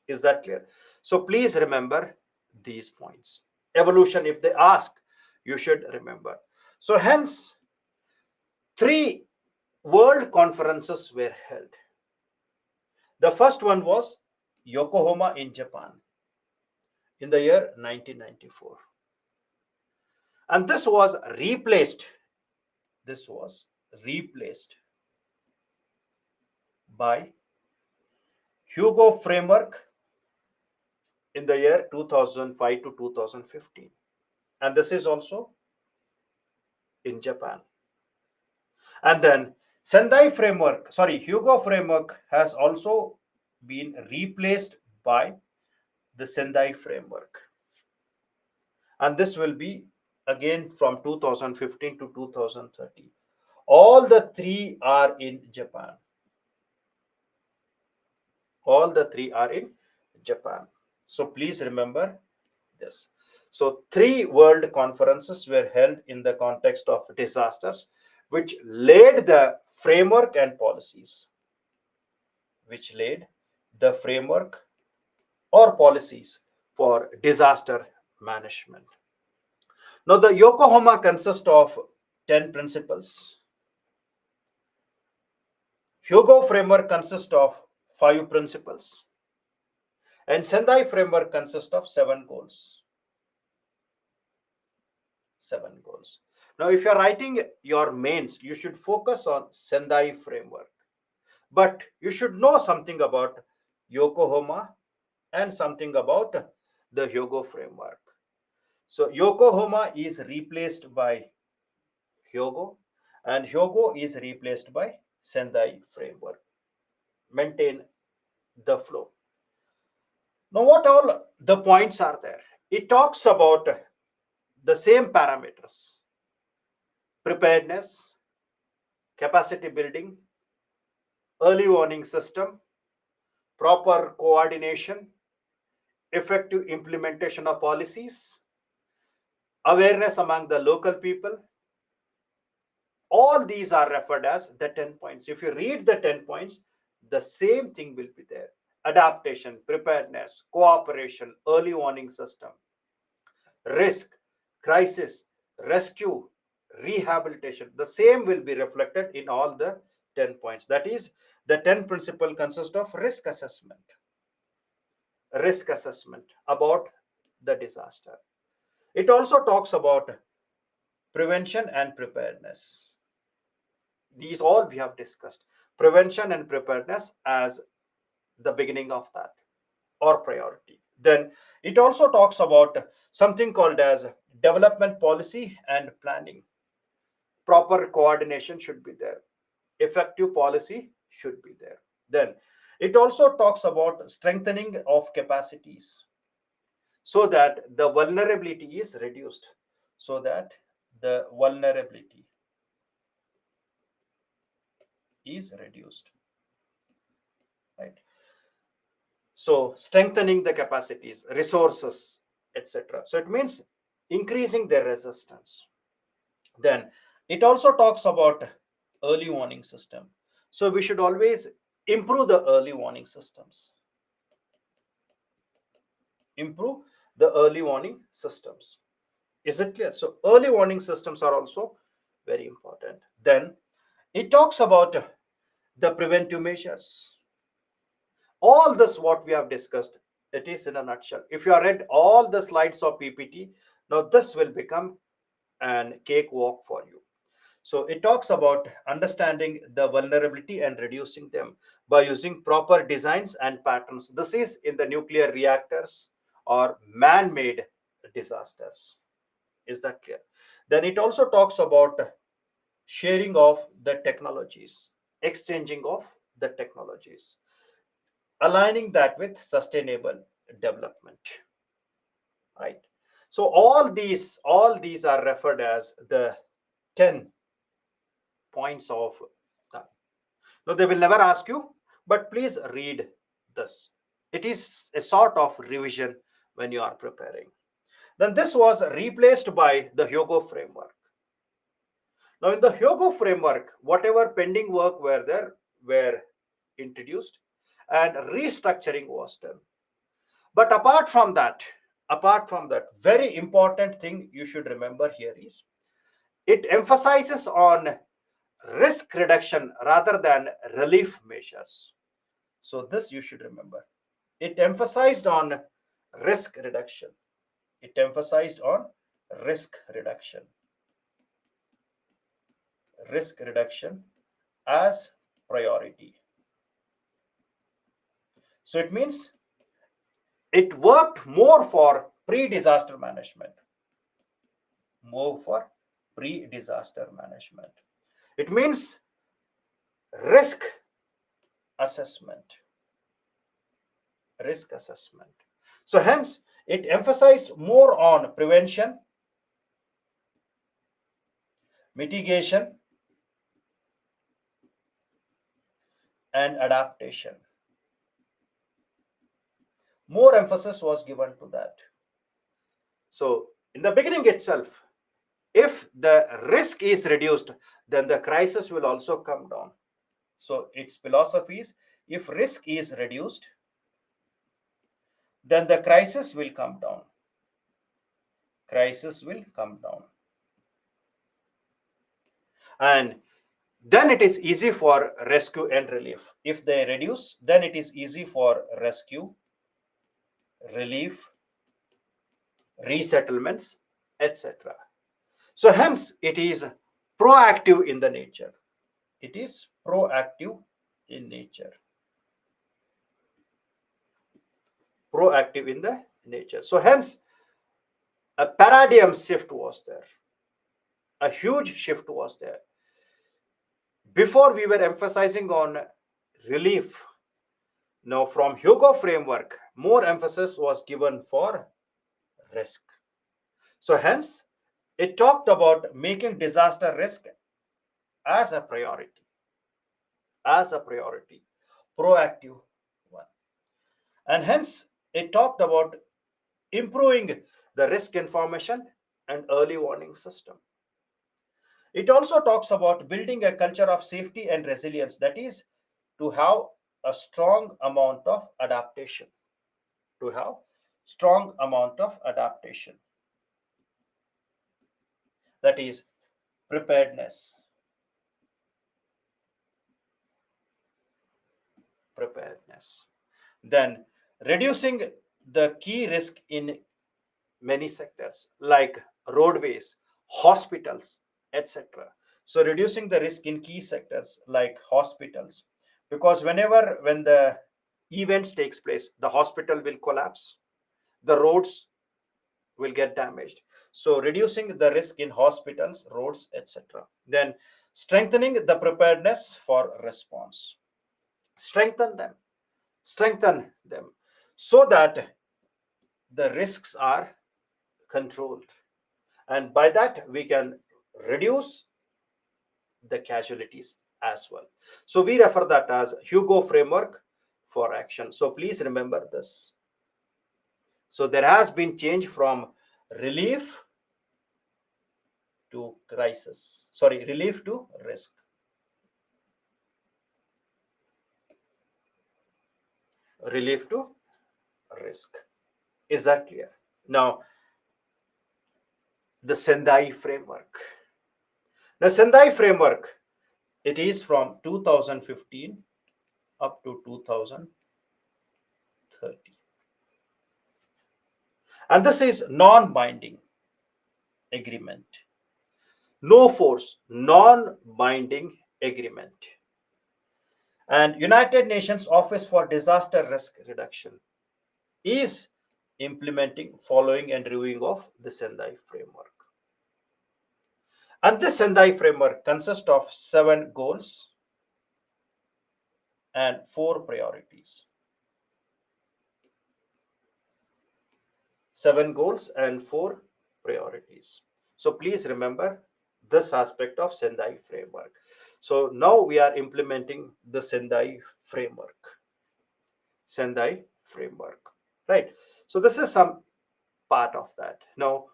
Is that clear? So please remember these points. Evolution, if they ask, you should remember. So hence, three world conferences were held. The first one was Yokohama in Japan in the year 1994. And this was replaced by Hugo framework in the year 2005 to 2015. And this is also in Japan. And then Hugo framework has also been replaced by the Sendai framework. And this will be again from 2015 to 2030. All the three are in Japan. All the three are in Japan. So please remember this. So three world conferences were held in the context of disasters, which laid the framework and policies, or policies for disaster management. Now, the Yokohama consists of 10 principles. Hugo framework consists of 5 principles. And Sendai framework consists of 7 goals. 7 goals. Now, if you're writing your mains, you should focus on Sendai framework. But you should know something about Yokohama and something about the Hugo framework. So Yokohama is replaced by Hyogo, and Hyogo is replaced by Sendai framework. Maintain the flow. Now, what all the points are there? It talks about the same parameters: preparedness, capacity building, early warning system, proper coordination, effective implementation of policies, awareness among the local people. All these are referred as the 10 points. If you read the 10 points, the same thing will be there: adaptation, preparedness, cooperation, early warning system, risk, crisis, rescue, rehabilitation. The same will be reflected in all the 10 points. That is, the 10 principle consist of risk assessment about the disaster. It also talks about prevention and preparedness. These all we have discussed. Prevention and preparedness as the beginning of that, or priority. Then it also talks about something called as development policy and planning. Proper coordination should be there. Effective policy should be there. Then it also talks about strengthening of capacities so that the vulnerability is reduced. So that the vulnerability is reduced. Right. So strengthening the capacities, resources, etc. So it means increasing their resistance. Then it also talks about early warning system. So we should always improve the early warning systems. Improve the early warning systems. Is it clear? So early warning systems are also very important. Then it talks about the preventive measures. All this what we have discussed, it is in a nutshell. If you have read all the slides of PPT, now this will become an cakewalk for you. So it talks about understanding the vulnerability and reducing them by using proper designs and patterns. This is in the nuclear reactors or man-made disasters. Is that clear? Then it also talks about sharing of the technologies, exchanging of the technologies, aligning that with sustainable development. Right. So all these are referred as the 10 points of that. Now they will never ask you, but please read This it is a sort of revision when you are preparing. Then this was replaced by the Hyogo framework. Now, in the Hyogo framework, whatever pending work were there were introduced and restructuring was done. But apart from that, very important thing you should remember here is it emphasizes on risk reduction rather than relief measures. So this you should remember. It emphasized on risk reduction. It emphasized on risk reduction. Risk reduction as priority. So it means it worked more for pre-disaster management. More for pre-disaster management. It means risk assessment. Risk assessment. So hence it emphasized more on prevention, mitigation, and adaptation. More emphasis was given to that. So in the beginning itself, if the risk is reduced, then the crisis will also come down. So its philosophy is, if risk is reduced, then the crisis will come down. Crisis will come down. And then it is easy for rescue and relief. If they reduce, then it is easy for rescue, relief, resettlements, etc. So hence it is proactive in the nature. It is proactive in nature. Proactive in the nature. So hence a paradigm shift was there. A huge shift was there. Before we were emphasizing on relief. Now from Hyogo framework, more emphasis was given for risk. So hence it talked about making disaster risk as a priority, proactive one. And hence it talked about improving the risk information and early warning system. It also talks about building a culture of safety and resilience, that is, to have a strong amount of adaptation. To have strong amount of adaptation. That is preparedness. Preparedness. Then reducing the key risk in many sectors like roadways, hospitals, etc. So reducing the risk in key sectors like hospitals, because when the events takes place, the hospital will collapse, the roads will get damaged. So reducing the risk in hospitals, roads, etc. Then strengthening the preparedness for response. Strengthen them. Strengthen them so that the risks are controlled. And by that, we can reduce the casualties as well. So we refer that as Hyogo framework for action. So please remember this. So there has been change from relief to crisis. Sorry, relief to risk. Relief to risk. Is that clear? Now, the Sendai framework. The Sendai framework, it is from 2015 up to 2030. And this is non-binding agreement. No force, non-binding agreement. And United Nations Office for Disaster Risk Reduction is implementing, following and reviewing of the Sendai framework. And this Sendai framework consists of 7 goals and 4 priorities. 7 goals and 4 priorities. So please remember this aspect of Sendai framework. So now we are implementing the Sendai framework. Sendai framework, right? So this is some part of that. Now,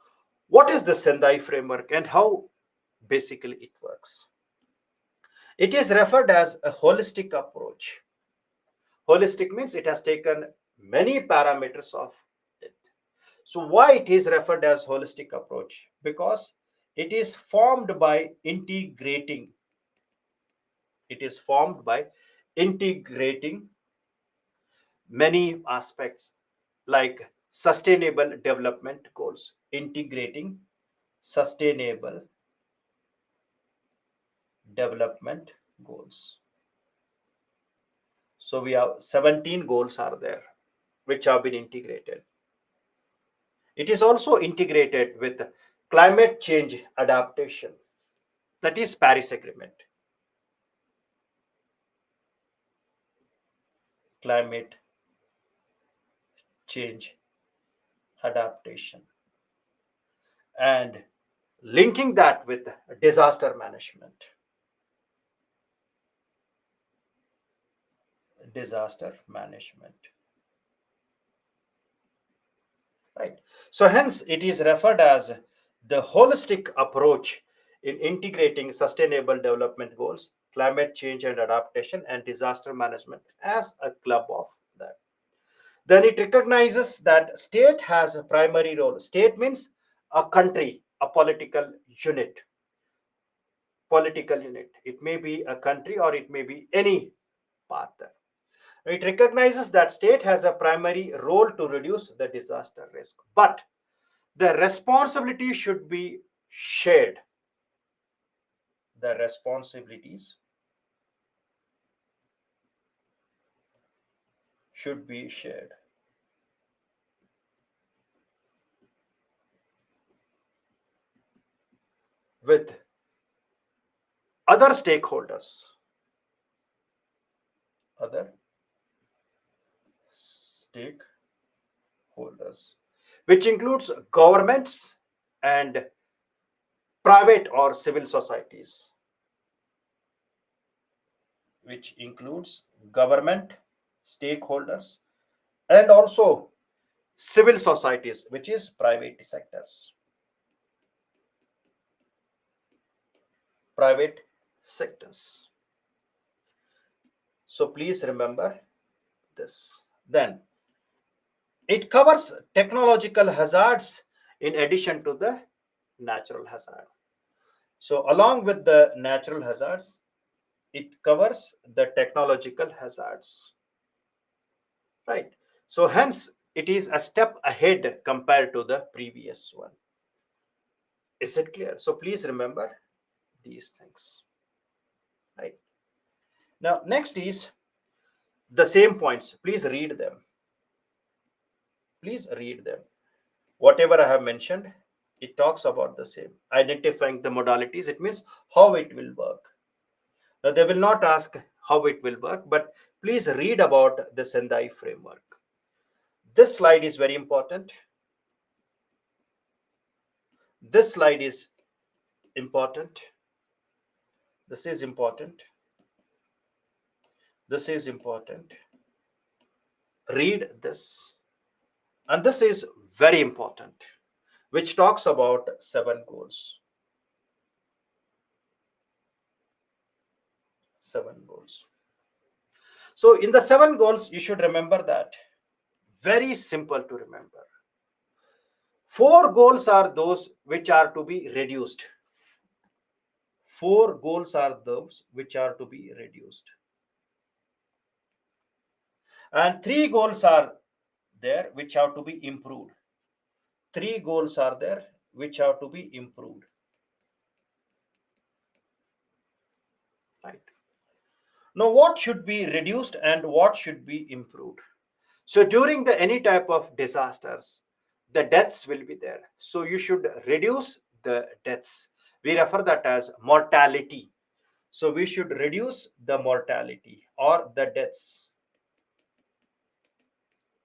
what is the Sendai framework and how basically it works? It is referred as a holistic approach. Holistic means it has taken many parameters of it. So why it is referred as holistic approach? Because it is formed by integrating. It is formed by integrating many aspects like sustainable development goals, integrating sustainable development goals. So we have 17 goals are there which have been integrated. It is also integrated with climate change adaptation, that is Paris Agreement, climate change adaptation, and linking that with disaster management. Disaster management. Right. So hence it is referred as the holistic approach in integrating sustainable development goals, climate change and adaptation, and disaster management as a club of that. Then it recognizes that state has a primary role. State means a country, a unit, political unit. It may be a country or it may be any part there. It recognizes that state has a primary role to reduce the disaster risk, but the responsibility should be shared. The responsibilities should be shared with other stakeholders, other stakeholders, which includes governments and private or civil societies, which includes government stakeholders and also civil societies, which is private sectors. Private sectors. So please remember this. Then it covers technological hazards in addition to the natural hazard. So along with the natural hazards, it covers the technological hazards. Right. So hence it is a step ahead compared to the previous one. Is it clear? So please remember these things. Right. Now next is the same points. Please read them. Please read them. Whatever I have mentioned, it talks about the same. Identifying the modalities, it means how it will work. Now, they will not ask how it will work, but please read about the Sendai framework. This slide is very important. This slide is important. This is important. This is important. Read this. And this is very important, which talks about 7 goals. 7 goals. So in the 7 goals, you should remember that. Very simple to remember. 4 goals are those which are to be reduced. 4 goals are those which are to be reduced. And 3 goals are there which have to be improved. 3 goals are there which have to be improved. Right. Now, what should be reduced and what should be improved? So during the any type of disasters, the deaths will be there. So you should reduce the deaths. We refer that as mortality. So we should reduce the mortality or the deaths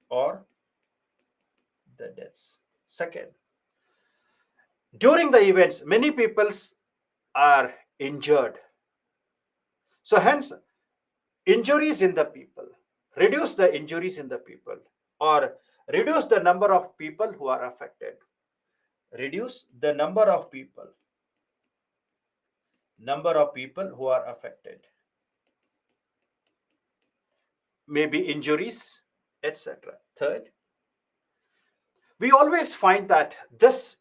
or the deaths. Second, during the events, many peoples are injured. So hence, injuries in the people, reduce the injuries in the people, or reduce the number of people who are affected, reduce the number of people who are affected, maybe injuries, etc. Third, we always find that this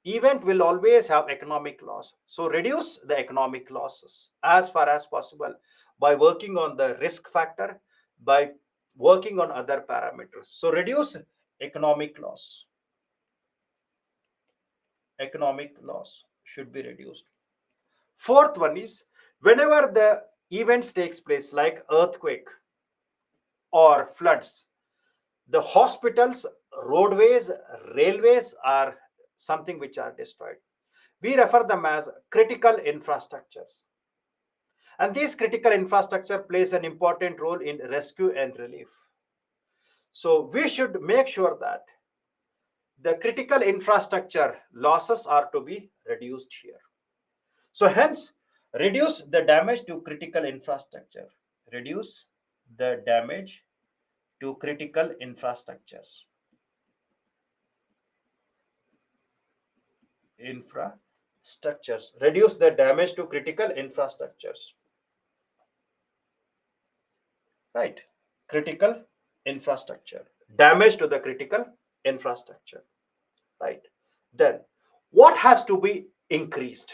event will always have economic loss. So reduce the economic losses as far as possible by working on the risk factor, by working on other parameters. So reduce economic loss. Economic loss should be reduced. Fourth one is, whenever the events takes place like earthquake or floods, the hospitals, roadways, railways are something which are destroyed. We refer them as critical infrastructures. And this critical infrastructure plays an important role in rescue and relief. So we should make sure that the critical infrastructure losses are to be reduced here. So hence, reduce the damage to critical infrastructure. Reduce the damage to critical infrastructures. Infrastructures. Reduce the damage to critical infrastructures. Right. Critical infrastructure. Damage to the critical infrastructure. Right. Then, what has to be increased?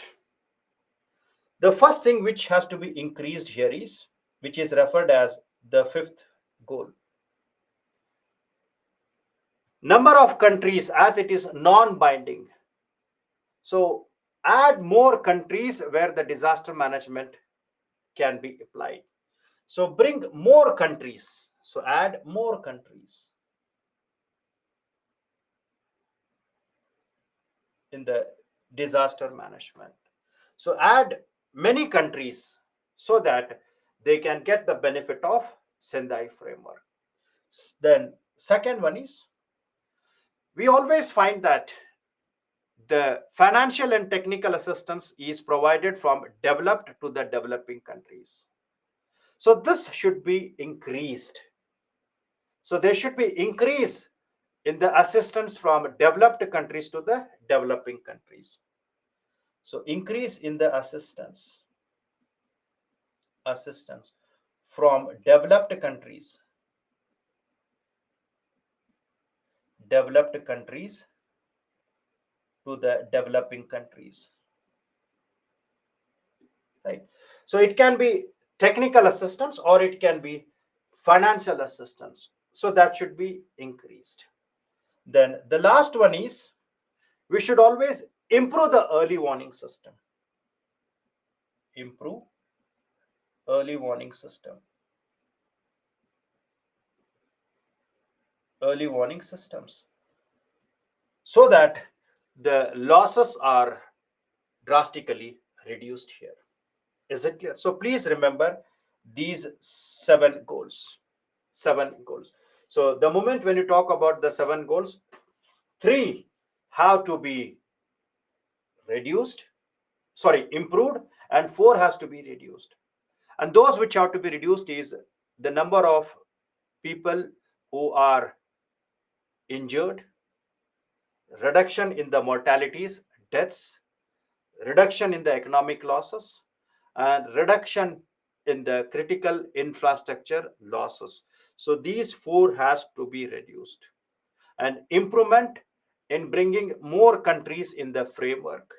The first thing which has to be increased here is, which is referred as the fifth goal. Number of countries, as it is non-binding. So add more countries where the disaster management can be applied. So bring more countries. So add more countries in the disaster management. So add many countries so that they can get the benefit of Sendai framework. Then second one is, we always find that the financial and technical assistance is provided from developed to the developing countries. So this should be increased. So there should be increase in the assistance from developed countries to the developing countries. So increase in the assistance from developed countries to the developing countries. Right. So it can be technical assistance or it can be financial assistance. So that should be increased. Then the last one is, we should always improve the early warning system. Improve early warning system. Early warning systems. So that the losses are drastically reduced here. Is it clear? So please remember these seven goals. Seven goals. So the moment when you talk about the seven goals, three have to be reduced, sorry, improved, and four has to be reduced. And those which have to be reduced is the number of people who are injured, reduction in the mortalities, deaths, reduction in the economic losses, and reduction in the critical infrastructure losses. So these four has to be reduced. And improvement in bringing more countries in the framework,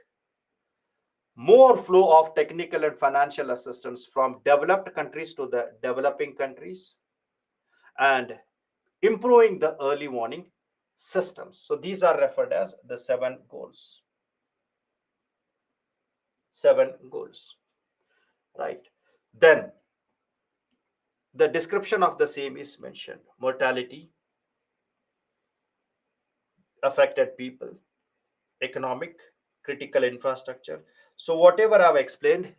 more flow of technical and financial assistance from developed countries to the developing countries, and improving the early warning systems. So these are referred as the seven goals. Seven goals. Right. Then the description of the same is mentioned: mortality, affected people, economic, critical infrastructure. So whatever I've explained,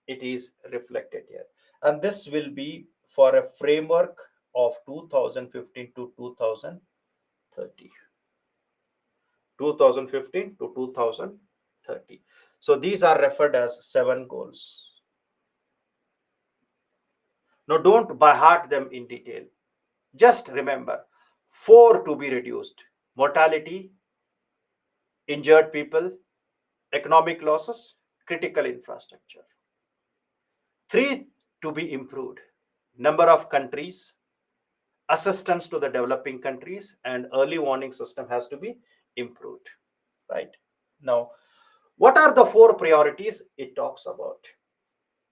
it is reflected here. And this will be for a framework of 2015 to 2030. 2015 to 2030. So these are referred as seven goals. Now don't by heart them in detail. Just remember, four to be reduced: mortality, injured people, economic losses, critical infrastructure. Three to be improved: number of countries, assistance to the developing countries, and early warning system has to be improved. Right now, what are the four priorities it talks about?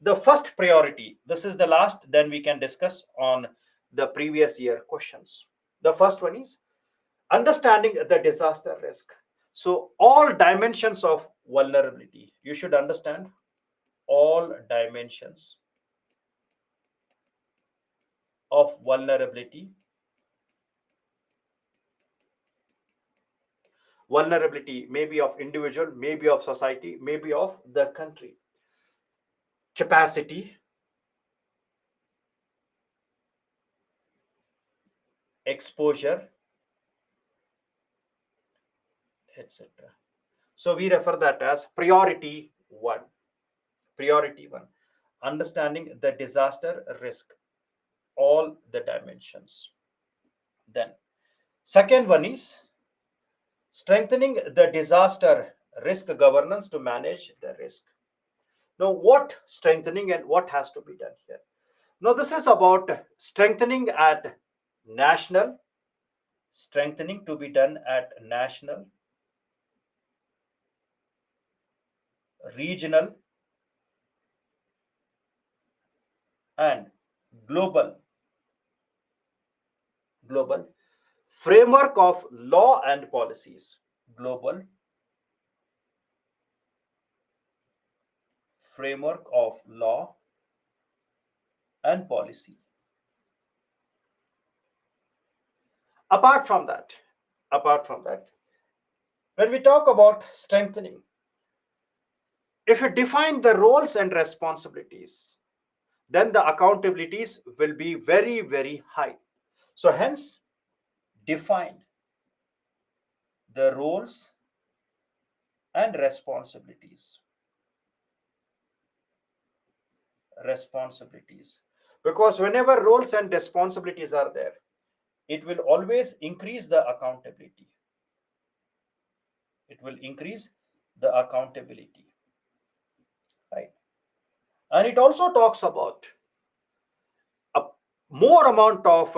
The first priority, this is the last, then we can discuss on the previous year questions. The first one is understanding the disaster risk. So, all dimensions of vulnerability, you should understand all dimensions of vulnerability. Vulnerability may be of individual, maybe of society, maybe of the country. Capacity, exposure, etc. So we refer that as priority one. Priority one, understanding the disaster risk, all the dimensions. Then, second one is strengthening the disaster risk governance to manage the risk. Now, what strengthening and what has to be done here? Now, this is about strengthening at national, strengthening to be done at national, regional, and global global framework of law and policies. Global framework of law and policy. Apart from that, apart from that, when we talk about strengthening, if you define the roles and responsibilities, then the accountabilities will be very, very high. So, hence, define the roles and responsibilities. Responsibilities. Because whenever roles and responsibilities are there, it will always increase the accountability. It will increase the accountability. Right. And it also talks about a more amount of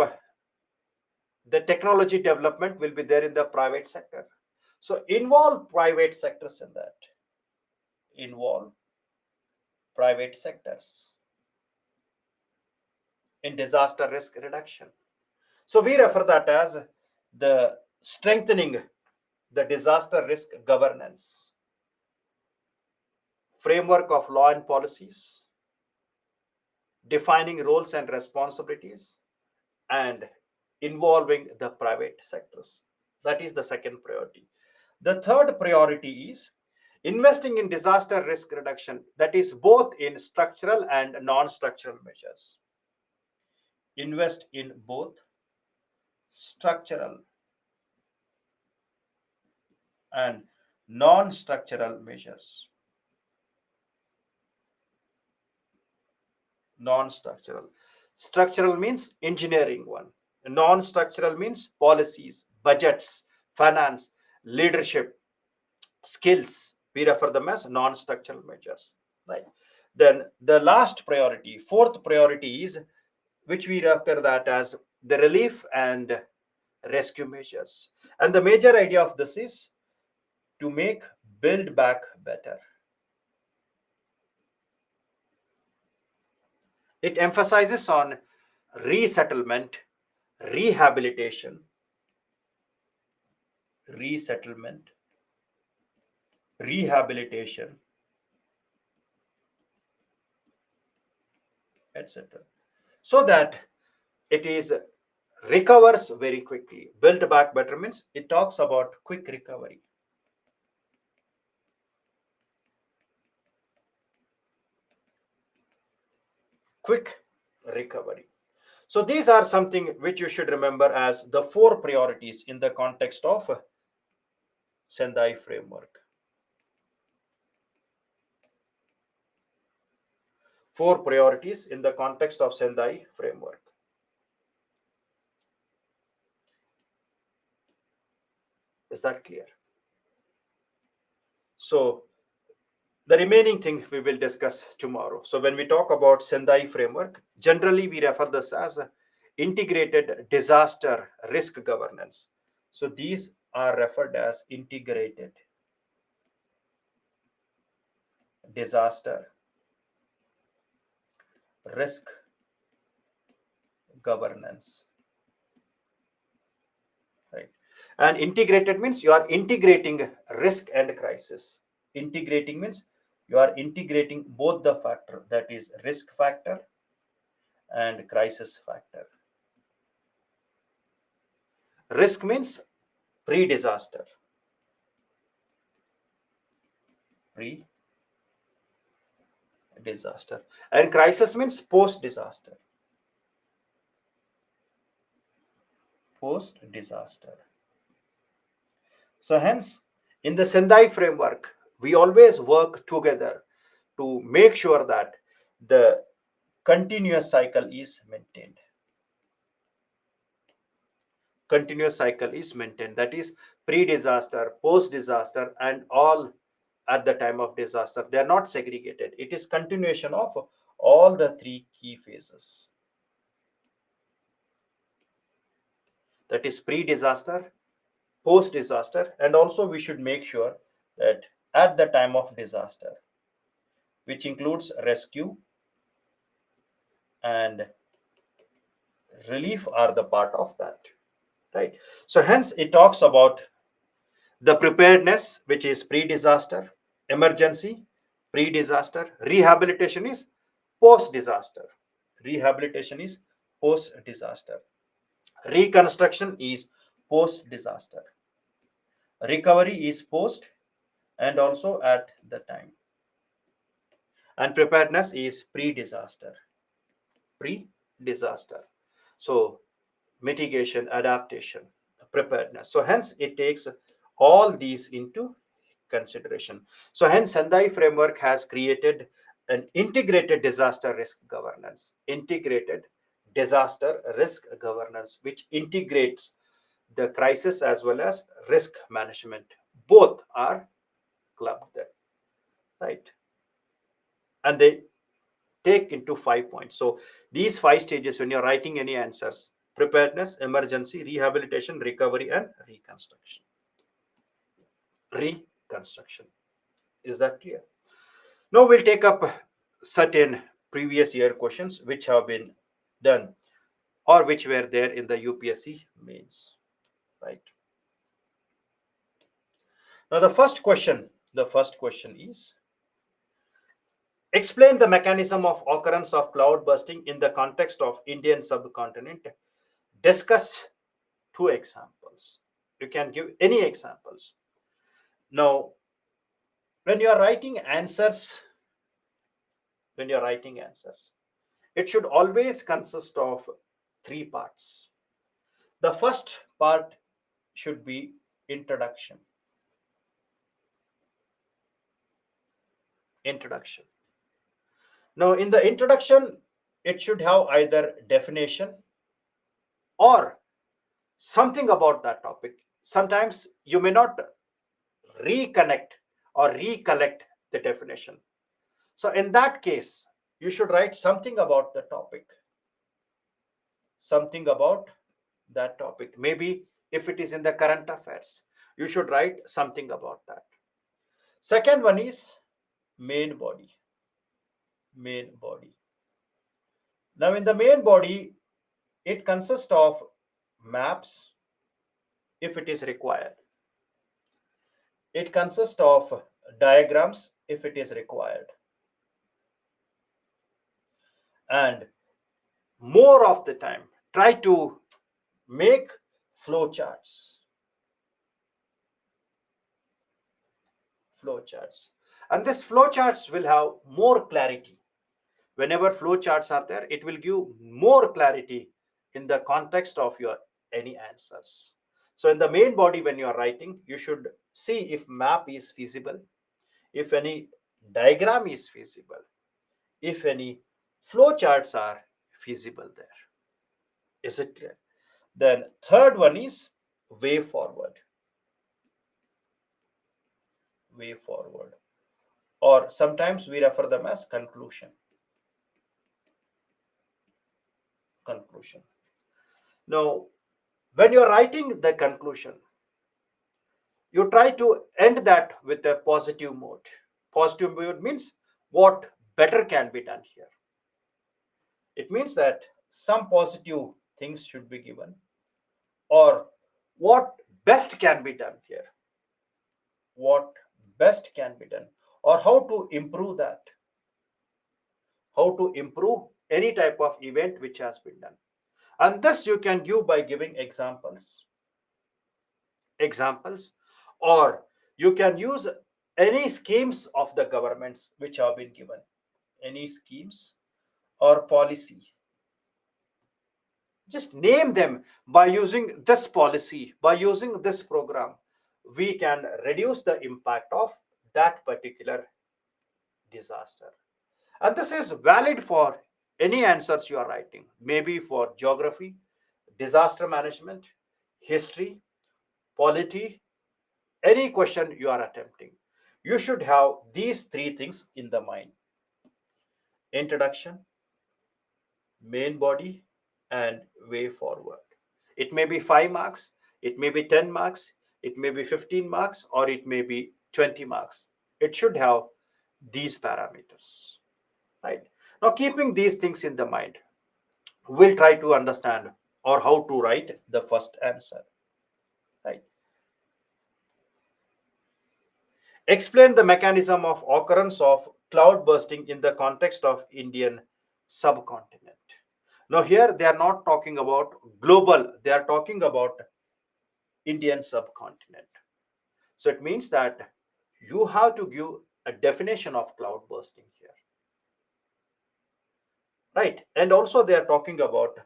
the technology development will be there in the private sector. So involve private sectors in that. Involve private sectors in disaster risk reduction. So we refer that as the strengthening the disaster risk governance, framework of law and policies, defining roles and responsibilities, and involving the private sectors. That is the second priority. The third priority is investing in disaster risk reduction, that is both in structural and non-structural measures. Invest in both structural and non-structural measures. Non-structural. Structural means engineering one. Non-structural means policies, budgets, finance, leadership, skills. We refer them as non-structural measures. Right. Then the last priority, fourth priority is, which we refer that as the relief and rescue measures. And the major idea of this is to make build back better. It emphasizes on resettlement, rehabilitation, resettlement, rehabilitation, etc. So that it is recovers very quickly. Build back better means it talks about quick recovery. Quick recovery. So these are something which you should remember as the four priorities in the context of Sendai framework. Four priorities in the context of Sendai framework. Is that clear? So the remaining thing we will discuss tomorrow. So when we talk about Sendai framework, generally we refer this as integrated disaster risk governance. So these are referred as integrated disaster risk governance, right? And integrated means you are integrating risk and crisis. Integrating means you are integrating both the factor, that is risk factor and crisis factor. Risk means pre-disaster, pre-disaster, and crisis means post-disaster, post-disaster. So hence, in the Sendai framework, we always work together to make sure that the continuous cycle is maintained. Continuous cycle is maintained. That is pre-disaster, post-disaster, and all at the time of disaster. They are not segregated. It is continuation of all the three key phases. That is pre-disaster, post-disaster, and also we should make sure that at the time of disaster, which includes rescue and relief are the part of that, right? So hence it talks about the preparedness, which is pre-disaster, emergency, pre-disaster, rehabilitation is post-disaster, rehabilitation is post-disaster, reconstruction is post-disaster, recovery is post and also at the time, and preparedness is pre-disaster, pre-disaster. So mitigation, adaptation, preparedness. So hence it takes all these into consideration. So hence Sendai framework has created an integrated disaster risk governance, integrated disaster risk governance, which integrates the crisis as well as risk management. Both are clubbed there, right? And they take into 5 points. So these 5 stages, when you're writing any answers: preparedness, emergency, rehabilitation, recovery, and reconstruction. Reconstruction. Is that clear? Now we'll take up certain previous year questions which have been done or which were there in the UPSC mains. Right. Now the first question is: explain the mechanism of occurrence of cloud bursting in the context of Indian subcontinent. Discuss 2 examples. You can give any examples. Now, when you are writing answers, it should always consist of 3 parts. The first part should be introduction. Introduction. Now, in the introduction, it should have either definition or something about that topic. Sometimes you may not reconnect or recollect the definition. So, in that case, you should write something about the topic. Something about that topic. Maybe if it is in the current affairs, you should write something about that. Second one is main body. Main body. Now, in the main body, it consists of maps if it is required. It consists of diagrams if it is required. And more of the time, try to make flowcharts. Flowcharts. And this flowcharts will have more clarity. Whenever flowcharts are there, it will give more clarity in the context of your any answers. So in the main body, when you are writing, you should see if map is feasible, if any diagram is feasible, if any flowcharts are feasible there. Is it clear? Then third one is way forward. way forward, or sometimes we refer them as conclusion. Conclusion. Now, when you're writing the conclusion, you try to end that with a positive mode. Positive mode means what better can be done here. It means that some positive things should be given, or what best can be done here, what best can be done, or how to improve that, how to improve any type of event which has been done. And this you can give by giving examples, or you can use any schemes of the governments which have been given, any schemes or policy. Just name them. By using this policy, by using this program, we can reduce the impact of that particular disaster. And this is valid for any answers you are writing, maybe for geography, disaster management, history, polity, any question you are attempting. You should have these three things in the mind: introduction, main body, and way forward. It may be 5 marks, it may be 10 marks, it may be 15 marks, or it may be 20 marks. It should have these parameters, right? Now, keeping these things in the mind, we'll try to understand or how to write the first answer, right? Explain the mechanism of occurrence of cloud bursting in the context of Indian subcontinent. Now, here they are not talking about global, they are talking about Indian subcontinent. So it means that you have to give a definition of cloud bursting here, right? And also they are talking about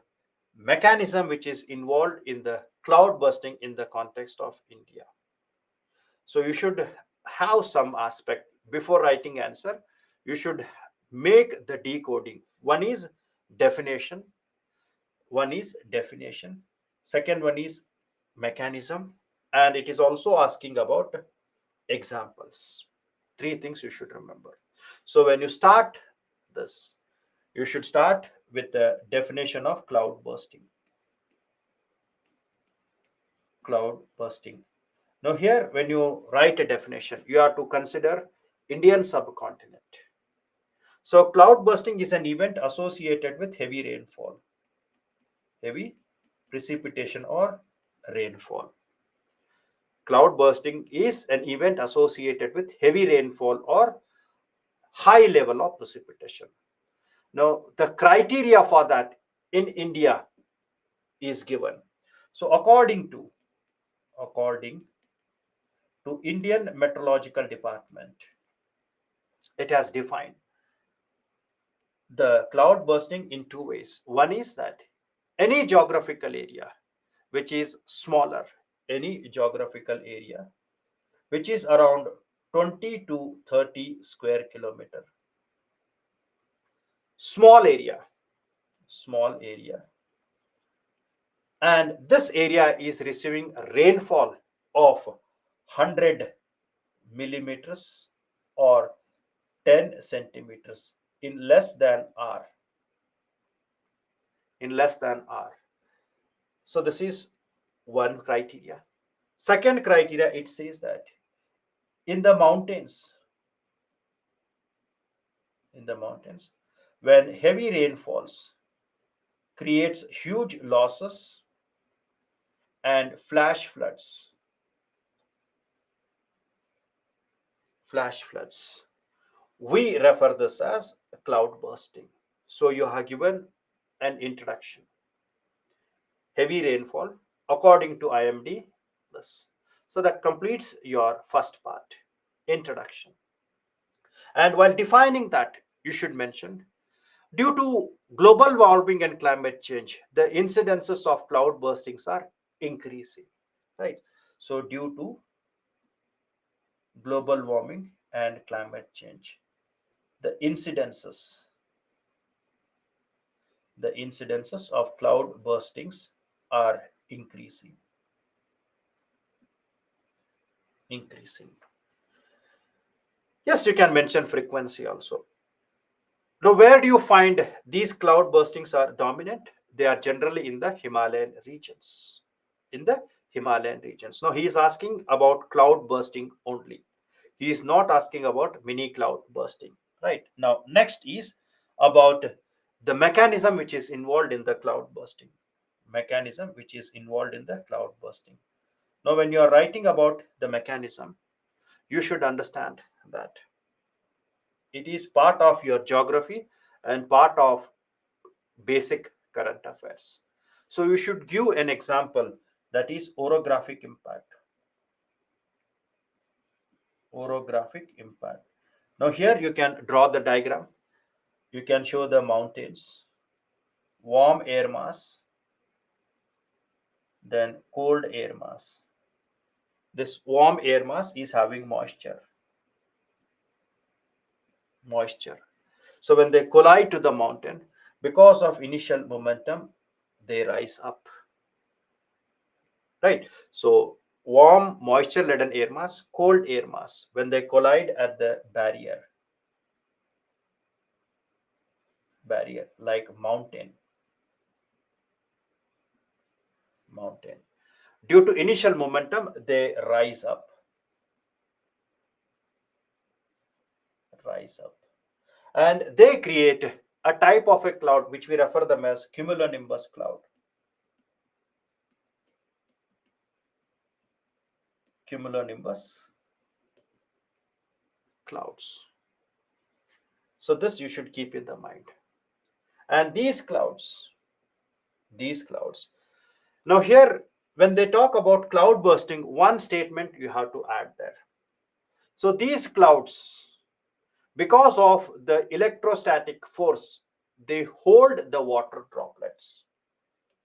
mechanism which is involved in the cloud bursting in the context of India. So you should have some aspect before writing answer. You should make the decoding. Definition one is definition, second one is mechanism, and it is also asking about examples. Three things you should remember. So when you start this, you should start with the definition of cloud bursting. Cloud bursting. Now, here, when you write a definition, you have to consider Indian subcontinent. So, cloud bursting is an event associated with heavy rainfall, heavy precipitation, or rainfall. Cloud bursting is an event associated with heavy rainfall or high level of precipitation. Now, the criteria for that in India is given. So, according to Indian Meteorological Department, it has defined the cloud bursting in two ways. One is that any geographical area which is smaller, any geographical area which is around 20 to 30 square kilometer, small area, small area, and this area is receiving rainfall of 100 millimeters or 10 centimeters in less than r, in less than r. So this is one criteria. Second criteria, it says that in the mountains, in the mountains, when heavy rain falls, creates huge losses and flash floods. Flash floods. We refer this as cloud bursting. So you have given an introduction. Heavy rainfall, according to IMD, this. So that completes your first part, introduction. And while defining that, you should mention, due to global warming and climate change, the incidences of cloud burstings are increasing, right? So due to global warming and climate change, the incidences of cloud burstings are increasing. Yes, you can mention frequency also. Now, where do you find these cloud burstings are dominant? They are generally in the Himalayan regions. In the Himalayan regions. Now, he is asking about cloud bursting only. He is not asking about mini cloud bursting. Right. Now, next is about the mechanism which is involved in the cloud bursting. Mechanism which is involved in the cloud bursting. Now, when you are writing about the mechanism, you should understand that it is part of your geography and part of basic current affairs. So you should give an example, that is orographic impact. Orographic impact. Now here you can draw the diagram. You can show the mountains, warm air mass, then cold air mass. This warm air mass is having moisture. Moisture. So when they collide to the mountain, because of initial momentum, they rise up. Right? So warm moisture laden air mass, cold air mass, when they collide at the barrier like mountain, due to initial momentum they rise up, and they create a type of a cloud which we refer them as cumulonimbus cloud. Cumulonimbus clouds. So this you should keep in the mind. And these clouds, now here when they talk about cloud bursting, one statement you have to add there. So these clouds, because of the electrostatic force, they hold the water droplets.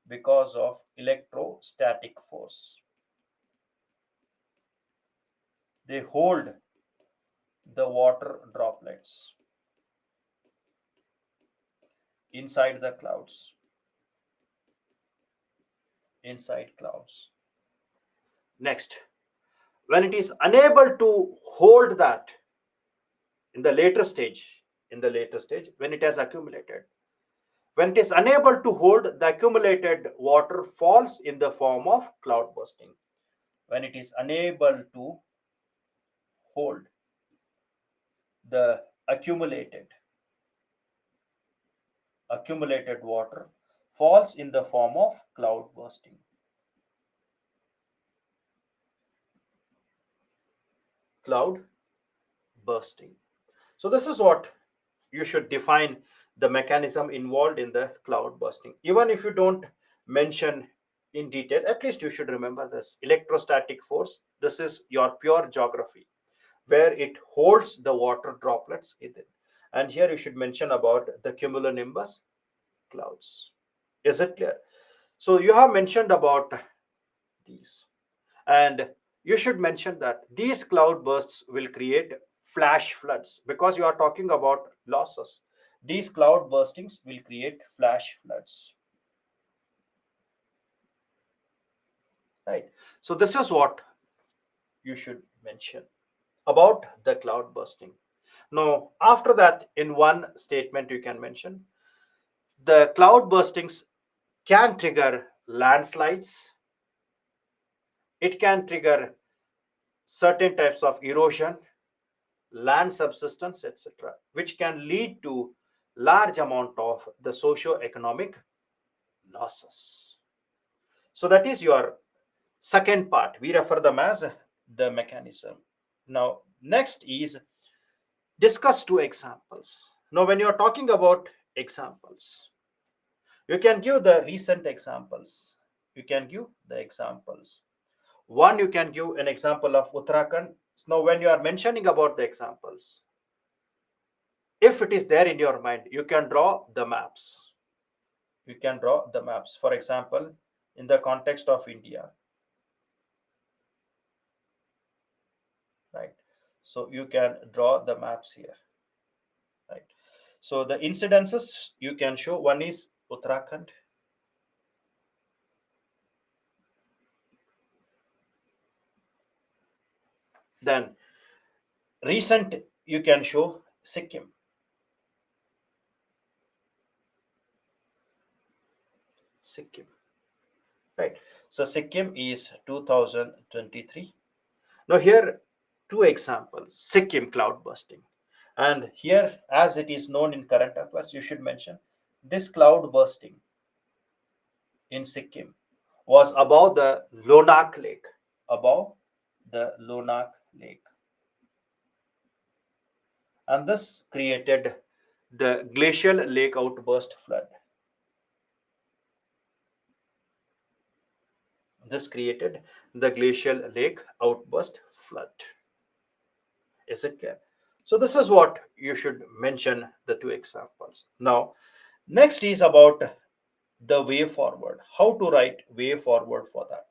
Because of electrostatic force, they hold the water droplets inside the clouds. Inside clouds. Next, when it is unable to hold that in the later stage, when it has accumulated, when it is unable to hold, the accumulated water falls in the form of cloud bursting. When it is unable to hold, the accumulated water falls in the form of cloud bursting. Cloud bursting. So this is what you should define, the mechanism involved in the cloud bursting. Even if you don't mention in detail, at least you should remember this electrostatic force. This is your pure geography, where it holds the water droplets in it. And here you should mention about the cumulonimbus clouds. Is it clear? So you have mentioned about these, and you should mention that these cloud bursts will create flash floods, because you are talking about losses. These cloud burstings will create flash floods. Right. So this is what you should mention about the cloud bursting. Now, after that, in one statement, you can mention the cloud burstings can trigger landslides, it can trigger certain types of erosion, land subsidence, etc., which can lead to large amount of the socio-economic losses. So that is your second part. We refer them as the mechanism. Now, next is discuss two examples. Now, when you are talking about examples, you can give the recent examples. You can give the examples. One, you can give an example of Uttarakhand. Now, when you are mentioning about the examples, if it is there in your mind, you can draw the maps. You can draw the maps. For example, in the context of India, right? So you can draw the maps here, right? So the incidences you can show, one is Uttarakhand, then recent you can show Sikkim. Sikkim, right? So Sikkim is 2023. Now here two examples: Sikkim cloud bursting, and here, as it is known in current affairs, you should mention this cloud bursting in Sikkim was above the Lonak Lake, above the Lonak Lake, and this created the glacial lake outburst flood. This created the glacial lake outburst flood. Is it clear? So this is what you should mention the two examples. Now, next is about the way forward. How to write way forward for that?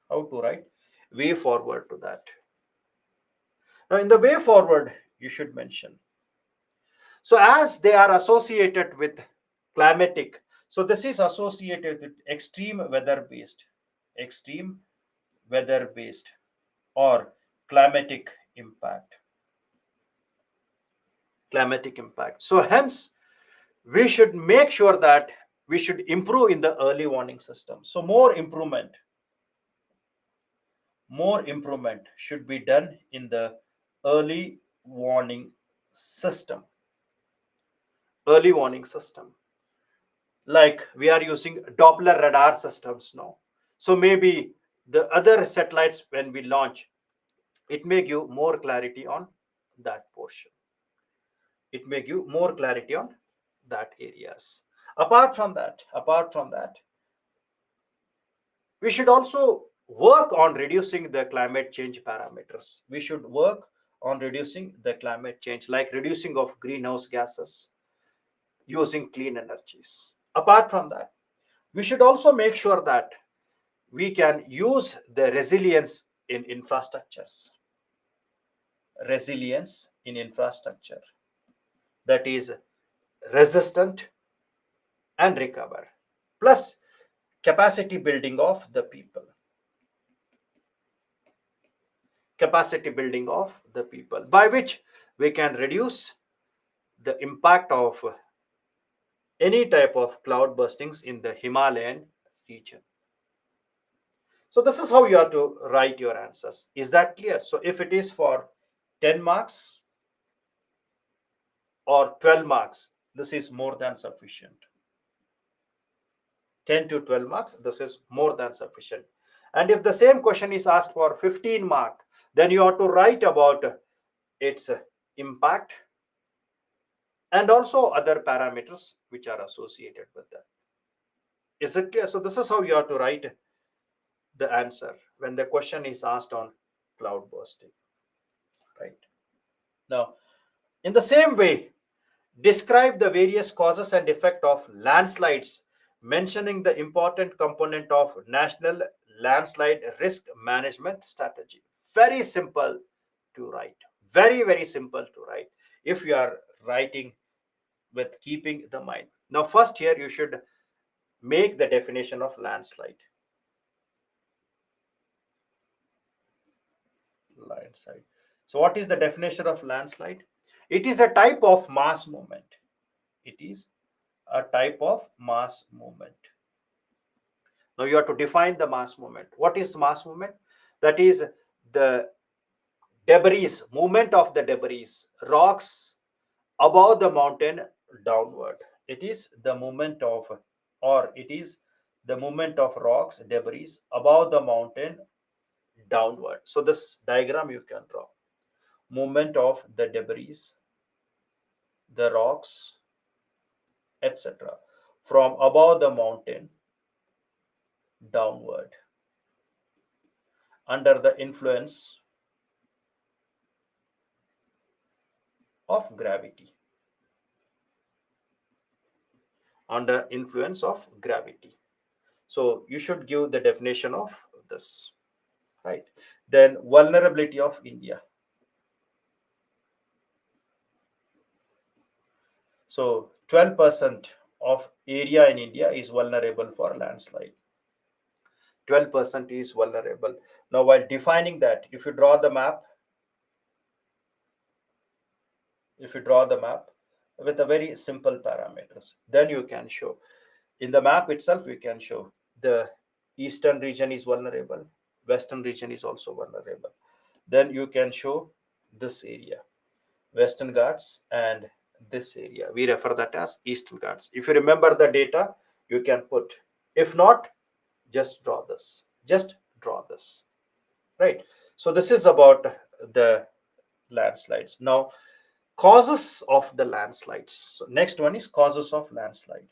How to write way forward to that? Now, in the way forward, you should mention. So, as they are associated with climatic, so this is associated with extreme weather based, or climatic impact. Climatic impact. So, hence, we should make sure that we should improve in the early warning system. So, more improvement should be done in the early warning system. Early warning system, like we are using Doppler radar systems now. So maybe the other satellites, when we launch, it may give more clarity on that portion. It may give more clarity on that areas. Apart from that, we should also work on reducing the climate change parameters. We should work on reducing the climate change, like reducing of greenhouse gases, using clean energies. Apart from that, we should also make sure that we can use the resilience in infrastructures. Resilience in infrastructure, that is resistant and recover, plus capacity building of the people. Capacity building of the people, by which we can reduce the impact of any type of cloud burstings in the Himalayan region. So this is how you have to write your answers. Is that clear? So if it is for 10 marks or 12 marks, this is more than sufficient. 10 to 12 marks, this is more than sufficient. And if the same question is asked for 15 mark, then you have to write about its impact and also other parameters which are associated with that. Is it clear? So this is how you have to write the answer when the question is asked on cloud bursting, right? Now, in the same way, describe the various causes and effect of landslides, mentioning the important component of national landslide risk management strategy. Very simple to write. Very, very simple to write if you are writing with keeping the mind. Now, first here you should make the definition of landslide. Landslide. So, what is the definition of landslide? It is a type of mass movement. It is a type of mass movement. Now you have to define the mass movement. What is mass movement? That is the debris, movement of the debris, rocks above the mountain downward. It is the movement of, or it is the movement of rocks, debris above the mountain downward. So this diagram you can draw. Movement of the debris, the rocks, etc., from above the mountain downward under the influence of gravity. Under influence of gravity. So you should give the definition of this, right? Then vulnerability of India. So 12% of area in India is vulnerable for landslide. 12% is vulnerable. Now, while defining that, if you draw the map, with a very simple parameters, then you can show in the map itself, we can show the eastern region is vulnerable, western region is also vulnerable. Then you can show this area, Western Ghats, and this area. We refer that as Eastern Ghats. If you remember the data, you can put. If not, just draw this. Just draw this. Right. So this is about the landslides. Now, causes of the landslides. So next one is causes of landslide.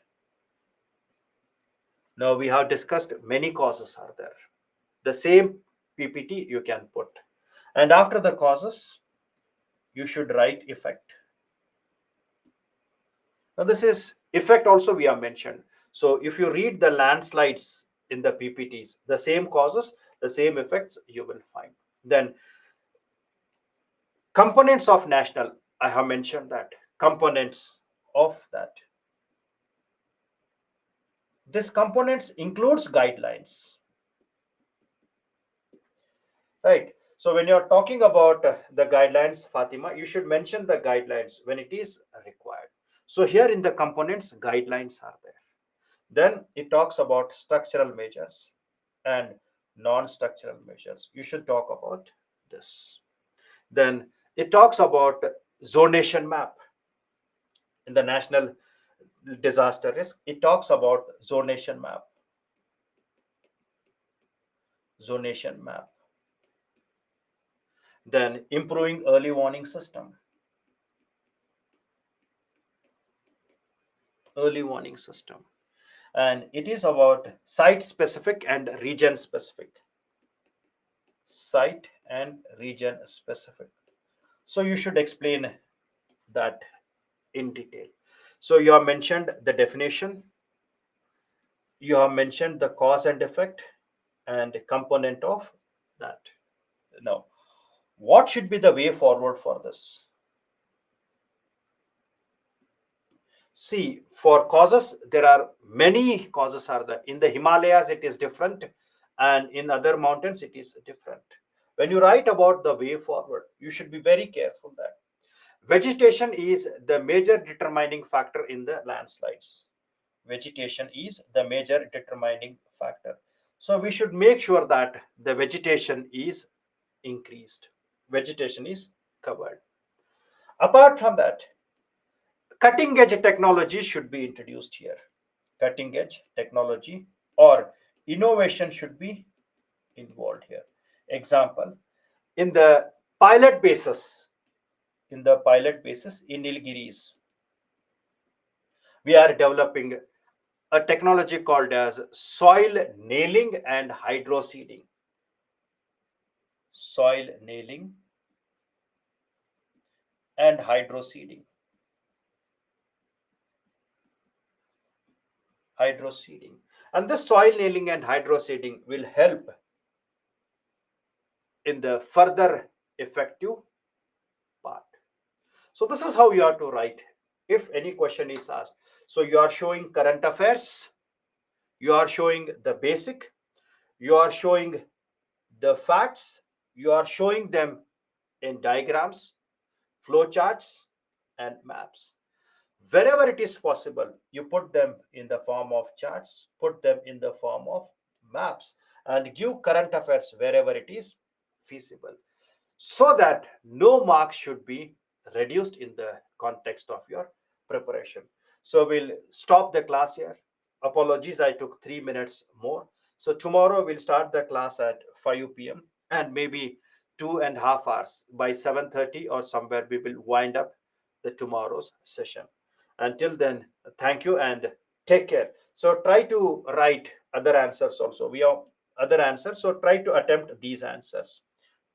Now we have discussed many causes are there. The same PPT you can put. And after the causes, you should write effect. Now this is effect also we have mentioned. So if you read the landslides in the PPTs, the same causes, the same effects you will find. Then components of national, I have mentioned that. Components of that. This components includes guidelines. Right. So when you're talking about the guidelines, Fatima, you should mention the guidelines when it is required. So here in the components, guidelines are there. Then it talks about structural measures and non-structural measures. You should talk about this. Then it talks about zonation map in the national disaster risk. It talks about zonation map. Zonation map. Then improving early warning system. Early warning system. And it is about site specific and region specific. Site and region specific. So you should explain that in detail. So you have mentioned the definition, you have mentioned the cause and effect and component of that. Now, what should be the way forward for this? See, for causes, there are many causes are there. In the Himalayas, it is different, and in other mountains, it is different. When you write about the way forward, you should be very careful that vegetation is the major determining factor in the landslides. Vegetation is the major determining factor. So we should make sure that the vegetation is increased. Vegetation is covered. Apart from that, cutting edge technology should be introduced here. Cutting edge technology or innovation should be involved here. Example, in the pilot basis, in Nilgiris, we are developing a technology called as soil nailing and hydroseeding. Soil nailing and hydroseeding. Hydroseeding. And this soil nailing and hydroseeding will help in the further effective part. So this is how you have to write if any question is asked. So you are showing current affairs, you are showing the basic, you are showing the facts, you are showing them in diagrams, flowcharts, and maps. Wherever it is possible, you put them in the form of charts, put them in the form of maps, and give current affairs wherever it is feasible, so that no marks should be reduced in the context of your preparation. So we'll stop the class here. Apologies, I took 3 minutes more. So tomorrow we'll start the class at 5 p.m. and maybe 2.5 hours. By 7:30 or somewhere we will wind up the tomorrow's session. Until then, thank you and take care. So try to write other answers also. We have other answers. So try to attempt these answers.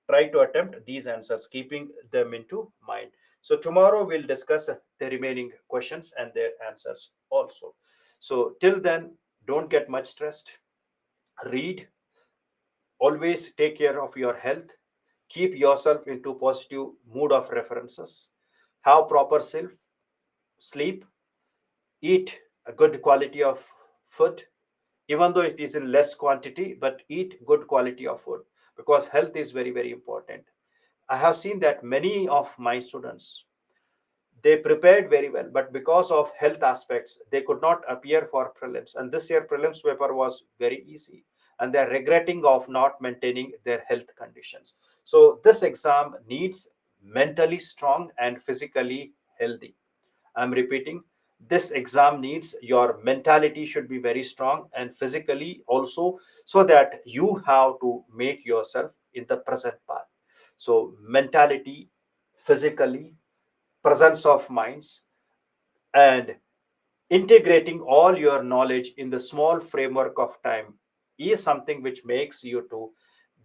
Try to attempt these answers, keeping them into mind. So tomorrow we'll discuss the remaining questions and their answers also. So till then, don't get much stressed. Read, always take care of your health, keep yourself into positive mood of references, have proper sleep, eat a good quality of food, even though it is in less quantity, but eat good quality of food, because health is very, very important. I have seen that many of my students, they prepared very well, but because of health aspects they could not appear for prelims, and this year prelims paper was very easy, and they're regretting of not maintaining their health conditions. So this exam needs mentally strong and physically healthy. I'm repeating, this exam needs your mentality should be very strong and physically also, so that you have to make yourself in the present part. So mentality, physically, presence of minds, and integrating all your knowledge in the small framework of time is something which makes you to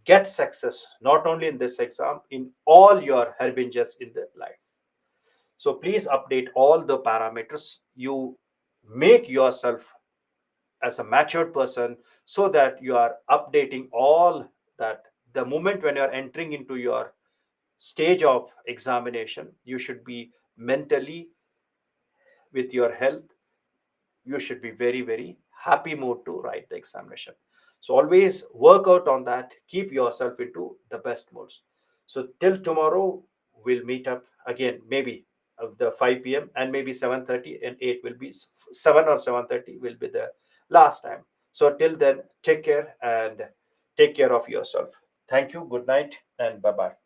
get success not only in this exam, in all your herbinges in the life. So please update all the parameters. You make yourself as a matured person, so that you are updating all that. The moment when you are entering into your stage of examination, you should be mentally, with your health, you should be very, very happy mood to write the examination. So always work out on that, keep yourself into the best modes. So till tomorrow, we'll meet up again, maybe of the 5 p.m., and maybe 7:30 and 8 will be 7 or 7:30 will be the last time. So till then, take care and take care of yourself. Thank you, good night, and bye bye.